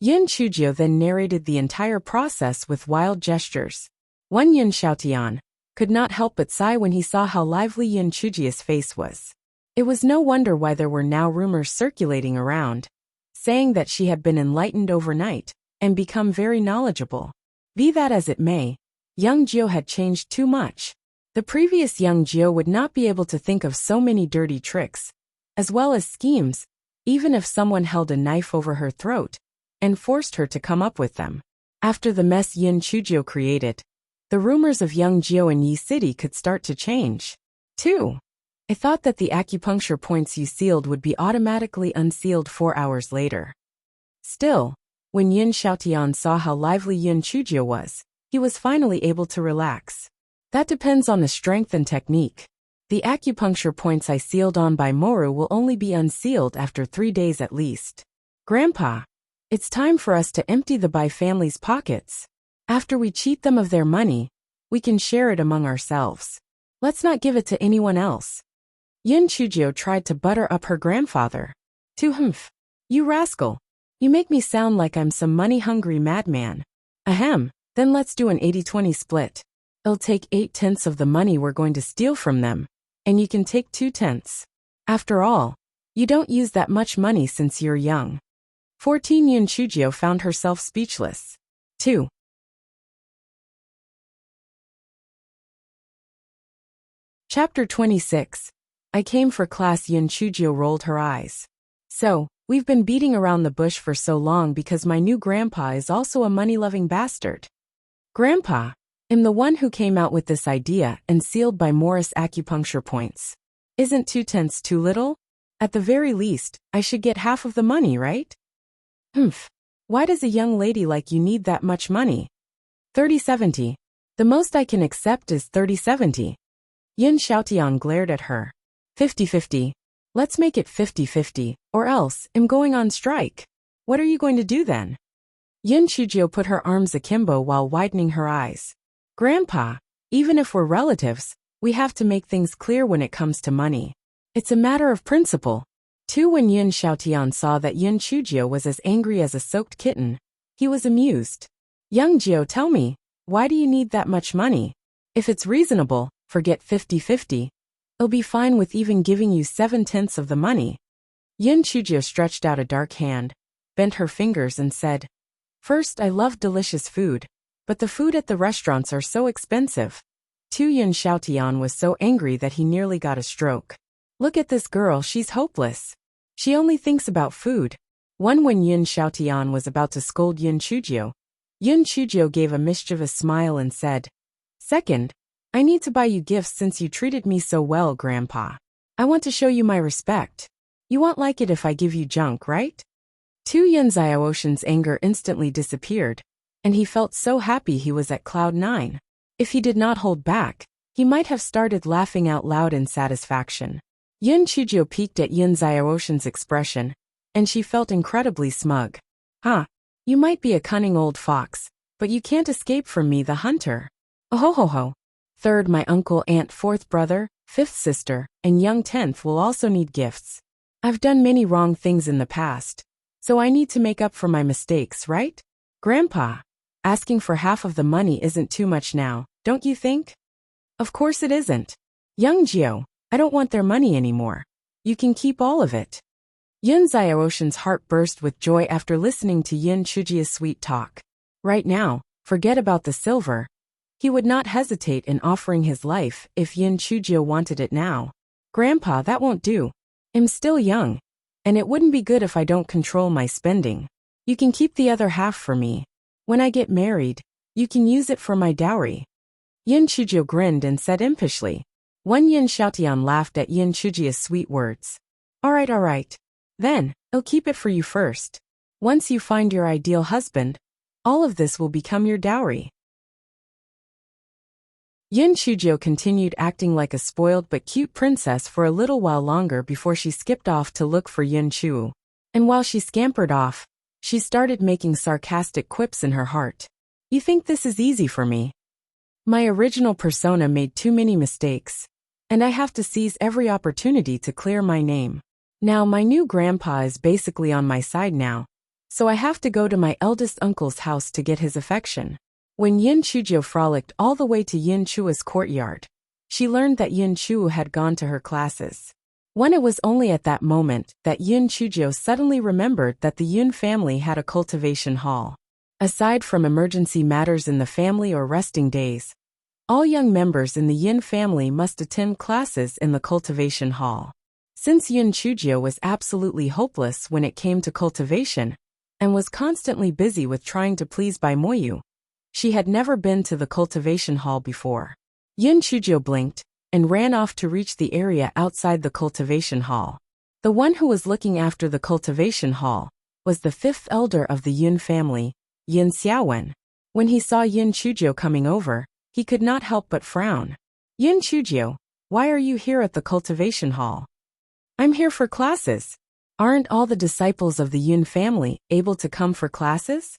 Yin Chujio then narrated the entire process with wild gestures. Yin Xiaotian could not help but sigh when he saw how lively Yin Chujio's face was. It was no wonder why there were now rumors circulating around, saying that she had been enlightened overnight and become very knowledgeable. Be that as it may, young Jiao had changed too much. The previous young Jiao would not be able to think of so many dirty tricks, as well as schemes, even if someone held a knife over her throat and forced her to come up with them. After the mess Yin Chujio created, the rumors of young Jiao in Yi City could start to change. 2. I thought that the acupuncture points you sealed would be automatically unsealed 4 hours later. Still, when Yin Xiaotian saw how lively Yin Chujio was, he was finally able to relax. That depends on the strength and technique. The acupuncture points I sealed on by Moru will only be unsealed after 3 days at least. Grandpa, it's time for us to empty the Bai family's pockets. After we cheat them of their money, we can share it among ourselves. Let's not give it to anyone else. Yin Chujio tried to butter up her grandfather. Humph. You rascal. You make me sound like I'm some money-hungry madman. Ahem, then let's do an 80-20 split. I'll take 8/10 of the money we're going to steal from them, and you can take 2/10. After all, you don't use that much money since you're young. 14 Yin Chujio found herself speechless. 2. Chapter 26. I came for class. Yin Chujio rolled her eyes. So, we've been beating around the bush for so long because my new grandpa is also a money-loving bastard. Grandpa, I'm the one who came out with this idea and sealed by Morris acupuncture points. Isn't 2/10 too little? At the very least, I should get half of the money, right? Humph. Why does a young lady like you need that much money? 30-70. The most I can accept is 30-70. Yin Xiaotian glared at her. 50-50. Let's make it 50-50, or else I'm going on strike. What are you going to do then? Yin Chujio put her arms akimbo while widening her eyes. Grandpa, even if we're relatives, we have to make things clear when it comes to money. It's a matter of principle. When Yin Xiaotian saw that Yin Chujio was as angry as a soaked kitten, he was amused. Young Jio, tell me, why do you need that much money? If it's reasonable, forget 50-50. I'll be fine with even giving you 7/10 of the money. Yin Chujio stretched out a dark hand, bent her fingers and said, First, I love delicious food, but the food at the restaurants are so expensive. Yin Xiaotian was so angry that he nearly got a stroke. Look at this girl, she's hopeless. She only thinks about food. When Yin Xiaotian was about to scold Yin Chujio gave a mischievous smile and said, Second, I need to buy you gifts since you treated me so well, Grandpa. I want to show you my respect. You won't like it if I give you junk, right? Yin Xiaoshan's anger instantly disappeared, and he felt so happy he was at cloud 9. If he did not hold back, he might have started laughing out loud in satisfaction. Yin Chujio peeked at Yin Xiaoshan's expression, and she felt incredibly smug. You might be a cunning old fox, but you can't escape from me, the hunter. Oh-ho-ho-ho. Third, my uncle, aunt, fourth brother, fifth sister, and young 10th will also need gifts. I've done many wrong things in the past, so I need to make up for my mistakes, right? Grandpa, asking for half of the money isn't too much now, don't you think? Of course it isn't. Young Jio, I don't want their money anymore. You can keep all of it. Yin Xiaoshan's heart burst with joy after listening to Yin Chujio's sweet talk. Right now, forget about the silver. He would not hesitate in offering his life if Yin Chujio wanted it now. Grandpa, that won't do. I'm still young, and it wouldn't be good if I don't control my spending. You can keep the other half for me. When I get married, you can use it for my dowry. Yin Chujio grinned and said impishly. Yin Xiaotian laughed at Yin Chujio's sweet words. All right. Then, I'll keep it for you first. Once you find your ideal husband, all of this will become your dowry. Yin Chujio continued acting like a spoiled but cute princess for a little while longer before she skipped off to look for Yin Chu. And while she scampered off, she started making sarcastic quips in her heart. You think this is easy for me? My original persona made too many mistakes, and I have to seize every opportunity to clear my name. Now my new grandpa is basically on my side now, so I have to go to my eldest uncle's house to get his affection. When Yin Chujio frolicked all the way to Yin Chua's courtyard, she learned that Yin Chu had gone to her classes. It was only at that moment that Yin Chujio suddenly remembered that the Yin family had a cultivation hall. Aside from emergency matters in the family or resting days, all young members in the Yin family must attend classes in the cultivation hall. Since Yin Chujio was absolutely hopeless when it came to cultivation, and was constantly busy with trying to please Bai Moyu, she had never been to the cultivation hall before. Yin Chujio blinked, and ran off to reach the area outside the cultivation hall. The one who was looking after the cultivation hall was the fifth elder of the Yin family, Yin Xiaowen. When he saw Yin Chujio coming over, he could not help but frown. Yin Chujio, why are you here at the cultivation hall? I'm here for classes. Aren't all the disciples of the Yin family able to come for classes?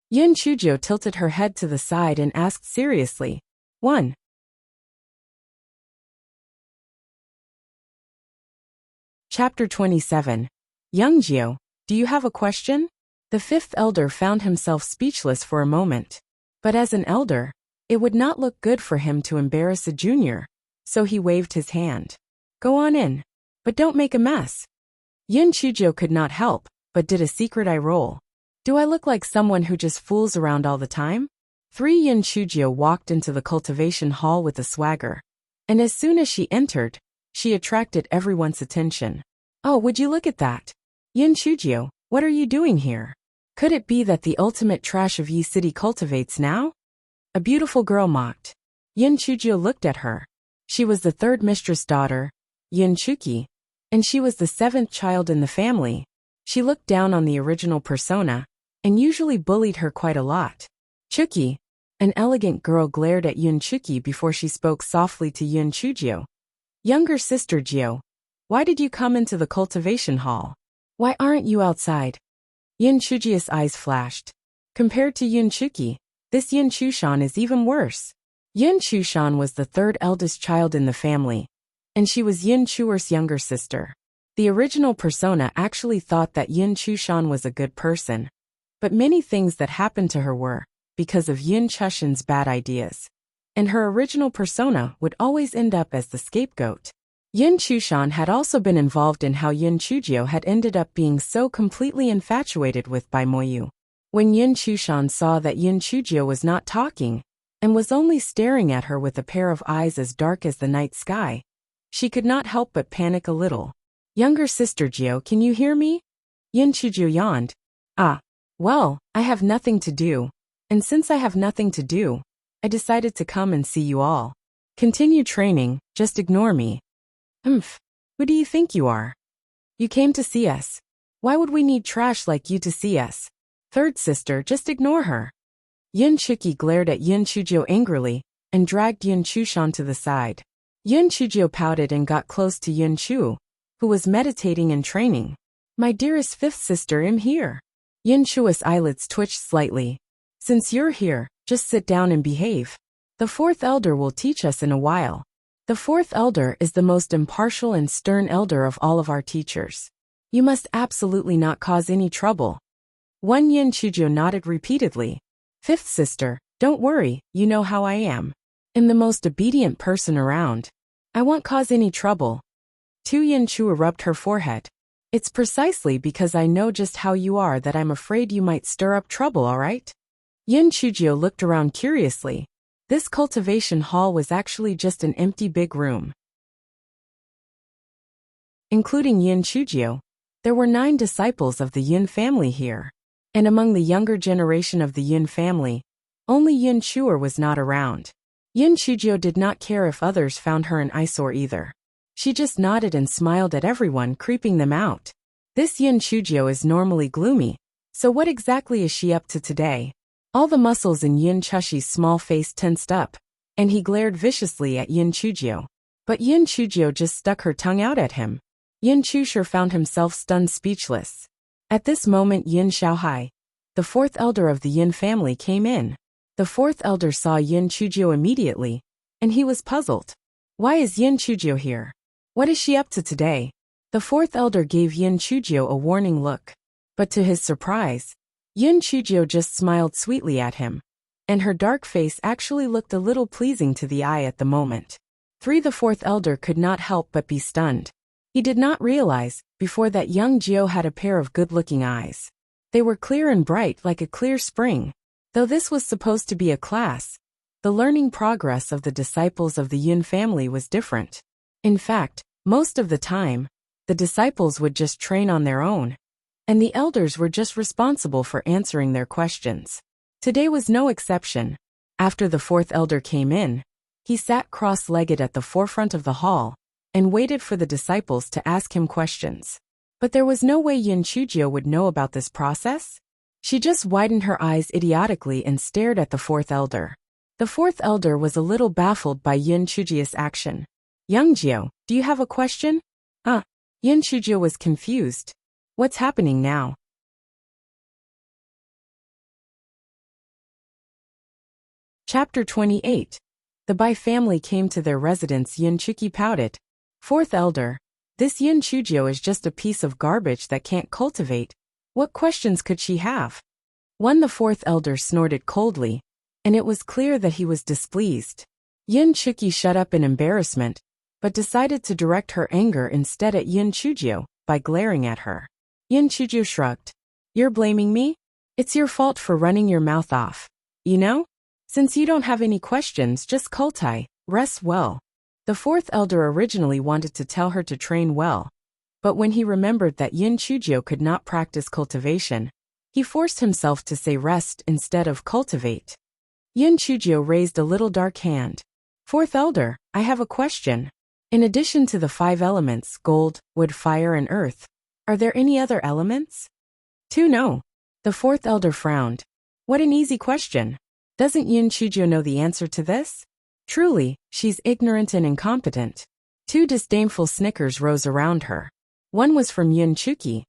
Yin Chujio tilted her head to the side and asked seriously. 1. Chapter 27. Young Jio, do you have a question? The fifth elder found himself speechless for a moment. But as an elder, it would not look good for him to embarrass a junior, so he waved his hand. Go on in. But don't make a mess. Yin Chujio could not help, but did a secret eye roll. Do I look like someone who just fools around all the time? 3. Yin Chujio walked into the cultivation hall with a swagger, and as soon as she entered, she attracted everyone's attention. Oh, would you look at that? Yin Chujio, what are you doing here? Could it be that the ultimate trash of Yi City cultivates now? A beautiful girl mocked. Yin Chujio looked at her. She was the third mistress' daughter, Yin Chuki, and she was the seventh child in the family. She looked down on the original persona, and usually bullied her quite a lot. Chuki, an elegant girl, glared at Yin Chuki before she spoke softly to Yin Chujio. Younger sister Jio, why did you come into the cultivation hall? Why aren't you outside? Yin Chujio's eyes flashed. Compared to Yin Chuki, this Yin Chushan is even worse. Yin Chushan was the third eldest child in the family, and she was Yin Chuer's younger sister. The original persona actually thought that Yin Chushan was a good person, but many things that happened to her were because of Yin Chushan's bad ideas, and her original persona would always end up as the scapegoat. Yin Chushan had also been involved in how Yin Chujio had ended up being so completely infatuated with by Moyu. When Yin Chushan saw that Yin Chujio was not talking, and was only staring at her with a pair of eyes as dark as the night sky, she could not help but panic a little. Younger sister Jio, can you hear me? Yin Chujio yawned. Well, I have nothing to do, and since I have nothing to do, I decided to come and see you all. Continue training, just ignore me. Who do you think you are? You came to see us. Why would we need trash like you to see us? Third sister, just ignore her. Yin Chuki glared at Yin Chujio angrily, and dragged Yin Chushan to the side. Yin Chujio pouted and got close to Yin Chu, who was meditating and training. My dearest fifth sister, I'm here. Yin Chu's eyelids twitched slightly. Since you're here, just sit down and behave. The fourth elder will teach us in a while. The fourth elder is the most impartial and stern elder of all of our teachers. You must absolutely not cause any trouble. One Yin Chujio nodded repeatedly. Fifth sister, don't worry, you know how I am. I'm the most obedient person around. I won't cause any trouble. Two Yin Chu rubbed her forehead. It's precisely because I know just how you are that I'm afraid you might stir up trouble, alright? Yin Chujio looked around curiously. This cultivation hall was actually just an empty big room. Including Yin Chujio, there were 9 disciples of the Yin family here. And among the younger generation of the Yin family, only Yin Chuer was not around. Yin Chujio did not care if others found her an eyesore either. She just nodded and smiled at everyone, creeping them out. This Yin Chujio is normally gloomy, so what exactly is she up to today? All the muscles in Yin Chushi's small face tensed up, and he glared viciously at Yin Chujio. But Yin Chujio just stuck her tongue out at him. Yin Chusher found himself stunned speechless. At this moment Yin Xiaohai, the fourth elder of the Yin family, came in. The fourth elder saw Yin Chujio immediately, and he was puzzled. Why is Yin Chujio here? What is she up to today? The fourth elder gave Yin Chujio a warning look. But to his surprise, Yin Chujio just smiled sweetly at him, and her dark face actually looked a little pleasing to the eye at the moment. The fourth elder could not help but be stunned. He did not realize, before, that young Jio had a pair of good-looking eyes. They were clear and bright like a clear spring. Though this was supposed to be a class, the learning progress of the disciples of the Yin family was different. In fact, most of the time, the disciples would just train on their own, and the elders were just responsible for answering their questions. Today was no exception. After the fourth elder came in, he sat cross-legged at the forefront of the hall, and waited for the disciples to ask him questions. But there was no way Yin Chujio would know about this process. She just widened her eyes idiotically and stared at the fourth elder. The fourth elder was a little baffled by Yin Chujio's action. Young Jio, do you have a question? Yin Chujio was confused. What's happening now? Chapter 28. The Bai family came to their residence. Yin Chuki pouted. Fourth elder, this Yin Chujio is just a piece of garbage that can't cultivate. What questions could she have? The fourth elder snorted coldly, and it was clear that he was displeased. Yin Chuki shut up in embarrassment, but decided to direct her anger instead at Yin Chujio by glaring at her. Yin Chujio shrugged. You're blaming me? It's your fault for running your mouth off. You know? Since you don't have any questions, just cultivate, rest well. The fourth elder originally wanted to tell her to train well, but when he remembered that Yin Chujio could not practice cultivation, he forced himself to say rest instead of cultivate. Yin Chujio raised a little dark hand. Fourth elder, I have a question. In addition to the 5 elements, gold, wood, fire, and earth, are there any other elements? 2 No. The fourth elder frowned. What an easy question. Doesn't Yin Chujio know the answer to this? Truly, she's ignorant and incompetent. 2 disdainful snickers rose around her. One was from Yin Chuki,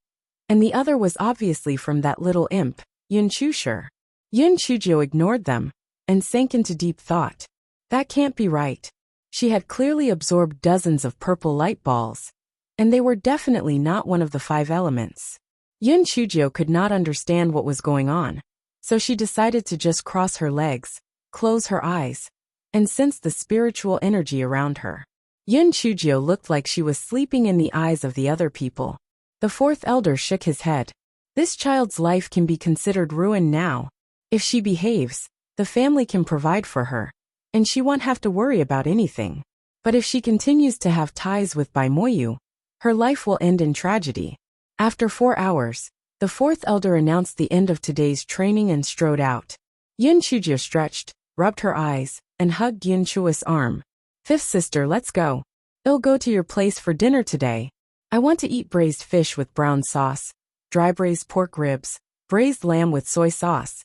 and the other was obviously from that little imp, Yin Chusher. Yin Chujio ignored them and sank into deep thought. That can't be right. She had clearly absorbed dozens of purple light balls, and they were definitely not one of the 5 elements. Yin Chujio could not understand what was going on, so she decided to just cross her legs, close her eyes, and sense the spiritual energy around her. Yin Chujio looked like she was sleeping in the eyes of the other people. The fourth elder shook his head. This child's life can be considered ruined now. If she behaves, the family can provide for her, and she won't have to worry about anything. But if she continues to have ties with Bai Moyu, her life will end in tragedy. After 4 hours, the fourth elder announced the end of today's training and strode out. Yin Chujio stretched, rubbed her eyes, and hugged Yin Chua's arm. Fifth sister, let's go. I'll go to your place for dinner today. I want to eat braised fish with brown sauce, dry braised pork ribs, braised lamb with soy sauce.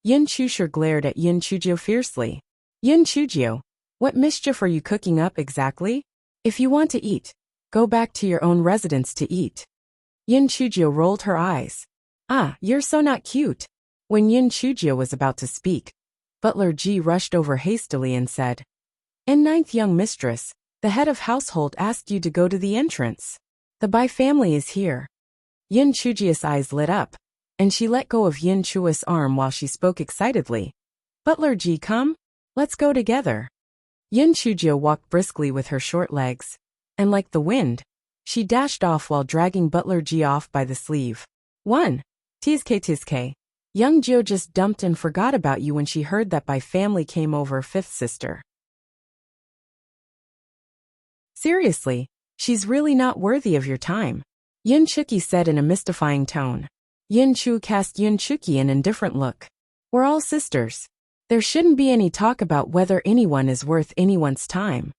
Yin Chusher glared at Yin Chujio fiercely. Yin Chujio, what mischief are you cooking up exactly? If you want to eat, go back to your own residence to eat. Yin Chujio rolled her eyes. Ah, you're so not cute. When Yin Chujio was about to speak, Butler Ji rushed over hastily and said, "And ninth young mistress, the head of household asked you to go to the entrance. The Bai family is here." Yin Chujio's eyes lit up, and she let go of Yin Chua's arm while she spoke excitedly. "Butler Ji, come. Let's go together." Yin Chujio walked briskly with her short legs, and like the wind, she dashed off while dragging Butler Ji off by the sleeve. 1. Tizke. Young Jio just dumped and forgot about you when she heard that Bai family came over. Fifth sister. Seriously, she's really not worthy of your time, Yin Chuki said in a mystifying tone. Yin Chu cast Yin Chuki an indifferent look. We're all sisters. There shouldn't be any talk about whether anyone is worth anyone's time.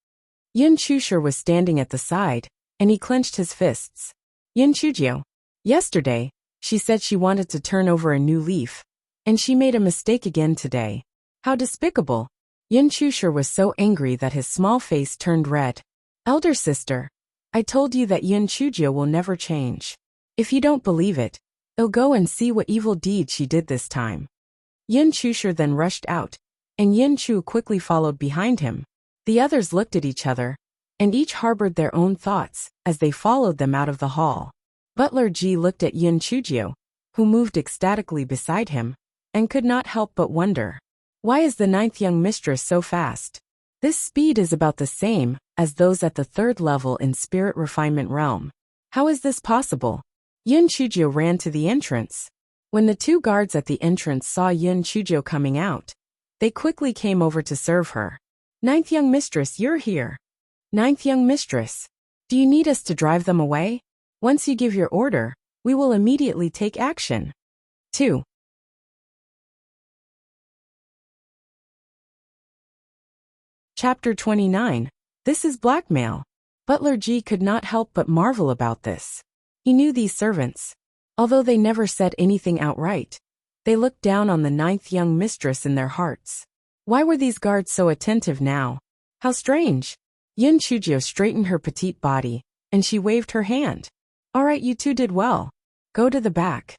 Yin Chusher was standing at the side, and he clenched his fists. Yin Chujio. Yesterday, she said she wanted to turn over a new leaf, and she made a mistake again today. How despicable. Yin Chusher was so angry that his small face turned red. Elder sister, I told you that Yin Chujio will never change. If you don't believe it, I'll go and see what evil deed she did this time. Yin Chusher then rushed out, and Yin Chu quickly followed behind him. The others looked at each other, and each harbored their own thoughts as they followed them out of the hall. Butler Ji looked at Yin Chujio, who moved ecstatically beside him, and could not help but wonder. Why is the ninth young mistress so fast? This speed is about the same as those at the 3rd level in spirit refinement realm. How is this possible? Yin Chujio ran to the entrance. When the 2 guards at the entrance saw Yin Chujio coming out, they quickly came over to serve her. Ninth young mistress, you're here. Ninth young mistress, do you need us to drive them away? Once you give your order, we will immediately take action. 2. Chapter 29. This is blackmail. Butler Ji could not help but marvel about this. He knew these servants. Although they never said anything outright, they looked down on the ninth young mistress in their hearts. Why were these guards so attentive now? How strange. Yin Chujio straightened her petite body, and she waved her hand. All right, you 2 did well. Go to the back.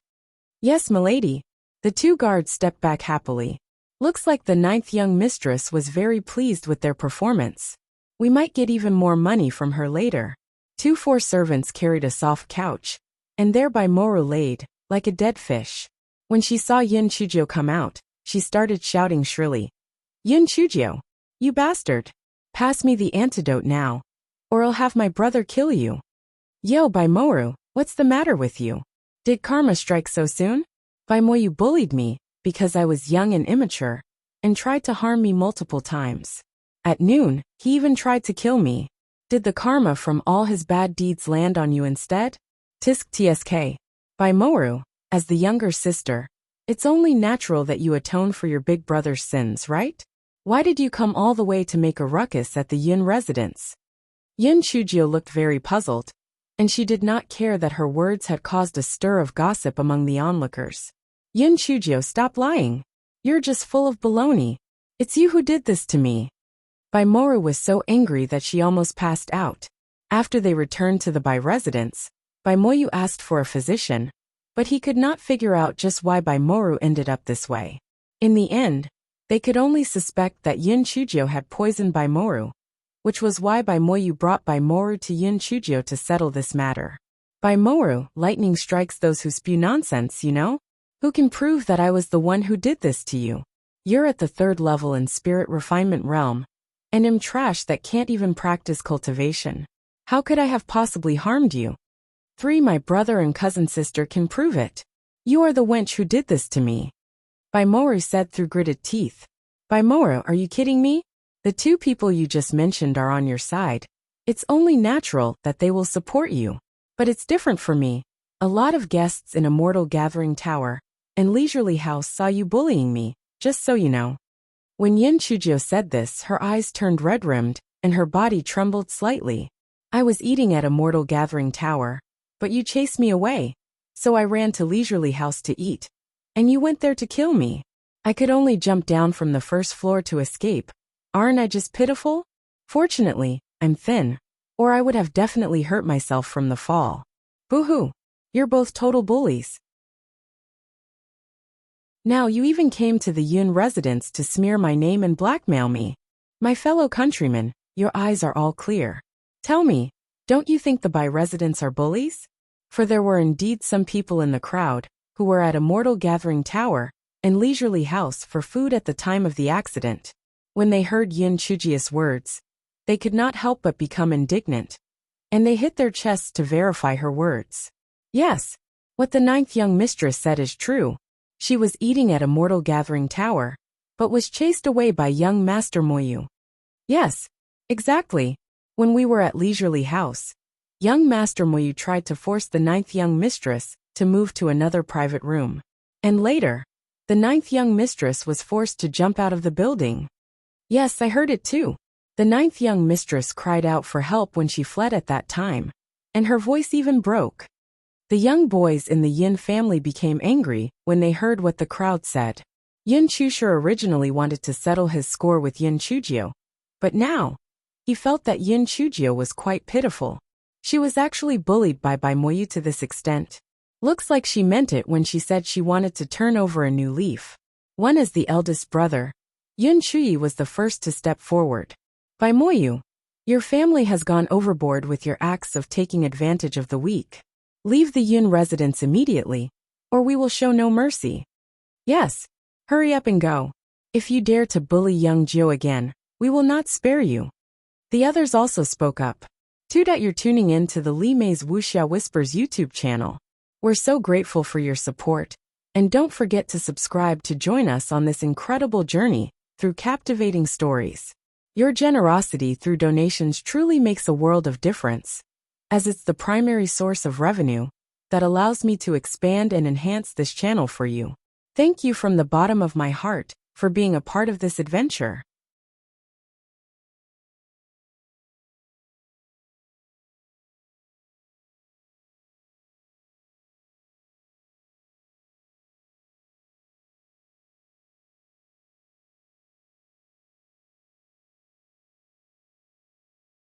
Yes, milady. The 2 guards stepped back happily. Looks like the ninth young mistress was very pleased with their performance. We might get even more money from her later. 4 servants carried a soft couch, and thereby Moru laid, like a dead fish. When she saw Yin Chujio come out, she started shouting shrilly. Yin Chujio, you bastard! Pass me the antidote now, or I'll have my brother kill you. Yo, Bai Moru, what's the matter with you? Did karma strike so soon? Bai Moyu bullied me, because I was young and immature, and tried to harm me multiple times. At noon, he even tried to kill me. Did the karma from all his bad deeds land on you instead? Tisk tsk. Bai Moru, as the younger sister, It's only natural that you atone for your big brother's sins, right? Why did you come all the way to make a ruckus at the Yin residence? Yin Chujio looked very puzzled, and she did not care that her words had caused a stir of gossip among the onlookers. Yin Chujio, stop lying. You're just full of baloney. It's you who did this to me. Baimoru was so angry that she almost passed out. After they returned to the Bai residence, Baimoru asked for a physician, but he could not figure out just why Baimoru ended up this way. In the end, they could only suspect that Yin Chujio had poisoned Baimoru, which was why Baimoru brought Baimoru to Yin Chujio to settle this matter. Baimoru, lightning strikes those who spew nonsense, you know? Who can prove that I was the one who did this to you? You're at the 3rd level in spirit refinement realm, and am trash that can't even practice cultivation. How could I have possibly harmed you? 3. My brother and cousin sister can prove it. You are the wench who did this to me. Baimoru said through gritted teeth. Baimoru, are you kidding me? The 2 people you just mentioned are on your side. It's only natural that they will support you. But it's different for me. A lot of guests in Immortal Gathering Tower and Leisurely House saw you bullying me, just so you know. When Yin Chujio said this, her eyes turned red-rimmed, and her body trembled slightly. I was eating at Immortal Gathering Tower, but you chased me away, so I ran to Leisurely House to eat. And you went there to kill me. I could only jump down from the 1st floor to escape. Aren't I just pitiful? Fortunately, I'm thin, or I would have definitely hurt myself from the fall. Boo-hoo. You're both total bullies. Now you even came to the Yun residence to smear my name and blackmail me. My fellow countrymen, your eyes are all clear. Tell me, don't you think the Bai residents are bullies? For there were indeed some people in the crowd who were at Immortal Gathering Tower and Leisurely House for food at the time of the accident. When they heard Yin Chujio's words, they could not help but become indignant, and they hit their chests to verify her words. Yes, what the 9th young mistress said is true. She was eating at Immortal Gathering Tower, but was chased away by young Master Moyu. Yes, exactly. When we were at Leisurely House, young Master Moyu tried to force the 9th young mistress to move to another private room. And later, the 9th young mistress was forced to jump out of the building. Yes, I heard it too. The 9th young mistress cried out for help when she fled at that time, and her voice even broke. The young boys in the Yin family became angry when they heard what the crowd said. Yin Chusher originally wanted to settle his score with Yin Chujio, but now, he felt that Yin Chujio was quite pitiful. She was actually bullied by Baimoyu to this extent. Looks like she meant it when she said she wanted to turn over a new leaf. One as the eldest brother, Yun Chuyi was the first to step forward. Baimoyu, your family has gone overboard with your acts of taking advantage of the weak. Leave the Yun residence immediately, or we will show no mercy. Yes, hurry up and go. If you dare to bully young Jiu again, we will not spare you. The others also spoke up. You're tuning in to the Li Mei's Wuxia Whispers YouTube channel. We're so grateful for your support, and don't forget to subscribe to join us on this incredible journey through captivating stories. Your generosity through donations truly makes a world of difference, as it's the primary source of revenue that allows me to expand and enhance this channel for you. Thank you from the bottom of my heart for being a part of this adventure.